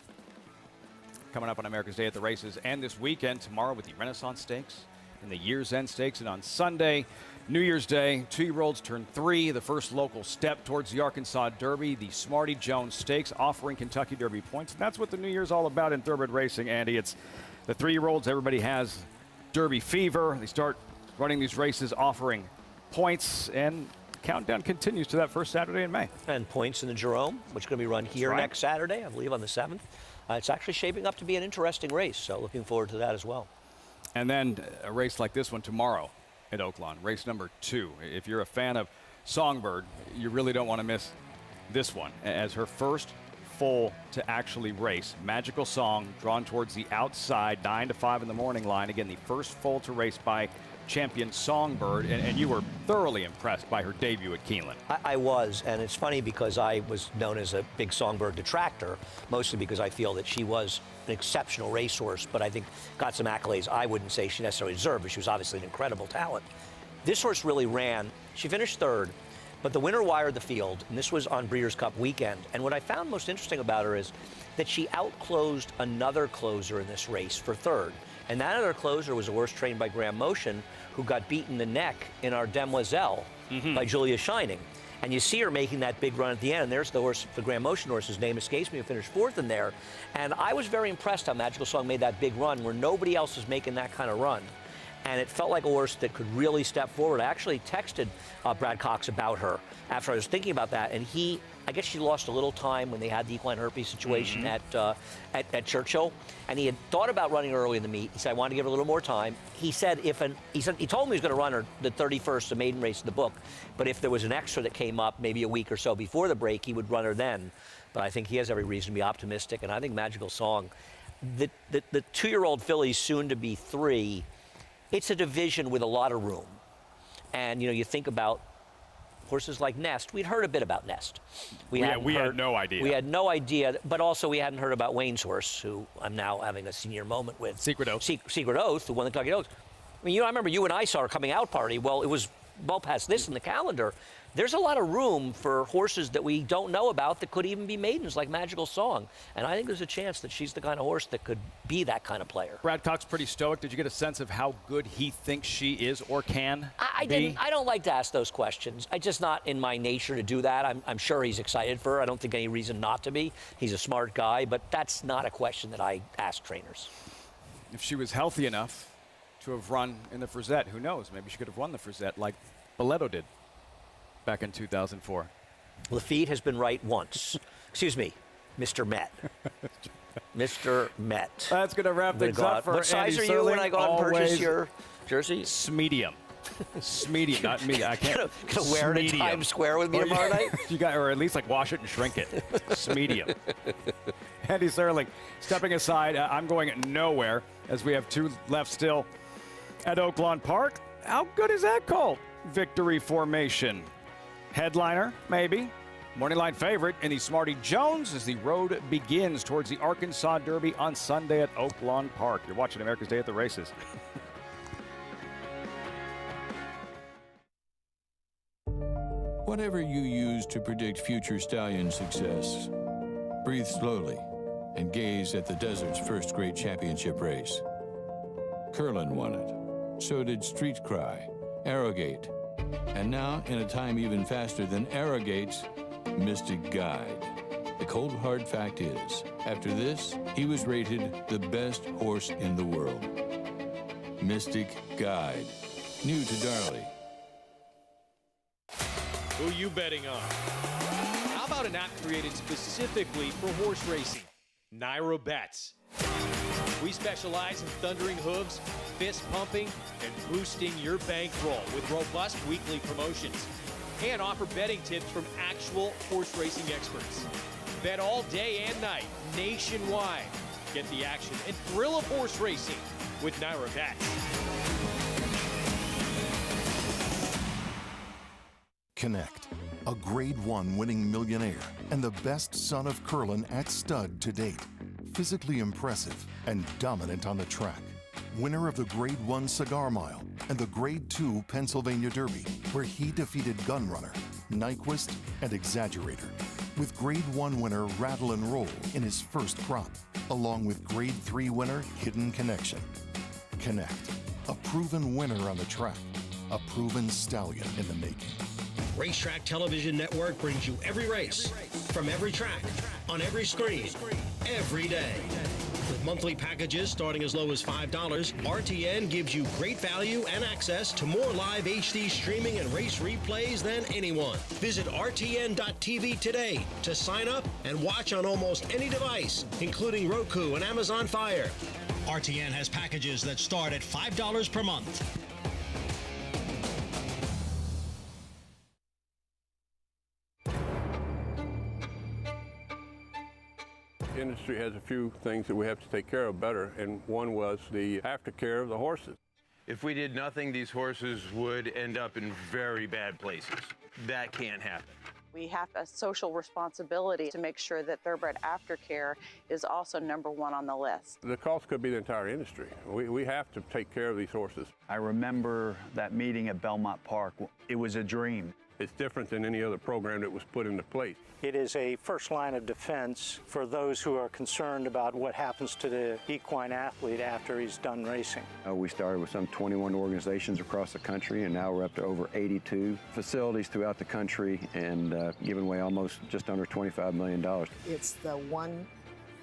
Coming up on America's Day at the Races, and this weekend, tomorrow with the Renaissance Stakes and the Year's End Stakes, and on Sunday, New Year's Day, 2-year-olds turn 3, the first local step towards the Arkansas Derby, the Smarty Jones Stakes, offering Kentucky Derby points. And that's what the New Year's all about in thoroughbred racing, Andy. It's the 3-year-olds. Everybody has Derby fever. They start running these races, offering points, and countdown continues to that first Saturday in May. And points in the Jerome, which is going to be run here next Saturday, I believe on the 7th. It's actually shaping up to be an interesting race, so looking forward to that as well. And then a race like this one tomorrow at Oaklawn, race number 2. If you're a fan of Songbird, you really don't want to miss this one, as her first foal to actually race. Magical Song, drawn towards the outside, 9 to 5 in the morning line. Again, the first foal to race by champion Songbird, and you were thoroughly impressed by her debut at Keeneland. I was, and it's funny because I was known as a big Songbird detractor, mostly because I feel that she was an exceptional racehorse, but I think got some accolades I wouldn't say she necessarily deserved, but she was obviously an incredible talent. This horse really ran. She finished 3rd, but the winner wired the field, and this was on Breeders' Cup weekend. And what I found most interesting about her is that she outclosed another closer in this race for 3rd. And that other closer was a horse trained by Graham Motion, who got beaten in the neck in our Demoiselle by Julia Shining. And you see her making that big run at the end. And there's the horse, the Graham Motion horse, whose name escapes me, who finished 4th in there. And I was very impressed how Magical Song made that big run where nobody else was making that kind of run. and it felt like a horse that could really step forward. I actually texted Brad Cox about her after I was thinking about that, and I guess she lost a little time when they had the equine herpes situation at Churchill, and he had thought about running early in the meet. He said, I wanted to give her a little more time. He said, he told me he was going to run her the 31st, the maiden race in the book, but if there was an extra that came up maybe a week or so before the break, he would run her then. But I think he has every reason to be optimistic, and I think Magical Song, the 2-year-old filly's soon to be 3, it's a division with a lot of room. And, you know, you think about horses like Nest. We'd heard a bit about Nest. We had no idea. We had no idea, but also we hadn't heard about Wayne's horse, who I'm now having a senior moment with. Secret Oath. Secret Oath, who won the Kentucky Oaks. I mean, you know, I remember you and I saw her coming out party. Well, it was well past this in the calendar. There's a lot of room for horses that we don't know about that could even be maidens, like Magical Song. And I think there's a chance that she's the kind of horse that could be that kind of player. Brad Cox pretty stoic. Did you get a sense of how good he thinks she is or can I didn't. I don't like to ask those questions. It's just not in my nature to do that. I'm sure he's excited for her. I don't think any reason not to be. He's a smart guy, but that's not a question that I ask trainers. If she was healthy enough to have run in the Frisette, who knows? Maybe she could have won the Frisette like Boleto did back in 2004. Lafitte has been right once. Excuse me, Mr. Met. Mr. Met. That's going to wrap things up for What size Andy are you Serling? when I go out and purchase your jersey? Medium. Medium, not me. I can't. Gonna wear it at Times Square with me tomorrow night? You got, or at least like wash it and shrink it. Medium. Andy Serling stepping aside. I'm going nowhere as we have 2 left still at Oaklawn Park. How good is that call? Victory formation. Headliner, maybe. Morning line favorite in the Smarty Jones as the road begins towards the Arkansas Derby on Sunday at Oaklawn Park. You're watching America's Day at the Races. Whatever you use to predict future stallion success, breathe slowly and gaze at the desert's first great championship race. Curlin won it. So did Street Cry, Arrogate, and now, in a time even faster than Arrogate's, Mystic Guide. The cold hard fact is, after this, he was rated the best horse in the world. Mystic Guide. New to Darley. Who you betting on? How about an app created specifically for horse racing? Naira Bets. We specialize in thundering hooves, fist pumping, and boosting your bankroll with robust weekly promotions. And offer betting tips from actual horse racing experts. Bet all day and night, nationwide. Get the action and thrill of horse racing with Naira Bets. Connect, a Grade 1 winning millionaire and the best son of Curlin at stud to date. Physically impressive and dominant on the track. Winner of the Grade 1 Cigar Mile and the Grade 2 Pennsylvania Derby, where he defeated Gunrunner, Nyquist, and Exaggerator. With Grade 1 winner Rattle and Roll in his first crop, along with Grade 3 winner Hidden Connection. Connect, a proven winner on the track, a proven stallion in the making. Racetrack Television Network brings you every race, from every track, on every screen, every day. With monthly packages starting as low as $5, RTN gives you great value and access to more live HD streaming and race replays than anyone. Visit RTN.tv today to sign up and watch on almost any device, including Roku and Amazon Fire. RTN has packages that start at $5 per month. The industry has a few things that we have to take care of better, and one was the aftercare of the horses. If we did nothing, these horses would end up in very bad places. That can't happen. We have a social responsibility to make sure that thoroughbred aftercare is also #1 on the list. The cost could be the entire industry. We have to take care of these horses. I remember that meeting at Belmont Park. It was a dream. It's different than any other program that was put into place. It is a first line of defense for those who are concerned about what happens to the equine athlete after he's done racing. We started with some 21 organizations across the country, and now we're up to over 82 facilities throughout the country and giving away almost just under $25 million. It's the one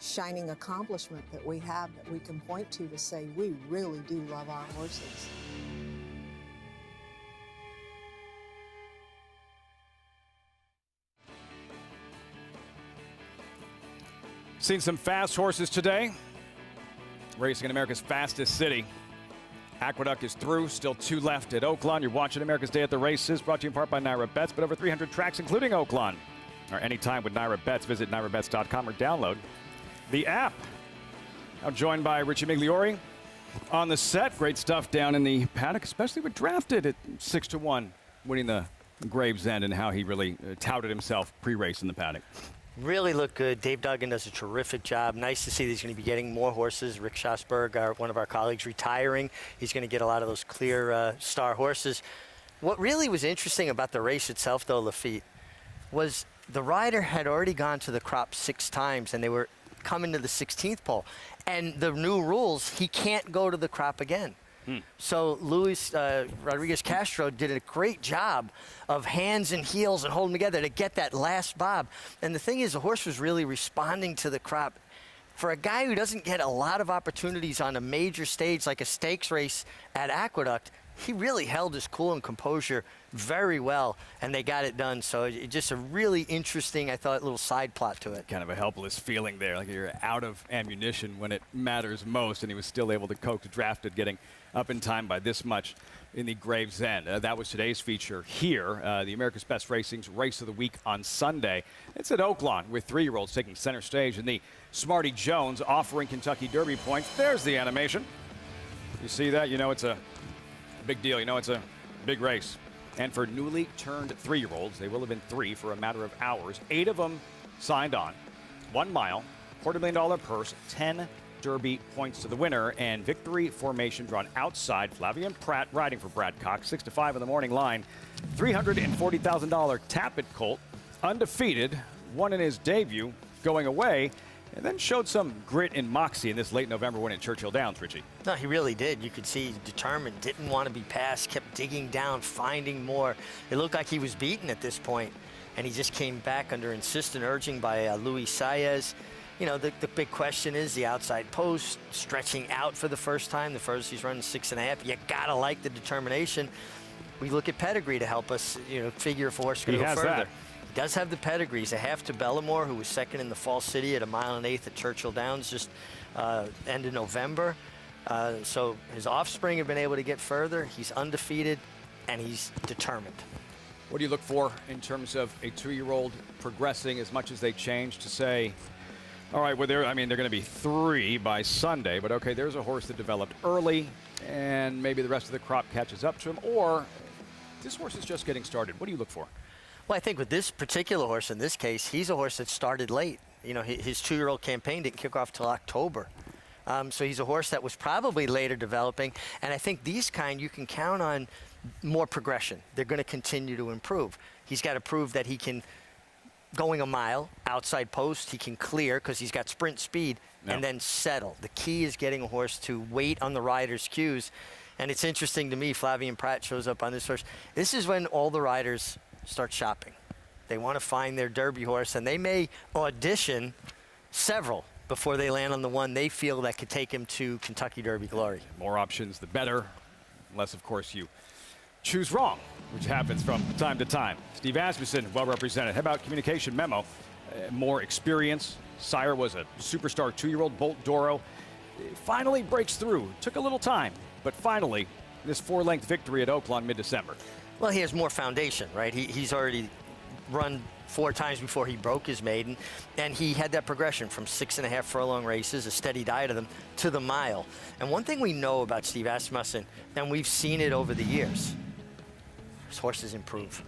shining accomplishment that we have that we can point to say we really do love our horses. Seen some fast horses today. Racing in America's fastest city. Aqueduct is through, still 2 left at Oaklawn. You're watching America's Day at the Races, brought to you in part by Naira Bets, but over 300 tracks, including Oaklawn. Or anytime with Naira Bets, visit nairabets.com or download the app. I'm joined by Richie Migliori on the set. Great stuff down in the paddock, especially with drafted at 6-1, winning the Gravesend, and how he really touted himself pre-race in the paddock. Really look good. Dave Duggan does a terrific job. Nice to see that he's going to be getting more horses. Rick Schosberg, one of our colleagues, retiring. He's going to get a lot of those clear star horses. What really was interesting about the race itself, though, Lafitte, was the rider had already gone to the crop 6 times, and they were coming to the 16th pole. And the new rules, he can't go to the crop again. So Luis Rodriguez Castro did a great job of hands and heels and holding together to get that last bob. And the thing is, the horse was really responding to the crop. For a guy who doesn't get a lot of opportunities on a major stage like a stakes race at Aqueduct, he really held his cool and composure very well, and they got it done. So just a really interesting, I thought, little side plot to it. Kind of a helpless feeling there, like you're out of ammunition when it matters most, and he was still able to coax drafted, getting up in time by this much in the Gravesend. That was today's feature here, the America's Best Racing's Race of the Week on Sunday. It's at Oaklawn with 3-year-olds taking center stage, and the Smarty Jones offering Kentucky Derby points. There's the animation. You see that? You know it's a big deal. You know it's a big race. And for newly turned 3-year-olds, they will have been 3 for a matter of hours. 8 of them signed on. 1 mile, $250,000 purse, 10 Derby points to the winner, and victory formation drawn outside. Flavian Pratt riding for Brad Cox, 6-5 in the morning line. $340,000 Tappet colt, undefeated, won in his debut, going away, and then showed some grit and moxie in this late November win at Churchill Downs, Richie. No, he really did. You could see he's determined, didn't want to be passed, kept digging down, finding more. It looked like he was beaten at this point, and he just came back under insistent urging by Luis Saez. You know, the big question is the outside post, stretching out for the first time. The furthest he's running 6.5. You gotta like the determination. We look at pedigree to help us, you know, figure if a horse is going to go further. That. He does have the pedigree. He's a half to Bellamore, who was second in the Fall City at 1 1/8 miles at Churchill Downs just end of November. So his offspring have been able to get further. He's undefeated, and he's determined. What do you look for in terms of a 2-year-old progressing as much as they change to say, all right, well, they're going to be 3 by Sunday, but okay, there's a horse that developed early, and maybe the rest of the crop catches up to him, or this horse is just getting started. What do you look for? Well, I think with this particular horse, in this case, he's a horse that started late. You know, his 2-year-old campaign didn't kick off till October. So he's a horse that was probably later developing, and I think these kind, you can count on more progression. They're going to continue to improve. He's got to prove that he can, going a mile, outside post, he can clear because he's got sprint speed, and then settle. The key is getting a horse to wait on the rider's cues. And it's interesting to me, Flavian Pratt shows up on this horse. This is when all the riders start shopping. They want to find their Derby horse, and they may audition several before they land on the one they feel that could take him to Kentucky Derby glory. More options, the better, unless, of course, you choose wrong, which happens from time to time. Steve Asmussen, well represented. How about communication memo? More experience. Sire was a superstar 2-year-old, Bolt Doro. Finally breaks through. Took a little time, but finally, this 4-length victory at Oaklawn mid-December. Well, he has more foundation, right? He's already run 4 times before he broke his maiden, and he had that progression from 6.5 furlong races, a steady diet of them, to the mile. And one thing we know about Steve Asmussen, and we've seen it over the years, his horses improve.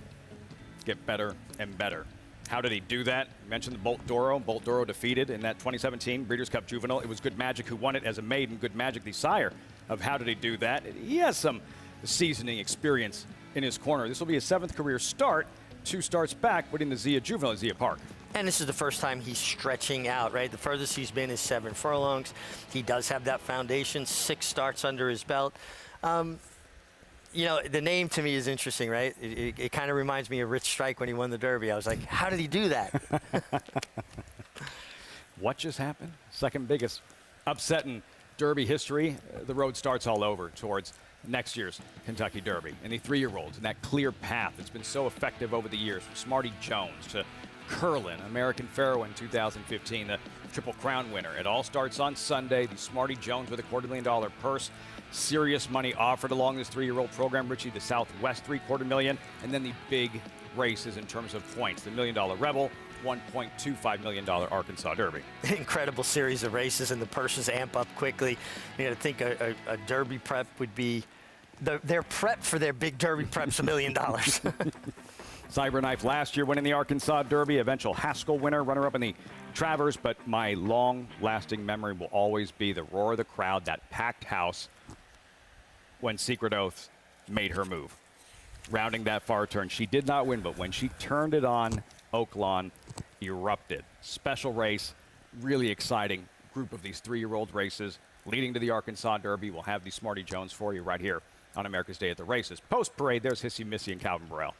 Get better and better. How did he do that? You mentioned the Bolt Doro. Bolt Doro defeated in that 2017 Breeders' Cup Juvenile. It was Good Magic who won it as a maiden. Good Magic, the sire of How Did He Do That? He has some seasoning experience in his corner. This will be his 7th career start. 2 starts back, winning the Zia Juvenile at Zia Park. And this is the first time he's stretching out, right? The furthest he's been is 7 furlongs. He does have that foundation, 6 starts under his belt. You know, the name to me is interesting, right? It kind of reminds me of Rich Strike when he won the Derby. I was like, how did he do that? What just happened? Second biggest upset in Derby history. The road starts all over towards next year's Kentucky Derby. And the 3-year-olds and that clear path that's been so effective over the years, from Smarty Jones to Curlin, American Pharaoh in 2015, the Triple Crown winner. It all starts on Sunday. The Smarty Jones with a $250,000 purse. Serious money offered along this 3-year-old program. Richie, the Southwest $750,000, and then the big races in terms of points. The $1 Million Rebel, $1.25 million Arkansas Derby. Incredible series of races, and the purses amp up quickly. You know, I think a Derby prep would be their prep for their big Derby prep's $1 million. Cyberknife last year winning the Arkansas Derby, eventual Haskell winner, runner-up in the Travers, but my long-lasting memory will always be the roar of the crowd, that packed house when Secret Oath made her move. Rounding that far turn. She did not win, but when she turned it on, Oaklawn erupted. Special race, really exciting group of these 3-year-old races leading to the Arkansas Derby. We'll have the Smarty Jones for you right here on America's Day at the Races. Post-parade, there's Hissy Missy and Calvin Burrell.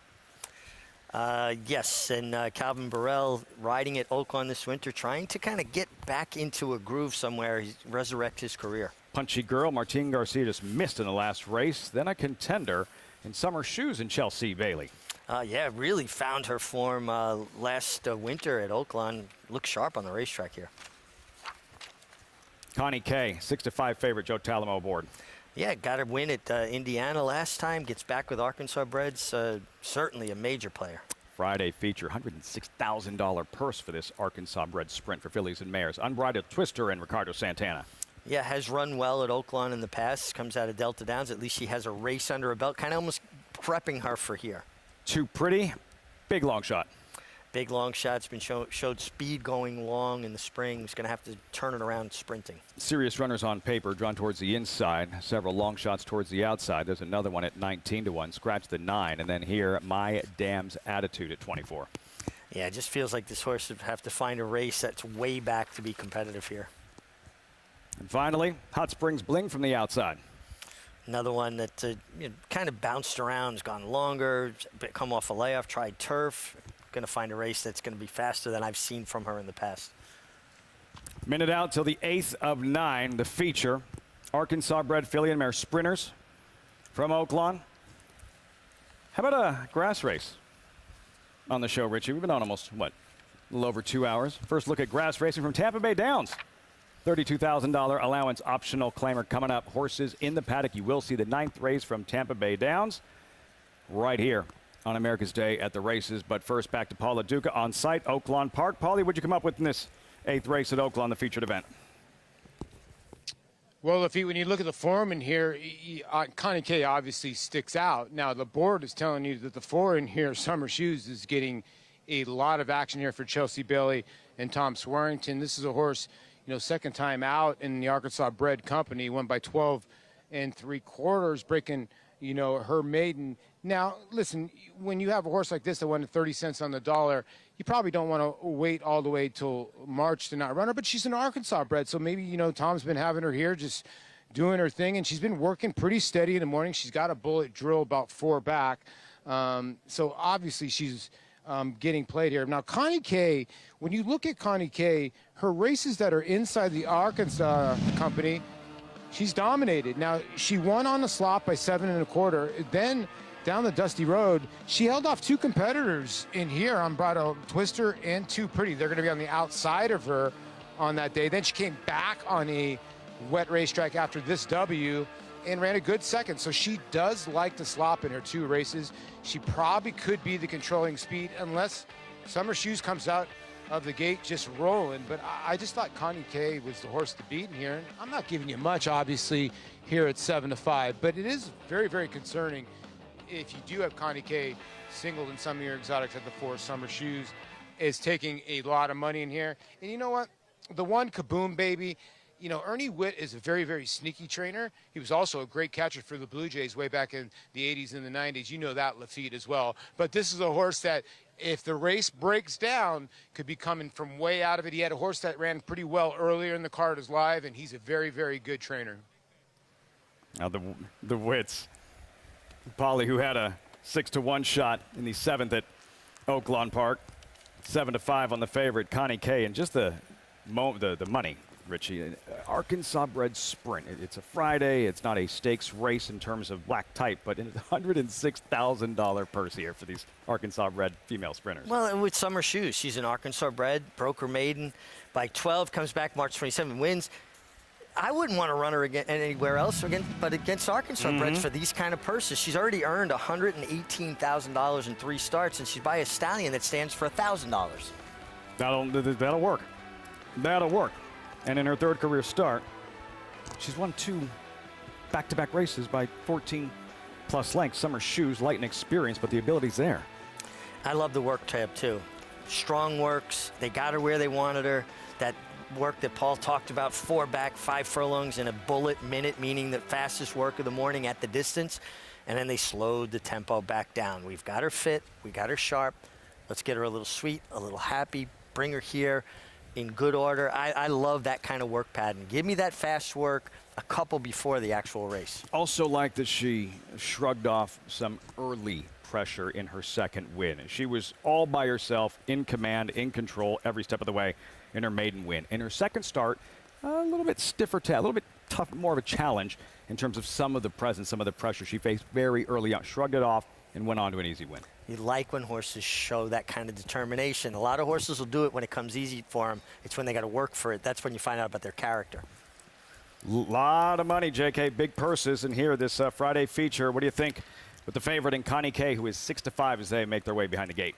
Yes, and Calvin Burrell riding at Oaklawn this winter, trying to kind of get back into a groove somewhere, resurrect his career. Punchy girl, Martine Garcia just missed in the last race. Then a contender in summer shoes in Chelsea Bailey. Yeah, really found her form last winter at Oaklawn. Looks sharp on the racetrack here. Connie Kay, 6-5 favorite, Joe Talamo aboard. Yeah, got her win at Indiana last time. Gets back with Arkansas breds. Certainly a major player. Friday feature, $106,000 purse for this Arkansas bred sprint for fillies and mares. Unbridled Twister and Ricardo Santana. Yeah, has run well at Oaklawn in the past. Comes out of Delta Downs. At least she has a race under her belt. Kind of almost prepping her for here. Too Pretty, big long shot. Big long shot's been showed speed going long in the spring. He's going to have to turn it around sprinting. Serious runners on paper, drawn towards the inside. Several long shots towards the outside. There's another one at 19-1. Scratch the 9. And then here, My Dam's Attitude at 24. Yeah, it just feels like this horse would have to find a race that's way back to be competitive here. And finally, Hot Springs Bling from the outside. Another one that kind of bounced around, has gone longer, come off a layoff, tried turf. Going to find a race that's going to be faster than I've seen from her in the past. Minute out till the 8th of 9, the feature. Arkansas bred filly and mare sprinters from Oaklawn. How about a grass race on the show, Richie? We've been on almost, what, a little over 2 hours. First look at grass racing from Tampa Bay Downs. $32,000 allowance optional claimer coming up. Horses in the paddock. You will see the 9th race from Tampa Bay Downs right here on America's Day at the Races. But first, back to Paula Duca on site, Oaklawn Park. Paulie, what'd you come up with in this 8th race at Oaklawn, the featured event? Well, Lafitte, when you look at the form in here, Connie Kay obviously sticks out. Now, the board is telling you that the 4 in here, Summer Shoes, is getting a lot of action here for Chelsea Bailey and Tom Swearington. This is a horse, second time out in the Arkansas bred company, won by 12 3/4, breaking, her maiden. Now, listen, when you have a horse like this that won at 30 cents on the dollar, you probably don't want to wait all the way till March to not run her, but she's an Arkansas bred, so maybe, Tom's been having her here just doing her thing, and she's been working pretty steady in the morning. She's got a bullet drill about 4 back, so obviously she's getting played here. Now, Connie Kay, when you look at Connie Kay, her races that are inside the Arkansas company, she's dominated. Now, she won on the slot by 7 1/4, then down the dusty road, she held off 2 competitors in here on Bridal Twister and Too Pretty. They're going to be on the outside of her on that day. Then she came back on a wet racetrack after this W and ran a good second. So she does like to slop in her 2 races. She probably could be the controlling speed unless Summer Shoes comes out of the gate just rolling. But I just thought Connie Kay was the horse to beat in here. And I'm not giving you much, obviously, here at 7-5. But it is very, very concerning if you do have Connie Kay singled in some of your exotics at the 4. Summer Shoes is taking a lot of money in here. And you know what? The one Kaboom Baby, Ernie Witt is a very, very sneaky trainer. He was also a great catcher for the Blue Jays way back in the 80s and the 90s. You know that, Lafitte, as well. But this is a horse that, if the race breaks down, could be coming from way out of it. He had a horse that ran pretty well earlier in the card as live, and he's a very, very good trainer. Now the Wits. Paulie, who had a 6-1 shot in the 7th at Oaklawn Park. 7-5 on the favorite, Connie Kay. And just the the money, Richie. Arkansas bred sprint. It's a Friday. It's not a stakes race in terms of black type, but it's a $106,000 purse here for these Arkansas bred female sprinters. Well, and with Summer Shoes, she's an Arkansas bred, broke her maiden by 12, comes back March 27, wins. I wouldn't want to run her again anywhere else but against Arkansas breds for these kind of purses. She's already earned $118,000 in 3 starts, and she's by a stallion that stands for $1,000. That'll work. That'll work. And in her 3rd career start, she's won 2 back-to-back races by 14-plus lengths. Summer Shoes, light and experienced, but the ability's there. I love the work tab, too. Strong works. They got her where they wanted her. That work that Paul talked about, 4 back, 5 furlongs in a bullet minute, meaning the fastest work of the morning at the distance. And then they slowed the tempo back down. We've got her fit. We got her sharp. Let's get her a little sweet, a little happy. Bring her here in good order. I love that kind of work pattern. Give me that fast work a couple before the actual race. Also like that she shrugged off some early pressure in her 2nd win. She was all by herself, in command, in control, every step of the way in her maiden win. In her 2nd start, a little bit stiffer, a little bit tough, more of a challenge in terms of some of the presence, some of the pressure she faced very early on. Shrugged it off and went on to an easy win. You like when horses show that kind of determination. A lot of horses will do it when it comes easy for them. It's when they got to work for it. That's when you find out about their character. Lot of money, JK, big purses. And here, this Friday feature, what do you think with the favorite in Connie K, who is 6-5 as they make their way behind the gate?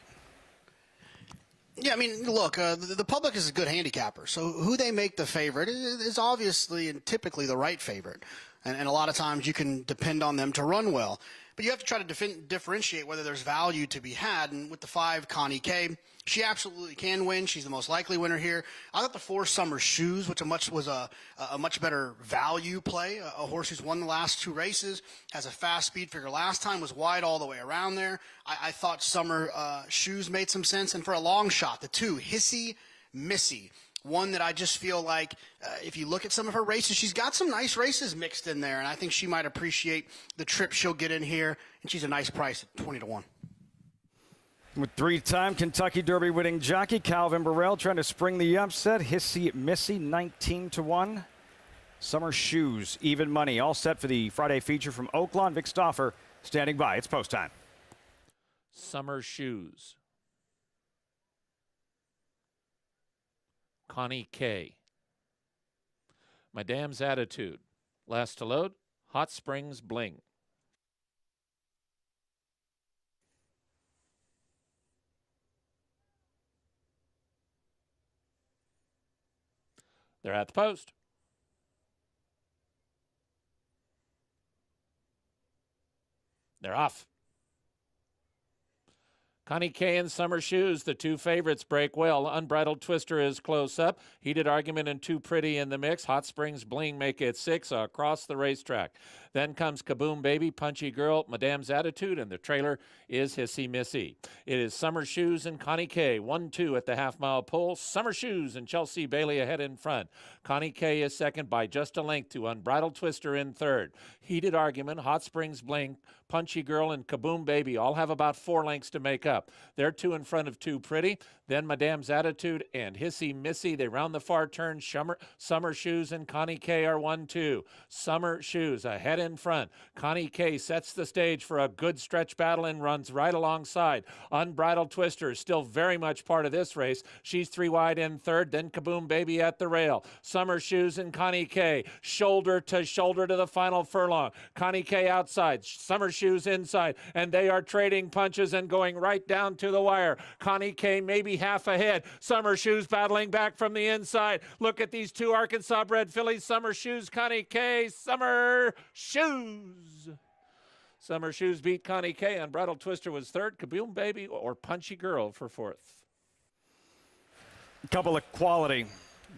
Yeah, I mean, look, the public is a good handicapper, so who they make the favorite is obviously and typically the right favorite. And a lot of times you can depend on them to run well. But you have to try to differentiate whether there's value to be had. And with the 5, Connie K, she absolutely can win. She's the most likely winner here. I thought the 4, Summer Shoes, which was a much better value play. A horse who's won the last 2 races, has a fast speed figure. Last time was wide all the way around there. I thought Summer Shoes made some sense. And for a long shot, the 2, Hissy Missy. One that I just feel like if you look at some of her races, she's got some nice races mixed in there, and I think she might appreciate the trip she'll get in here, and she's a nice price at 20-1. With 3-time Kentucky Derby winning jockey Calvin Burrell trying to spring the upset. Hissy Missy 19-1. Summer Shoes, even money. All set for the Friday feature from Oaklawn. Vic Stauffer standing by. It's post time. Summer Shoes. Connie K. Madame's Attitude. Last to load, Hot Springs Bling. They're at the post. They're off. Connie K and Summer Shoes, the 2 favorites, break well. Unbridled Twister is close up. Heated Argument and Too Pretty in the mix. Hot Springs Bling make it 6 across the racetrack. Then comes Kaboom Baby, Punchy Girl, Madame's Attitude, and the trailer is Hissy Missy. It is Summer Shoes and Connie K, 1-2 at the half-mile pole. Summer Shoes and Chelsea Bailey ahead in front. Connie K is second by just a length to Unbridled Twister in third. Heated Argument, Hot Springs Bling, Punchy Girl, and Kaboom Baby all have about 4 lengths to make up. They're 2 in front of Too Pretty. Then Madame's Attitude and Hissy Missy. They round the far turn. Summer Shoes and Connie K are 1-2. Summer Shoes ahead in front. Connie K sets the stage for a good stretch battle and runs right alongside. Unbridled Twister is still very much part of this race. She's 3 wide in third. Then Kaboom Baby at the rail. Summer Shoes and Connie K shoulder to the final furlong. Connie K outside. Summer Shoes inside. And they are trading punches and going right down to the wire. Connie K maybe half ahead. Summer Shoes battling back from the inside. Look at these 2 Arkansas bred fillies. Summer Shoes, Connie K. Summer Shoes. Summer Shoes beat Connie K. Unbridled Twister was third. Kaboom Baby or Punchy Girl for fourth. A couple of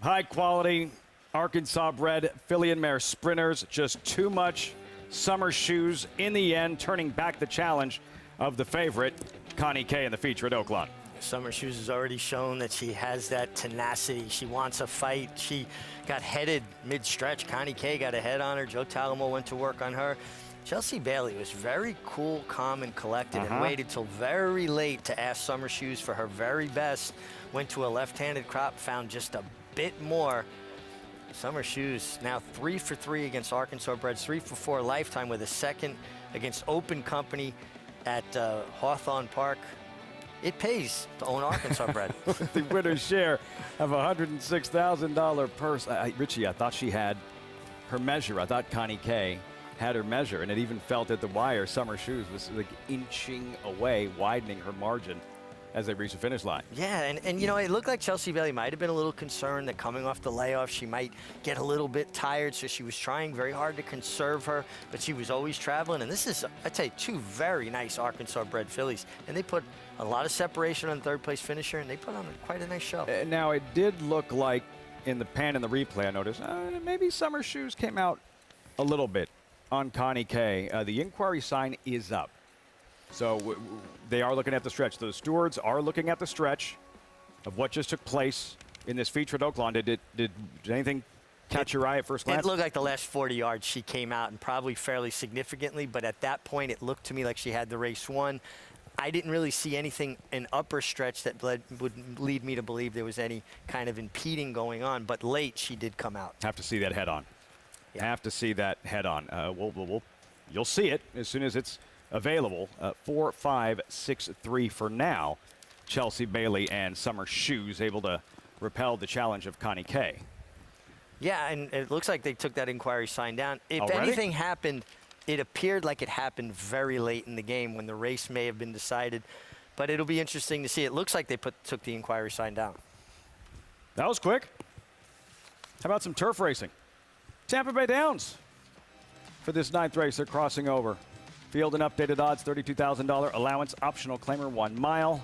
high quality Arkansas bred filly and mare sprinters. Just too much. Summer Shoes in the end turning back the challenge of the favorite Connie K in the feature at Oaklawn. Summer Shoes has already shown that she has that tenacity. She wants a fight. She got headed mid-stretch. Connie K got ahead on her. Joe Talamo went to work on her. Chelsea Bailey was very cool, calm, and collected and waited till very late to ask Summer Shoes for her very best. Went to a left-handed crop, found just a bit more. Summer Shoes now 3 for 3 against Arkansas breds, 3 for 4 lifetime with a second against Open Company at Hawthorne Park. It pays to own Arkansas bred. The winner's share of a $106,000 purse. Richie, I thought she had her measure. I thought Connie Kay had her measure, and it even felt at the wire. Summer Shoes was like inching away, widening her margin as they reached the finish line. Yeah, and you know, it looked like Chelsea Bailey might have been a little concerned that coming off the layoff, she might get a little bit tired, so she was trying very hard to conserve her, but she was always traveling. And this is, I'd say, 2 very nice Arkansas-bred fillies, and they put a lot of separation on the third-place finisher, and they put on quite a nice show. Now, it did look like in the pan and the replay, I noticed, maybe Summer Shoes came out a little bit on Connie Kay. The inquiry sign is up. So they are looking at the stretch. The stewards are looking at the stretch of what just took place in this feature at Oaklawn. Did anything catch your eye at first glance? It looked like the last 40 yards she came out, and probably fairly significantly, but at that point it looked to me like she had the race won. I didn't really see anything in upper stretch that would lead me to believe there was any kind of impeding going on, but late she did come out. Have to see that head on. Yeah. Have to see that head on. You'll see it as soon as it's available. 4, 5, 6, 3 for now. Chelsea Bailey and Summer Shoes able to repel the challenge of Connie Kay. Yeah, and it looks like they took that inquiry sign down. If Already? anything happened, it appeared like it happened very late in the game when the race may have been decided. But it'll be interesting to see. It looks like they took the inquiry sign down. That was quick. How about some turf racing? Tampa Bay Downs. For this 9th race, they're crossing over. Field and updated odds, $32,000 allowance, optional claimer 1 mile.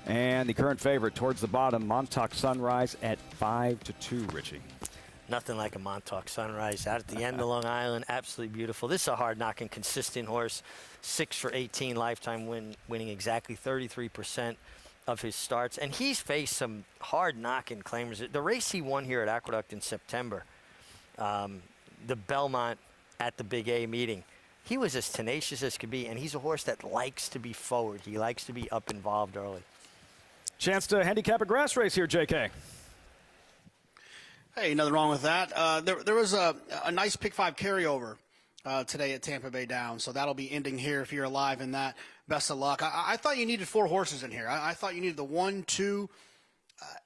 And the current favorite towards the bottom, Montauk Sunrise at 5-2, Richie. Nothing like a Montauk Sunrise out at the end of Long Island. Absolutely beautiful. This is a hard-knocking, consistent horse. 6 for 18 lifetime winning exactly 33% of his starts. And he's faced some hard-knocking claimers. The race he won here at Aqueduct in September, the Belmont at the Big A meeting, he was as tenacious as could be, and he's a horse that likes to be forward. He likes to be up involved early. Chance to handicap a grass race here, JK. Hey, nothing wrong with that. There was a nice pick 5 carryover today at Tampa Bay Downs, so that'll be ending here if you're alive in that. Best of luck. I thought you needed 4 horses in here. I thought you needed the 1, 2,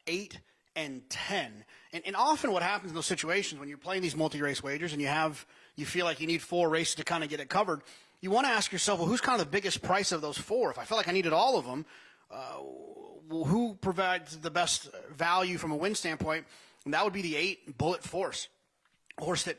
8, and 10. And often what happens in those situations when you're playing these multi-race wagers and you feel like you need 4 races to kind of get it covered, you want to ask yourself, well, who's kind of the biggest price of those 4? If I felt like I needed all of them, who provides the best value from a win standpoint? And that would be the 8, Bullet Force, a horse that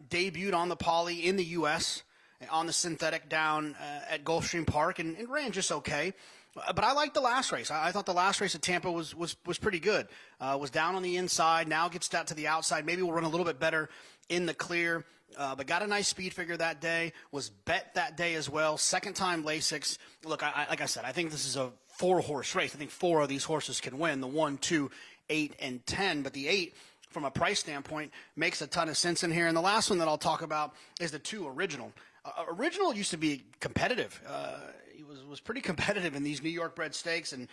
debuted on the poly in the U.S., on the synthetic down at Gulfstream Park, and ran just okay. But I liked the last race. I thought the last race at Tampa was pretty good. Was down on the inside, now gets out to the outside. Maybe we'll run a little bit better in the clear. But got a nice speed figure that day. Was bet that day as well. Second time Lasix. Look, like I said, I think this is a 4-horse race. I think 4 of these horses can win, the 1, 2, 8, and 10. But the 8, from a price standpoint, makes a ton of sense in here. And the last one that I'll talk about is the 2, Original. Original used to be competitive. He was pretty competitive in these New York bred stakes and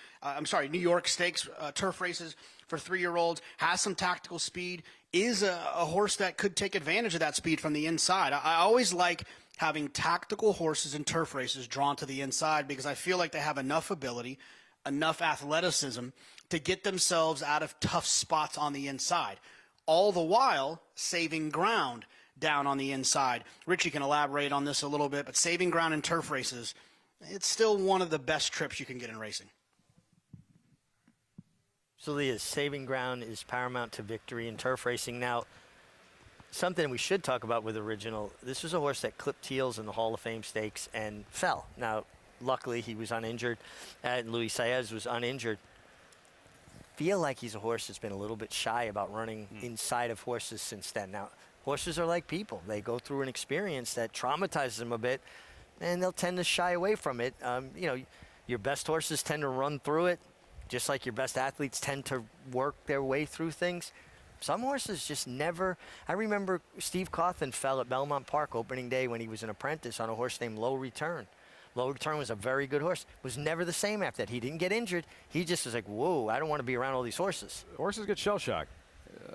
New York stakes turf races for 3-year-olds. Has some tactical speed. Is a horse that could take advantage of that speed from the inside. I always like having tactical horses in turf races drawn to the inside because I feel like they have enough ability, enough athleticism to get themselves out of tough spots on the inside, all the while saving ground down on the inside. Richie can elaborate on this a little bit, but saving ground in turf races, it's still one of the best trips you can get in racing. Absolutely is. Saving ground is paramount to victory in turf racing. Now, something we should talk about with Original, this was a horse that clipped heels in the Hall of Fame stakes and fell. Now, luckily, he was uninjured, and Luis Saez was uninjured. Feel like he's a horse that's been a little bit shy about running inside of horses since then. Now, horses are like people. They go through an experience that traumatizes them a bit, and they'll tend to shy away from it. Your best horses tend to run through it, just like your best athletes tend to work their way through things. Some horses just never. I remember Steve Cawthon fell at Belmont Park opening day when he was an apprentice on a horse named Low Return. Low Return was a very good horse. Was never the same after that. He didn't get injured. He just was like, whoa, I don't want to be around all these horses. Horses get shell-shocked.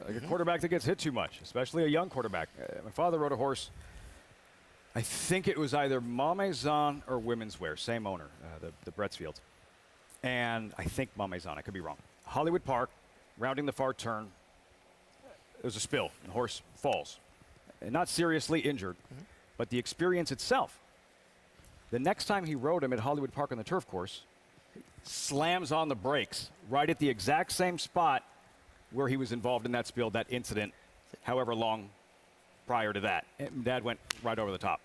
like a quarterback that gets hit too much, especially a young quarterback. My father rode a horse. I think it was either Mamezon or Women's Wear, same owner, the Brettsfield. And I think Mamezon, I could be wrong. Hollywood Park, rounding the far turn, there's a spill, and the horse falls. And not seriously injured, but the experience itself. The next time he rode him at Hollywood Park on the turf course, slams on the brakes right at the exact same spot where he was involved in that spill, that incident, however long prior to that. And Dad went right over the top.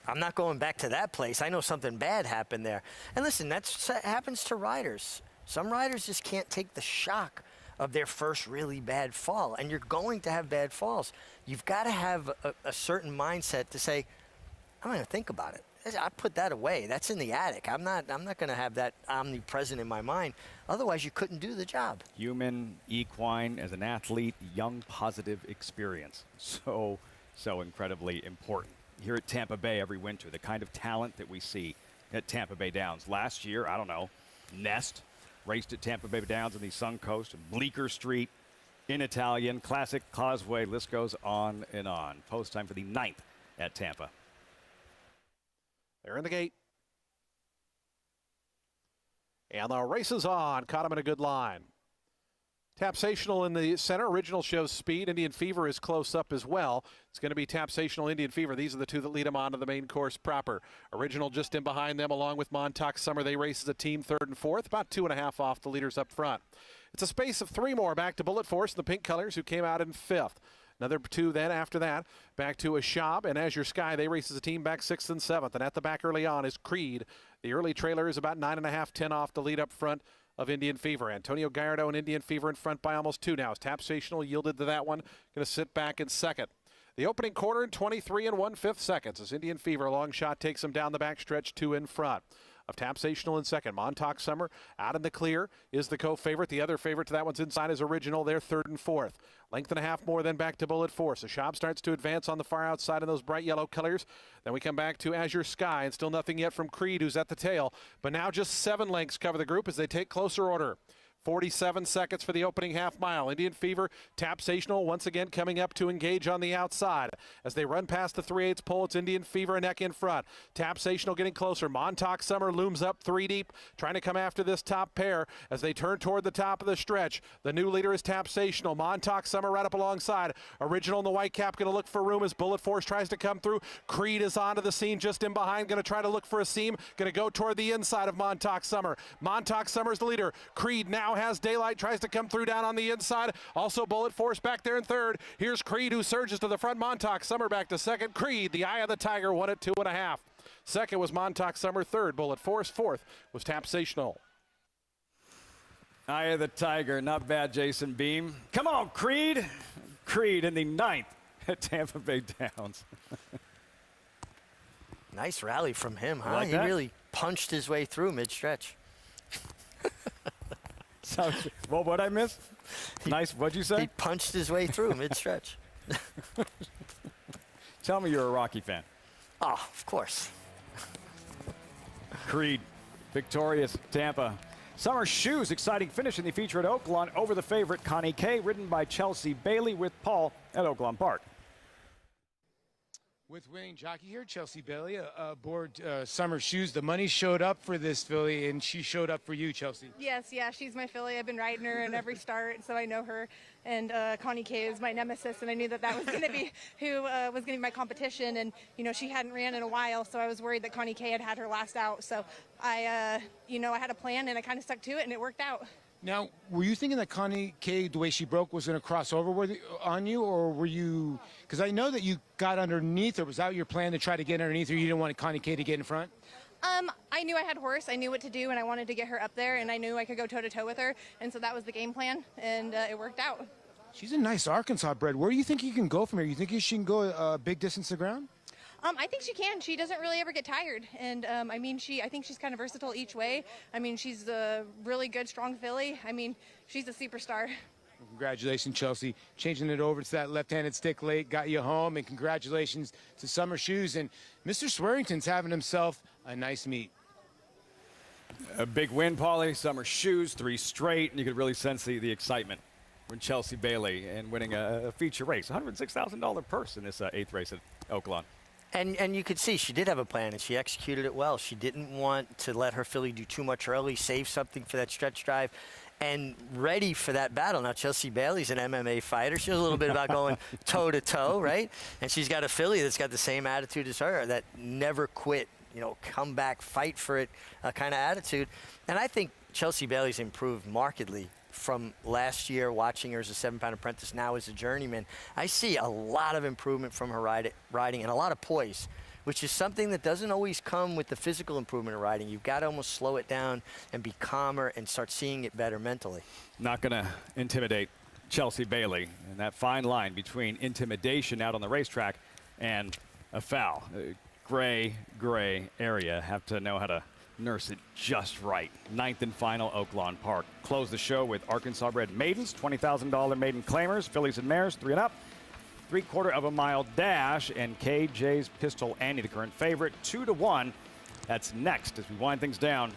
I'm not going back to that place. I know something bad happened there. And listen, that happens to riders. Some riders just can't take the shock of their first really bad fall, and you're going to have bad falls. You've got to have a certain mindset to say, I'm going to think about it. I put that away. That's in the attic. I'm not going to have that omnipresent in my mind. Otherwise, you couldn't do the job. Human, equine, as an athlete, young, positive experience. So incredibly important. Here at Tampa Bay every winter, the kind of talent that we see at Tampa Bay Downs. Last year, I don't know, Nest raced at Tampa Bay Downs on the Suncoast, Bleecker Street, in Italian, Classic Causeway, list goes on and on. Post time for the 9th at Tampa. They're in the gate. And the race is on. Caught him in a good line. Tapsational in the center. Original shows speed. Indian Fever is close up as well. It's going to be Tapsational, Indian Fever. These are the two that lead them on to the main course proper. Original just in behind them along with Montauk Summer. They race as a team 3rd and 4th, about 2.5 off the leaders up front. It's a space of 3 more back to Bullet Force in the pink colors, who came out in 5th. Another 2 then after that, back to Ashab and Azure Sky. They race as a team back 6th and 7th. And at the back early on is Creed. The early trailer is about 9.5, 10 off the lead up front of Indian Fever. Antonio Gallardo and Indian Fever in front by almost 2 now. As Tapsational yielded to that one, going to sit back in 2nd. The opening quarter in 23 1/5 seconds as Indian Fever, long shot, takes them down the backstretch, 2 in front of Tapsational in 2nd. Montauk Summer out in the clear is the co-favorite. The other favorite to that one's inside is Original. They're 3rd and 4th. Length and a half more, then back to Bullet Force. Ashab starts to advance on the far outside in those bright yellow colors. Then we come back to Azure Sky, and still nothing yet from Creed, who's at the tail. But now just 7 lengths cover the group as they take closer order. 47 seconds for the opening half mile. Indian Fever, Tapsational once again coming up to engage on the outside. As they run past the 3/8 pole, it's Indian Fever, a neck in front. Tapsational getting closer. Montauk Summer looms up 3 deep, trying to come after this top pair as they turn toward the top of the stretch. The new leader is Tapsational. Montauk Summer right up alongside. Original in the white cap going to look for room as Bullet Force tries to come through. Creed is onto the scene just in behind, going to try to look for a seam. Going to go toward the inside of Montauk Summer. Montauk Summer's the leader. Creed now has daylight, tries to come through down on the inside. Also Bullet Force back there in 3rd. Here's Creed, who surges to the front. Montauk Summer back to 2nd. Creed, the eye of the tiger, won at 2.5. 2nd was Montauk Summer. 3rd, Bullet Force. 4th was Tapsational. Eye of the tiger, not bad, Jason Beam. Come on, Creed. Creed in the 9th at Tampa Bay Downs. Nice rally from him, huh? Like he really punched his way through mid-stretch. So, well, what'd I miss? Nice, what'd you say? He punched his way through mid-stretch. Tell me you're a Rocky fan. Oh, of course. Creed, victorious Tampa. Summer Shoes, exciting finish in the feature at Oaklawn over the favorite Connie Kay, ridden by Chelsea Bailey with Paul at Oaklawn Park. With winning jockey here, Chelsea Bailey, aboard Summer Shoes. The money showed up for this filly, and she showed up for you, Chelsea. Yes, yeah, she's my filly. I've been riding her in every start, so I know her. And Connie Kay is my nemesis, and I knew that was going to be who was going to be my competition. And, you know, she hadn't ran in a while, so I was worried that Connie Kay had her last out. So I, you know, I had a plan, and I kind of stuck to it, and it worked out. Now, were you thinking that Connie Kay, the way she broke, was going to cross over on you, or were you? Because I know that you got underneath, or was that your plan to try to get underneath, or you didn't want Connie Kay to get in front? I knew I had horse. I knew what to do, and I wanted to get her up there, and I knew I could go toe-to-toe with her, and so that was the game plan, and it worked out. She's a nice Arkansas bred. Where do you think you can go from here? You think she can go a big distance to ground? I think she can. She doesn't really ever get tired, and I mean, I think she's kind of versatile each way. I mean, she's a really good, strong filly. I mean, she's a superstar. Well, congratulations, Chelsea. Changing it over to that left-handed stick late got you home, and congratulations to Summer Shoes. And Mr. Swearington's having himself a nice meet. A big win, Paulie. Summer Shoes, 3 straight, and you could really sense the excitement from Chelsea Bailey and winning a feature race. $106,000 purse in this 8th race at Oaklawn. And you could see she did have a plan, and she executed it well. She didn't want to let her filly do too much early, save something for that stretch drive, and ready for that battle. Now, Chelsea Bailey's an MMA fighter. She knows a little bit about going toe-to-toe, right? And she's got a filly that's got the same attitude as her, that never quit, come back, fight for it kind of attitude. And I think Chelsea Bailey's improved markedly from last year, watching her as a 7-pound apprentice, now as a journeyman. I see a lot of improvement from her riding and a lot of poise, which is something that doesn't always come with the physical improvement of riding. You've got to almost slow it down and be calmer and start seeing it better mentally. Not going to intimidate Chelsea Bailey. And that fine line between intimidation out on the racetrack and a foul. Gray area. Have to know how to nurse it just right. 9th and final, Oaklawn Park. Close the show with Arkansas bred maidens, $20,000 maiden claimers, fillies and mares, 3 and up. 3/4 of a mile dash, and KJ's Pistol Annie, the current favorite, 2-1. That's next as we wind things down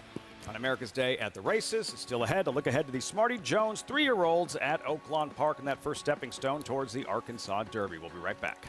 on America's Day at the races. Still ahead to look ahead to the Smarty Jones 3-year-olds at Oaklawn Park in that first stepping stone towards the Arkansas Derby. We'll be right back.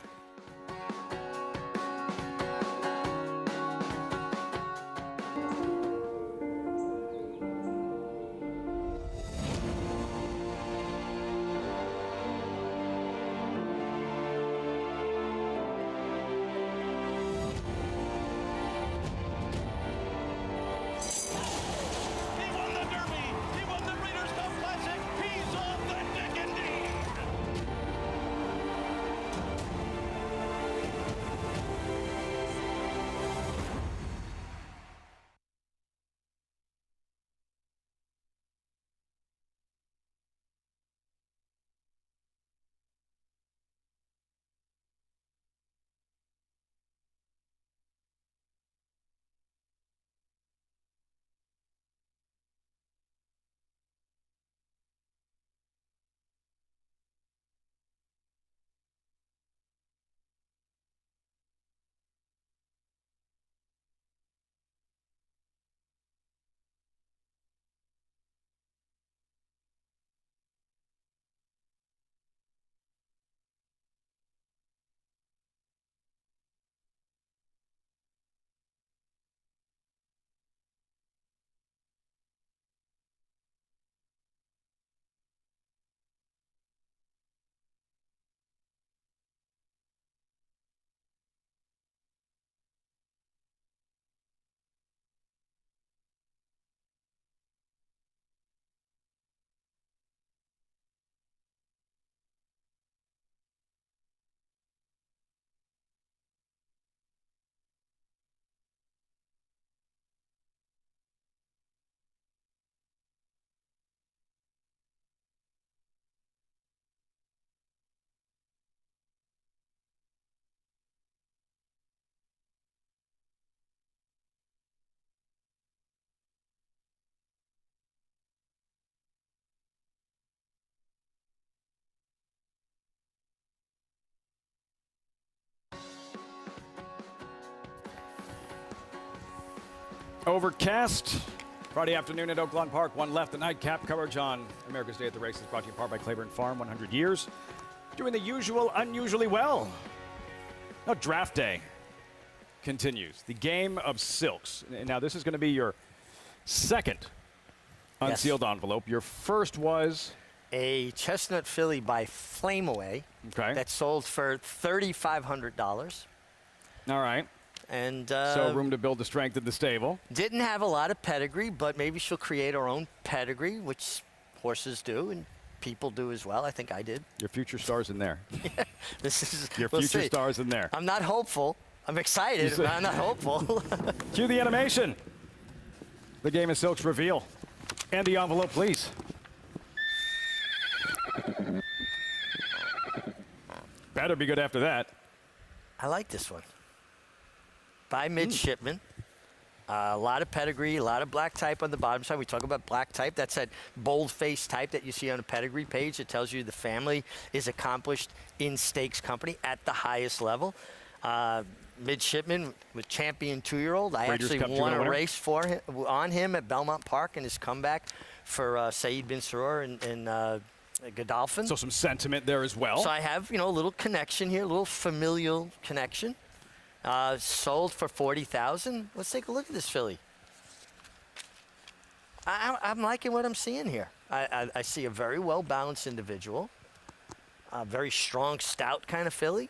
Overcast Friday afternoon at Oaklawn Park. One left. The nightcap coverage on America's Day at the Races, brought to you in part by Claiborne Farm. 100 years. Doing the usual, unusually well. Now, draft day continues. The game of silks. Now, this is going to be your second unsealed envelope. Your first was a chestnut filly by Flame Away. Okay. That sold for $3,500. All right. And so room to build the strength in the stable. Didn't have a lot of pedigree, but maybe she'll create her own pedigree, which horses do and people do as well. I think I did. Your future star's in there. Yeah, this is your future star's in there. I'm not hopeful. I'm excited, but I'm not hopeful. Cue the animation. The game of silks reveal. And the envelope, please. Better be good after that. I like this one. By Midshipman. A lot of pedigree, a lot of black type on the bottom side. We talk about black type. That's that bold-faced type that you see on a pedigree page. It tells you the family is accomplished in stakes company at the highest level. Midshipman with champion 2-year-old. I actually won a race for him, on him at Belmont Park in his comeback for Saeed bin Sarur Godolphin. So some sentiment there as well. So I have, a little connection here, a little familial connection. Sold for $40,000. Let's take a look at this filly. I'm liking what I'm seeing here. I see a very well-balanced individual, a very strong, stout kind of filly.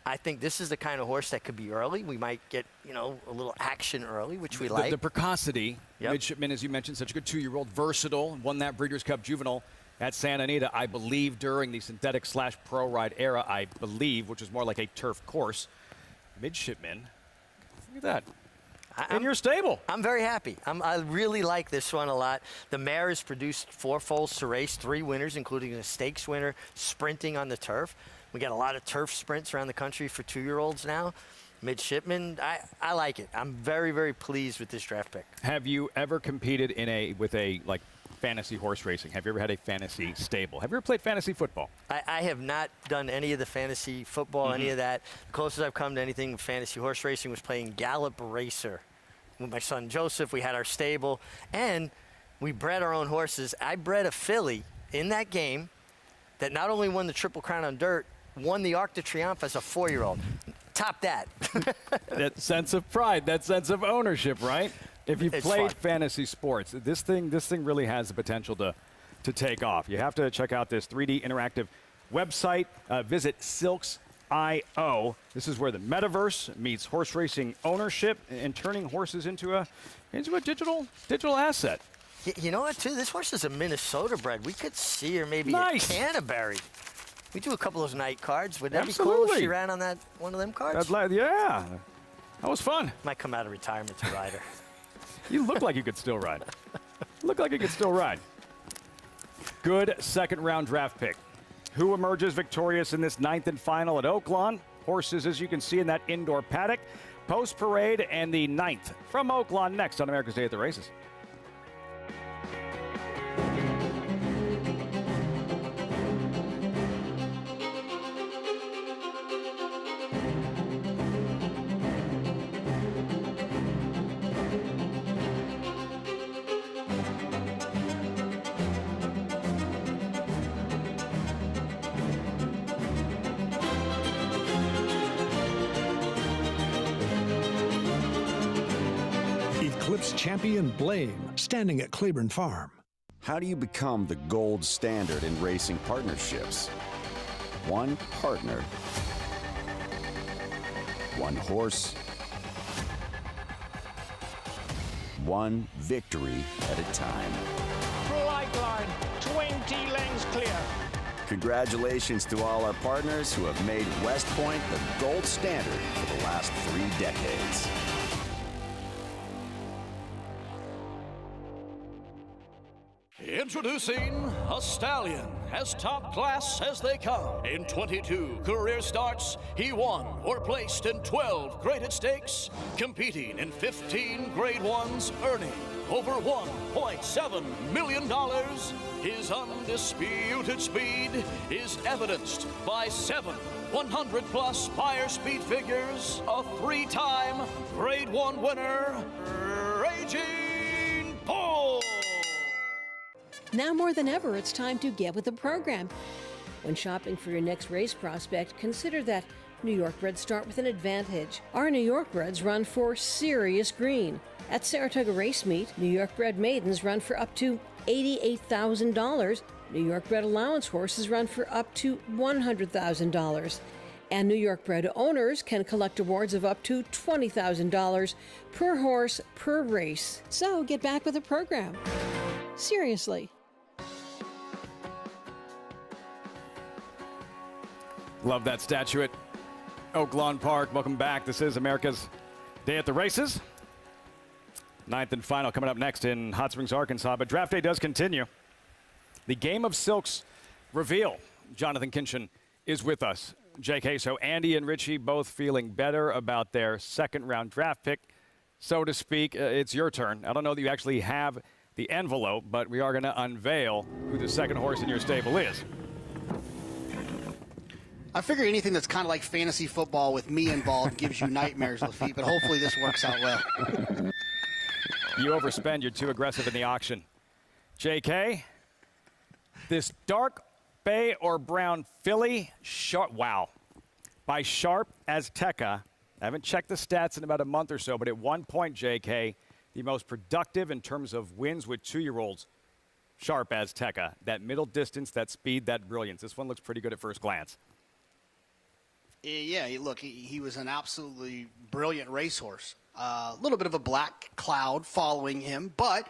I think this is the kind of horse that could be early. We might get, a little action early, which we like. The precocity. Yep. Midshipman, as you mentioned, such a good 2-year-old, versatile, won that Breeders' Cup Juvenile at Santa Anita, I believe, during the synthetic/pro ride era, I believe, which was more like a turf course. Midshipman, look at that. In your stable. I'm very happy. I really like this one a lot. The mare has produced 4 foals to race, 3 winners, including a stakes winner, sprinting on the turf. We got a lot of turf sprints around the country for 2-year-olds now. Midshipman, I like it. I'm very, very pleased with this draft pick. Have you ever competed with a fantasy horse racing? Have you ever had a fantasy stable? Have you ever played fantasy football? I have not done any of the fantasy football, any of that. The closest I've come to anything with fantasy horse racing was playing Gallop Racer. With my son Joseph, we had our stable, and we bred our own horses. I bred a filly in that game that not only won the Triple Crown on dirt, won the Arc de Triomphe as a 4-year-old. Top that. That sense of pride, that sense of ownership, right? If you've played fantasy sports, this thing really has the potential to take off. You have to check out this 3D interactive website. Visit Silks.io. This is where the metaverse meets horse racing ownership and turning horses into a digital asset. You know what, too? This horse is a Minnesota bred. We could see her maybe at Canterbury. We do a couple of those night cards. Would that be cool if she ran on one of them cards? Yeah. That was fun. Might come out of retirement to ride her. You look like you could still ride. Good second-round draft pick. Who emerges victorious in this 9th and final at Oaklawn? Horses, as you can see in that indoor paddock. Post-parade and the 9th from Oaklawn next on America's Day at the Races. Eclipse champion Blame, standing at Claiborne Farm. How do you become the gold standard in racing partnerships? One partner, one horse, one victory at a time. Flight line, 20 lengths clear. Congratulations to all our partners who have made West Point the gold standard for the last 3 decades. Introducing a stallion, as top class as they come. In 22 career starts, he won or placed in 12 graded stakes, competing in 15 grade ones, earning over $1.7 million. His undisputed speed is evidenced by 7 100-plus buyer speed figures, a 3-time grade 1 winner, Raging Bull. Now more than ever, it's time to get with the program. When shopping for your next race prospect, consider that New York breds start with an advantage. Our New York breds run for serious green. At Saratoga Race Meet, New York bred maidens run for up to $88,000. New York bred allowance horses run for up to $100,000. And New York bred owners can collect awards of up to $20,000 per horse per race. So get back with the program. Seriously. Love that statue at Oaklawn Park. Welcome back. This is America's Day at the Races. 9th and final coming up next in Hot Springs, Arkansas. But draft day does continue. The Game of Silks reveal. Jonathan Kinchin is with us. JK, so Andy and Richie both feeling better about their second-round draft pick, so to speak. It's your turn. I don't know that you actually have the envelope, but we are going to unveil who the second horse in your stable is. I figure anything that's kind of like fantasy football with me involved gives you nightmares, Lafitte, but hopefully this works out well. You overspend. You're too aggressive in the auction. JK, this dark Bay or Brown filly? Wow. By Sharp Azteca. I haven't checked the stats in about a month or so, but at one point, JK, the most productive in terms of wins with 2-year-olds, Sharp Azteca. That middle distance, that speed, that brilliance. This one looks pretty good at first glance. Yeah, look, he was an absolutely brilliant racehorse. A little bit of a black cloud following him, but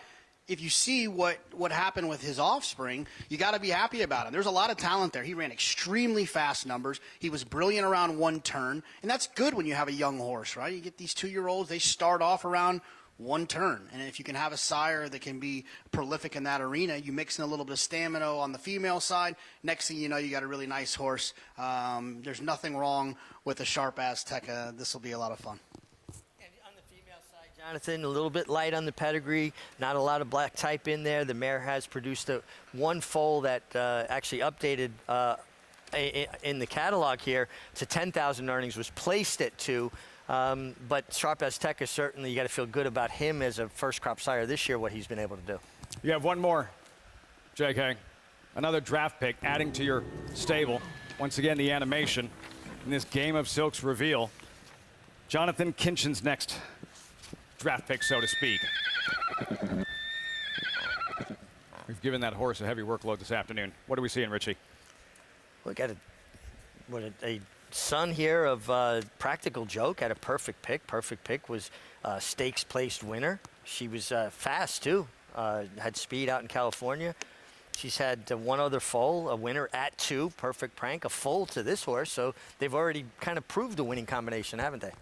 if you see what happened with his offspring, you got to be happy about him. There's a lot of talent there. He ran extremely fast numbers. He was brilliant around one turn, and that's good when you have a young horse, right? You get these 2-year-olds, they start off around one turn, and if you can have a sire that can be prolific in that arena, you mix in a little bit of stamina on the female side. Next thing you know, you got a really nice horse. There's nothing wrong with a Sharp Azteca. This will be a lot of fun. Jonathan, a little bit light on the pedigree, not a lot of black type in there. The mare has produced one foal that actually updated in the catalog here to 10,000 earnings, was placed at 2. But Sharp Azteca, certainly you got to feel good about him as a first crop sire this year, what he's been able to do. You have one more, JK. Another draft pick adding to your stable. Once again, the animation in this Game of Silks reveal. Jonathan Kinchin's next draft pick, so to speak. We've given that horse a heavy workload this afternoon. What are we seeing, Richie? We got a son here of Practical Joke. Had a perfect pick. Perfect pick was stakes placed winner. She was fast too. Had speed out in California. She's had one other foal, a winner at 2, perfect prank, a foal to this horse. So they've already kind of proved the winning combination, haven't they?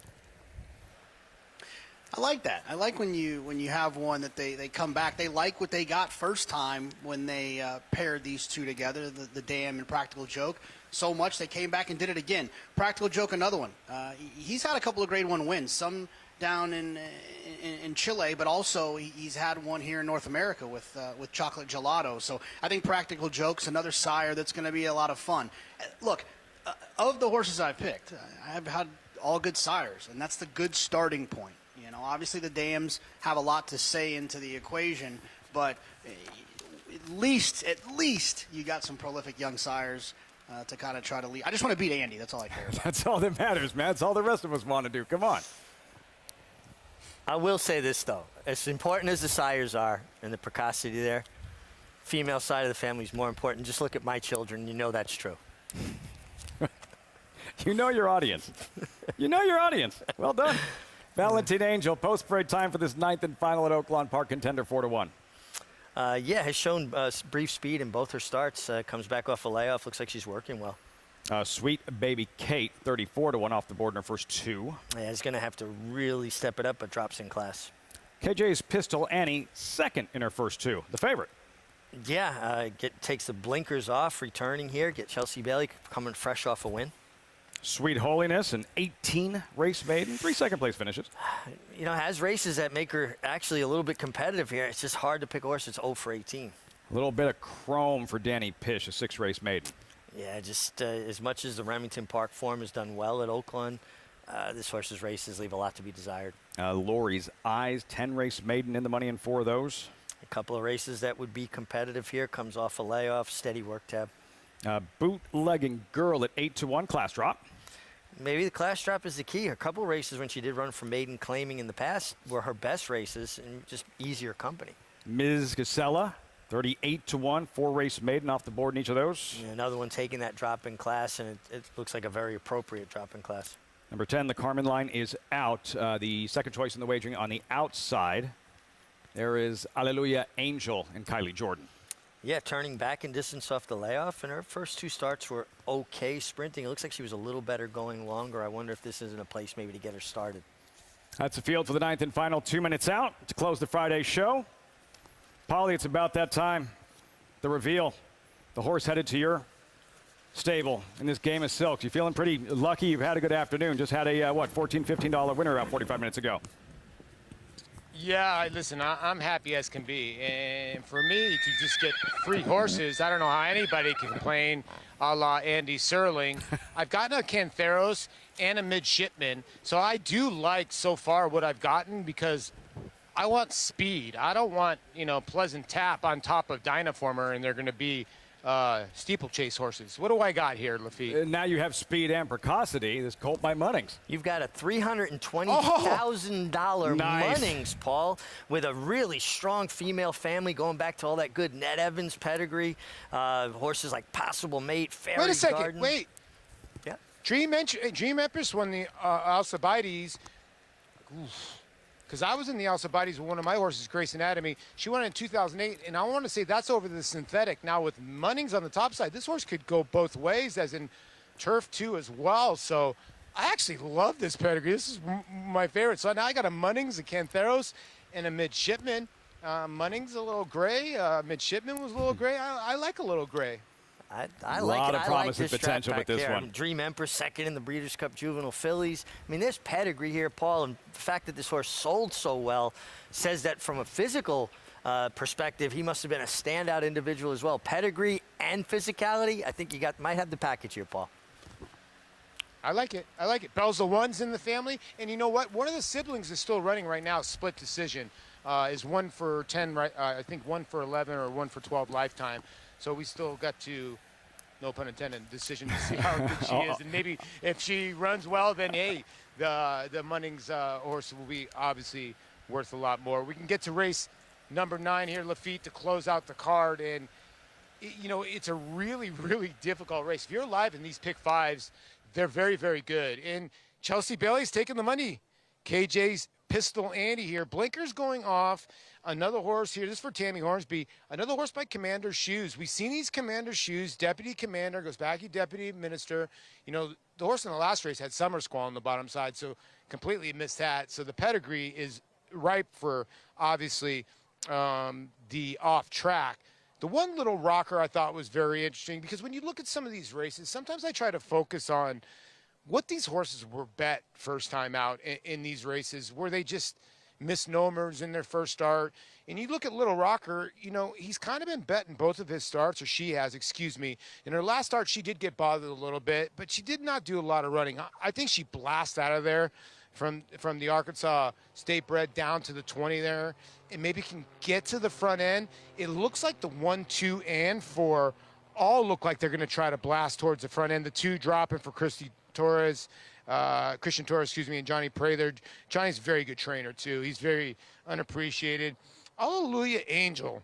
I like that. I like when you have one that they come back. They like what they got first time when they paired these two together, the Dam and Practical Joke, so much they came back and did it again. Practical Joke, another one. He's had a couple of Grade 1 wins, some down in Chile, but also he's had one here in North America with Chocolate Gelato. So I think Practical Joke's another sire that's going to be a lot of fun. Look, of the horses I've picked, I've had all good sires, and that's the good starting point. You know, obviously the Dams have a lot to say into the equation, but at least you got some prolific young sires to kind of try to lead. I just want to beat Andy. That's all I care about. That's all that matters, man. That's all the rest of us want to do. Come on. I will say this, though. As important as the sires are and the precocity there, female side of the family is more important. Just look at my children. You know that's true. You know your audience. You know your audience. Well done. Valentine Angel, post-parade time for this 9th and final at Oaklawn Park, contender 4-1. Yeah, has shown brief speed in both her starts. Comes back off a layoff. Looks like she's working well. Sweet Baby Kate, 34-1 off the board in her first 2. Yeah, he's going to have to really step it up, but drops in class. KJ's Pistol Annie, 2nd in her first 2. The favorite. Yeah, takes the blinkers off, returning here. Get Chelsea Bailey coming fresh off a win. Sweet Holiness, an 18 race maiden, 3 second-place finishes. You know, has races that make her actually a little bit competitive here. It's just hard to pick a horse that's 0 for 18. A little bit of chrome for Danny Pish, a 6-race maiden. Yeah, just as much as the Remington Park form has done well at Oaklawn, this horse's races leave a lot to be desired. Lori's Eyes, 10-race maiden in the money in 4 of those. A couple of races that would be competitive here. Comes off a layoff, steady work tab. Bootlegging Girl at 8-1, class drop. Maybe the class drop is the key. A couple of races when she did run for maiden claiming in the past were her best races and just easier company. Ms. Casella, 38-1, 4-race maiden off the board in each of those. Yeah, another one taking that drop in class, and it looks like a very appropriate drop in class. Number 10, the Carmen line is out. The second choice in the wagering on the outside. There is Alleluia Angel and Kylie Jordan. Yeah, turning back in distance off the layoff, and her first 2 starts were okay sprinting. It looks like she was a little better going longer. I wonder if this isn't a place maybe to get her started. That's the field for the 9th and final 2 minutes out to close the Friday show. Polly, it's about that time. The reveal. The horse headed to your stable in this Game of Silks. You feeling pretty lucky? You've had a good afternoon. Just had a, $14, $15 winner out 45 minutes ago. Yeah, listen, I'm happy as can be. And for me, to just get 3 horses, I don't know how anybody can complain a la Andy Serling. I've gotten a Cantheros and a Midshipman, so I do like so far what I've gotten because I want speed. I don't want, Pleasant Tap on top of Dynaformer, and they're going to be steeplechase horses. What do I got here, Lafitte? Now you have speed and precocity. This colt by Munnings. You've got a $320,000 Nice. Munnings, Paul, with a really strong female family going back to all that good Ned Evans pedigree. Horses like Possible Mate, Fairy Wait a second. Garden. Wait. Yeah. Dream Empress won the Alcibiades. Because I was in the Alcibiades with one of my horses, Grace Anatomy. She won it in 2008, and I want to say that's over the synthetic. Now with Munnings on the top side, this horse could go both ways, as in turf too as well. So I actually love this pedigree. This is my favorite. So now I got a Munnings, a Cantheros, and a Midshipman. Munnings a little gray. Midshipman was a little gray. I like a little gray. I A like lot it. of I promise like and this potential track with back this there. one. I mean, Dream Empress second in the Breeders' Cup Juvenile Fillies. I mean, there's pedigree here, Paul, and the fact that this horse sold so well says that from a physical perspective, he must have been a standout individual as well. Pedigree and physicality, I think you might have the package here, Paul. I like it. I like it. Bell's the ones in the family. And you know what? One of the siblings is still running right now, split decision. Is 1 for 10, right? I think 1 for 11 or 1 for 12 lifetime. So we still got to, no pun intended, decision to see how good she is. And maybe if she runs well, then, hey, the Munnings horse will be obviously worth a lot more. We can get to race number 9 here, Lafitte, to close out the card. And, you know, it's a really, really difficult race. If you're alive in these pick 5s, they're very, very good. And Chelsea Bailey's taking the money. KJ's Pistol Andy here. Blinkers going off. Another horse here. This is for Tammy Hornsby. Another horse by Commander Shoes. We've seen these Commander Shoes. Deputy Commander goes back to Deputy Minister. You know, the horse in the last race had Summer Squall on the bottom side, so completely missed that. So the pedigree is ripe for, obviously, the off track. The one little rocker I thought was very interesting because when you look at some of these races, sometimes I try to focus on what these horses were bet first time out in these races. Were they just misnomers in their first start? And you look at Little Rocker, you know, he's kind of been bet in both of his starts, or she has, excuse me. In her last start, she did get bothered a little bit, but she did not do a lot of running. I think she blasted out of there from the Arkansas State Bred down to the 20 there, and maybe can get to the front end. It looks like the 1, 2, and 4 all look like they're going to try to blast towards the front end. The 2 dropping for Christian Torres, and Johnny Prather. Johnny's a very good trainer, too. He's very unappreciated. Hallelujah Angel.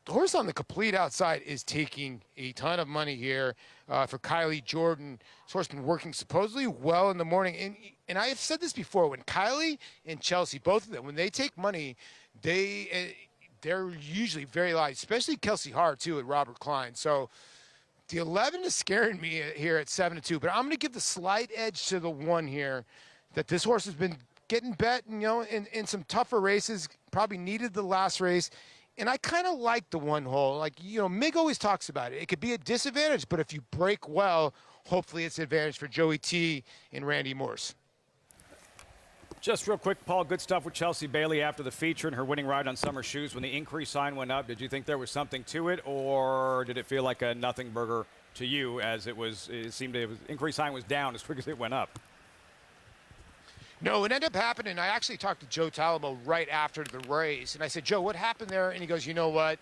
The horse on the complete outside is taking a ton of money here for Kylie Jordan. This horse has been working supposedly well in the morning. And I have said this before, when Kylie and Chelsea, both of them, when they take money, they're usually very light, especially Kelsey Hart, too, at Robert Klein. So the 11 is scaring me here at 7-2, but I'm going to give the slight edge to the 1 here, that this horse has been getting bet, you know, in some tougher races, probably needed the last race. And I kind of like the 1 hole. Like, you know, Mig always talks about it. It could be a disadvantage, but if you break well, hopefully it's an advantage for Joey T and Randy Morse. Just real quick, Paul, good stuff with Chelsea Bailey after the feature and her winning ride on Summer Shoes. When the inquiry sign went up, did you think there was something to it, or did it feel like a nothing burger to you, as it seemed the inquiry sign was down as quick as it went up? No, it ended up happening. I actually talked to Joe Talamo right after the race, and I said, Joe, what happened there? And he goes, you know what?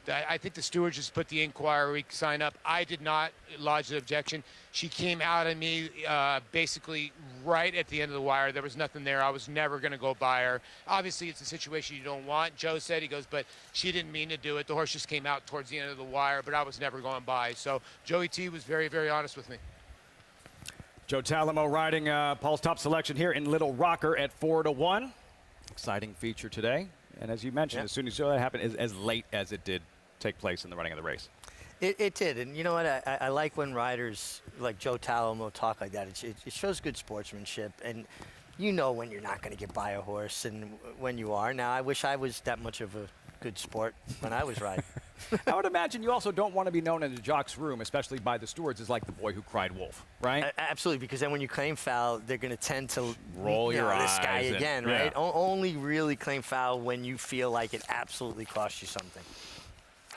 I think the steward just put the inquiry sign up. I did not lodge the objection. She came out at me basically right at the end of the wire. There was nothing there. I was never going to go by her. Obviously, it's a situation you don't want. Joe said, he goes, but she didn't mean to do it. The horse just came out towards the end of the wire, but I was never going by. So Joey T was very, very honest with me. Joe Talamo riding Paul's top selection here in Little Rocker at 4-1. Exciting feature today. And as you mentioned, as soon as that happened, as late as it did take place in the running of the race. It did. And you know what? I like when riders like Joe Talamo talk like that. It shows good sportsmanship. And you know when you're not going to get by a horse and when you are. Now, I wish I was that much of a good sport when I was riding. I would imagine you also don't want to be known in the jock's room, especially by the stewards, as like the boy who cried wolf, right? Absolutely, because then when you claim foul, they're going to tend to roll your eyes. This guy again, yeah. right? Only really claim foul when you feel like it absolutely cost you something.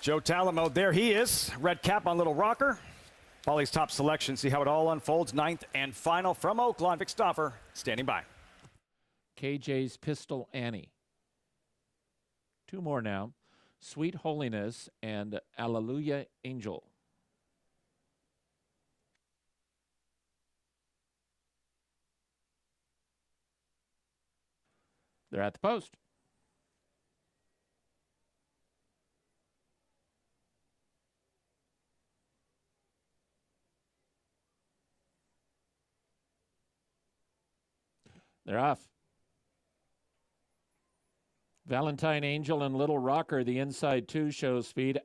Joe Talamo, there he is. Red cap on Little Rocker. Paulie's top selection. See how it all unfolds. 9th and final from Oaklawn. Vic Stauffer standing by. KJ's Pistol Annie. 2 more now. Sweet Holiness and Hallelujah Angel. They're at the post. They're off. Valentine Angel and Little Rocker, the inside two, shows speed.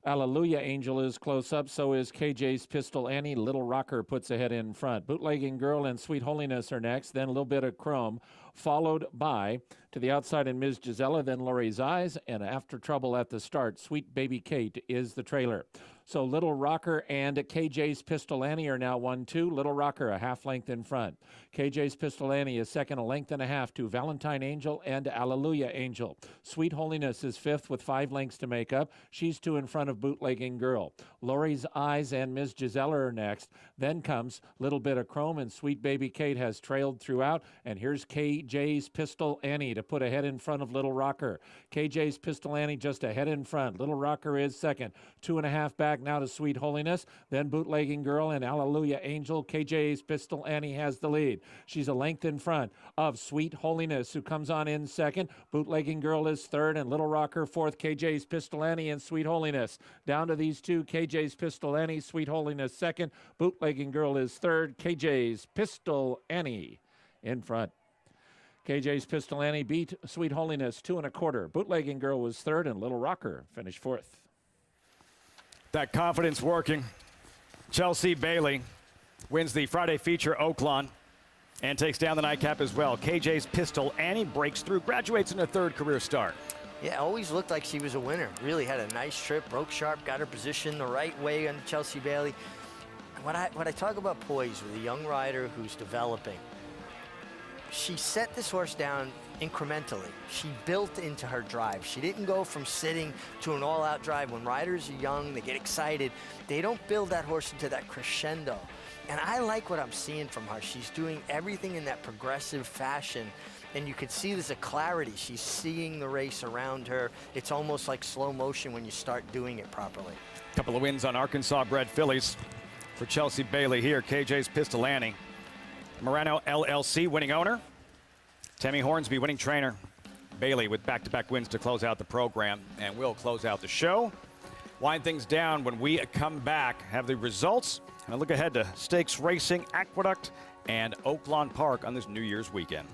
Alleluia Angel is close up, so is KJ's Pistol Annie. Little Rocker puts ahead in front. Bootlegging Girl and Sweet Holiness are next, then a little bit of Chrome, followed by to the outside in Ms. Gisela, then Lori's Eyes, and after trouble at the start, Sweet Baby Kate is the trailer. So Little Rocker and KJ's Pistol Annie are now 1-2. Little Rocker a half length in front. KJ's Pistol Annie is second, a length and a half to Valentine Angel and Alleluia Angel. Sweet Holiness is fifth with 5 lengths to make up. She's 2 in front of Bootlegging Girl. Lori's Eyes and Ms. Gisela are next. Then comes Little Bit of Chrome, and Sweet Baby Kate has trailed throughout. And here's KJ's Pistol Annie to put ahead in front of Little Rocker. KJ's Pistol Annie just ahead in front. Little Rocker is second. 2.5 back now to Sweet Holiness. Then Bootlegging Girl and Alleluia Angel. KJ's Pistol Annie has the lead. She's a length in front of Sweet Holiness, who comes on in second. Bootlegging Girl is third, and Little Rocker fourth. KJ's Pistol Annie and Sweet Holiness. Down to these two, KJ's Pistol Annie, Sweet Holiness second. Bootlegging Girl is third. KJ's Pistol Annie in front. KJ's Pistol Annie beat Sweet Holiness 2 1/4. Bootlegging Girl was third, and Little Rocker finished fourth. That confidence working. Chelsea Bailey wins the Friday feature Oaklawn and takes down the nightcap as well. KJ's Pistol Annie breaks through, graduates in her 3rd career start. Yeah, always looked like she was a winner. Really had a nice trip, broke sharp, got her position the right way on Chelsea Bailey. When I talk about poise with a young rider who's developing, she set this horse down incrementally. She built into her drive. She didn't go from sitting to an all-out drive. When riders are young, they get excited. They don't build that horse into that crescendo. And I like what I'm seeing from her. She's doing everything in that progressive fashion. And you can see there's a clarity. She's seeing the race around her. It's almost like slow motion when you start doing it properly. A couple of wins on Arkansas-bred fillies for Chelsea Bailey here. KJ's Pistol Annie. Morano LLC winning owner. Tammy Hornsby winning trainer. Bailey with back-to-back wins to close out the program, and we'll close out the show. Wind things down when we come back. Have the results and a look ahead to stakes racing, Aqueduct, and Oaklawn Park on this New Year's weekend.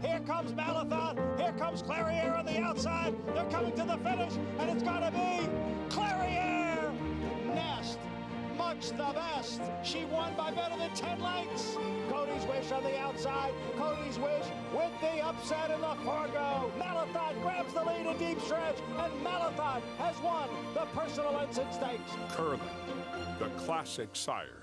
Here comes Malathaat. Here comes Clariere on the outside. They're coming to the finish, and it's going to be Clariere. Nest, much the best. She won by better than 10 lengths. Cody's Wish on the outside. Cody's Wish with the upset in the Fargo. Malathaat grabs the lead in deep stretch, and Malathaat has won the Personal Ensign Stakes. Curling, the classic sire.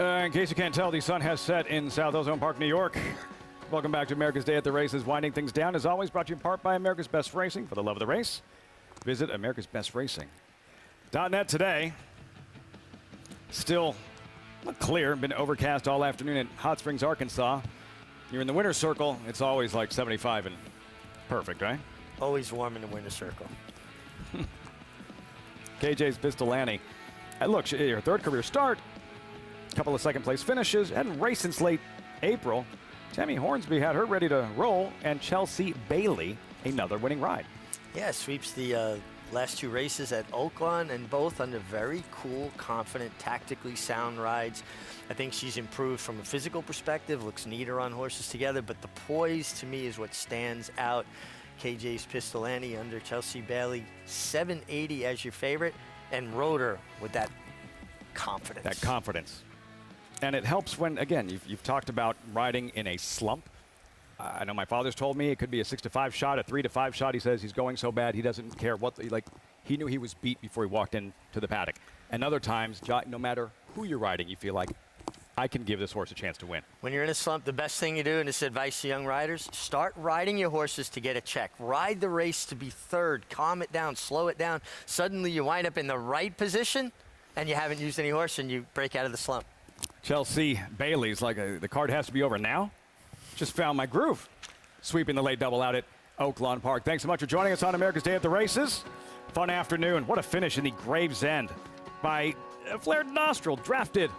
In case you can't tell, the sun has set in South Oaklawn Park, New York. Welcome back to America's Day at the Races. Winding things down, as always, brought to you in part by America's Best Racing. For the love of the race, visit americasbestracing.net today. Still not clear. Been overcast all afternoon in Hot Springs, Arkansas. You're in the winter circle. It's always like 75 and perfect, right? Always warm in the winter circle. KJ's Pistolani. Look, her third career start. A couple of second-place finishes. Hadn't raced since late April. Tammy Hornsby had her ready to roll, and Chelsea Bailey, another winning ride. Yeah, sweeps the last two races at Oaklawn, and both under very cool, confident, tactically sound rides. I think she's improved from a physical perspective, looks neater on horses together, but the poise, to me, is what stands out. KJ's Pistolani under Chelsea Bailey, 780 as your favorite, and rode her with that confidence. That confidence. And it helps when, again, you've talked about riding in a slump. I know my father's told me it could be a 6-5 shot, a 3-5 shot. He says he's going so bad he doesn't care what, he knew he was beat before he walked into the paddock. And other times, no matter who you're riding, you feel like, I can give this horse a chance to win. When you're in a slump, the best thing you do, and this is advice to young riders, start riding your horses to get a check. Ride the race to be third, calm it down, slow it down. Suddenly you wind up in the right position, and you haven't used any horse, and you break out of the slump. Chelsea Bailey's the card has to be over now. Just found my groove. Sweeping the late double out at Oaklawn Park. Thanks so much for joining us on America's Day at the Races. Fun afternoon. What a finish in the Gravesend by Flared Nostril, drafted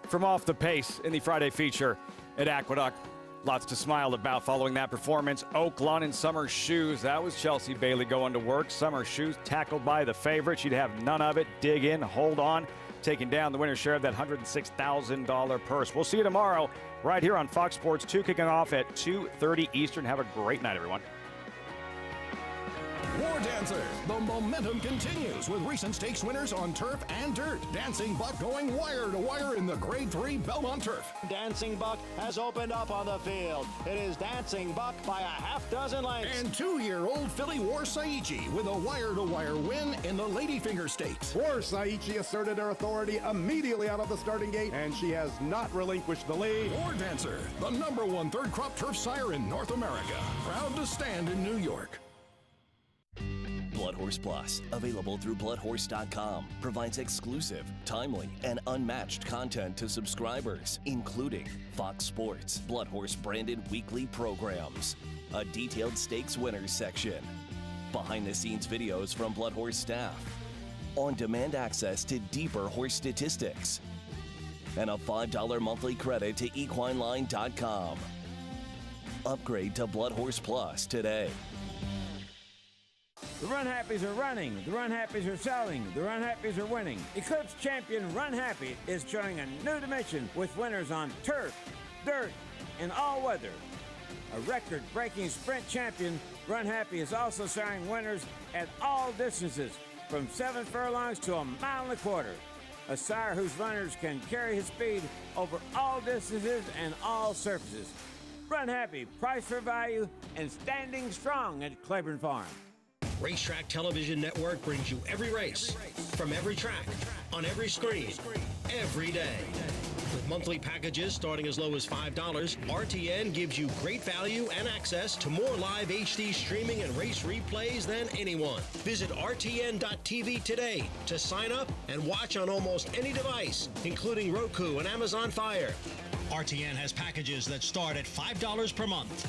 from off the pace in the Friday feature at Aqueduct. Lots to smile about following that performance. Oaklawn in summer shoes. That was Chelsea Bailey going to work. Summer shoes tackled by the favorite. She'd have none of it. Dig in, hold on. Taking down the winner's share of that $106,000 purse. We'll see you tomorrow right here on Fox Sports 2, kicking off at 2:30 Eastern. Have a great night, everyone. War Dancer. The momentum continues with recent stakes winners on turf and dirt. Dancing Buck going wire to wire in the Grade 3 Belmont turf. Dancing Buck has opened up on the field. It is Dancing Buck by a half dozen lengths. And 2-year-old filly War Saichi with a wire-to-wire win in the Ladyfinger Stakes. War Saichi asserted her authority immediately out of the starting gate, and she has not relinquished the lead. War Dancer, the #1 third crop turf sire in North America. Proud to stand in New York. Blood Horse Plus, available through bloodhorse.com, provides exclusive, timely, and unmatched content to subscribers, including Fox Sports, Blood Horse branded weekly programs, a detailed stakes winners section, behind-the-scenes videos from Blood Horse staff, on-demand access to deeper horse statistics, and a $5 monthly credit to equineline.com. Upgrade to Blood Horse Plus today. The Run Happies are running. The Run Happies are selling. The Run Happies are winning. Eclipse champion Run Happy is showing a new dimension with winners on turf, dirt, and all weather. A record-breaking sprint champion, Run Happy is also showing winners at all distances, from 7 furlongs to 1.25 miles. A sire whose runners can carry his speed over all distances and all surfaces. Run Happy, price for value, and standing strong at Claiborne Farm. Racetrack Television Network brings you every race, from every track, on every screen, every day. With monthly packages starting as low as $5, RTN gives you great value and access to more live HD streaming and race replays than anyone. Visit RTN.tv today to sign up and watch on almost any device, including Roku and Amazon Fire. RTN has packages that start at $5 per month.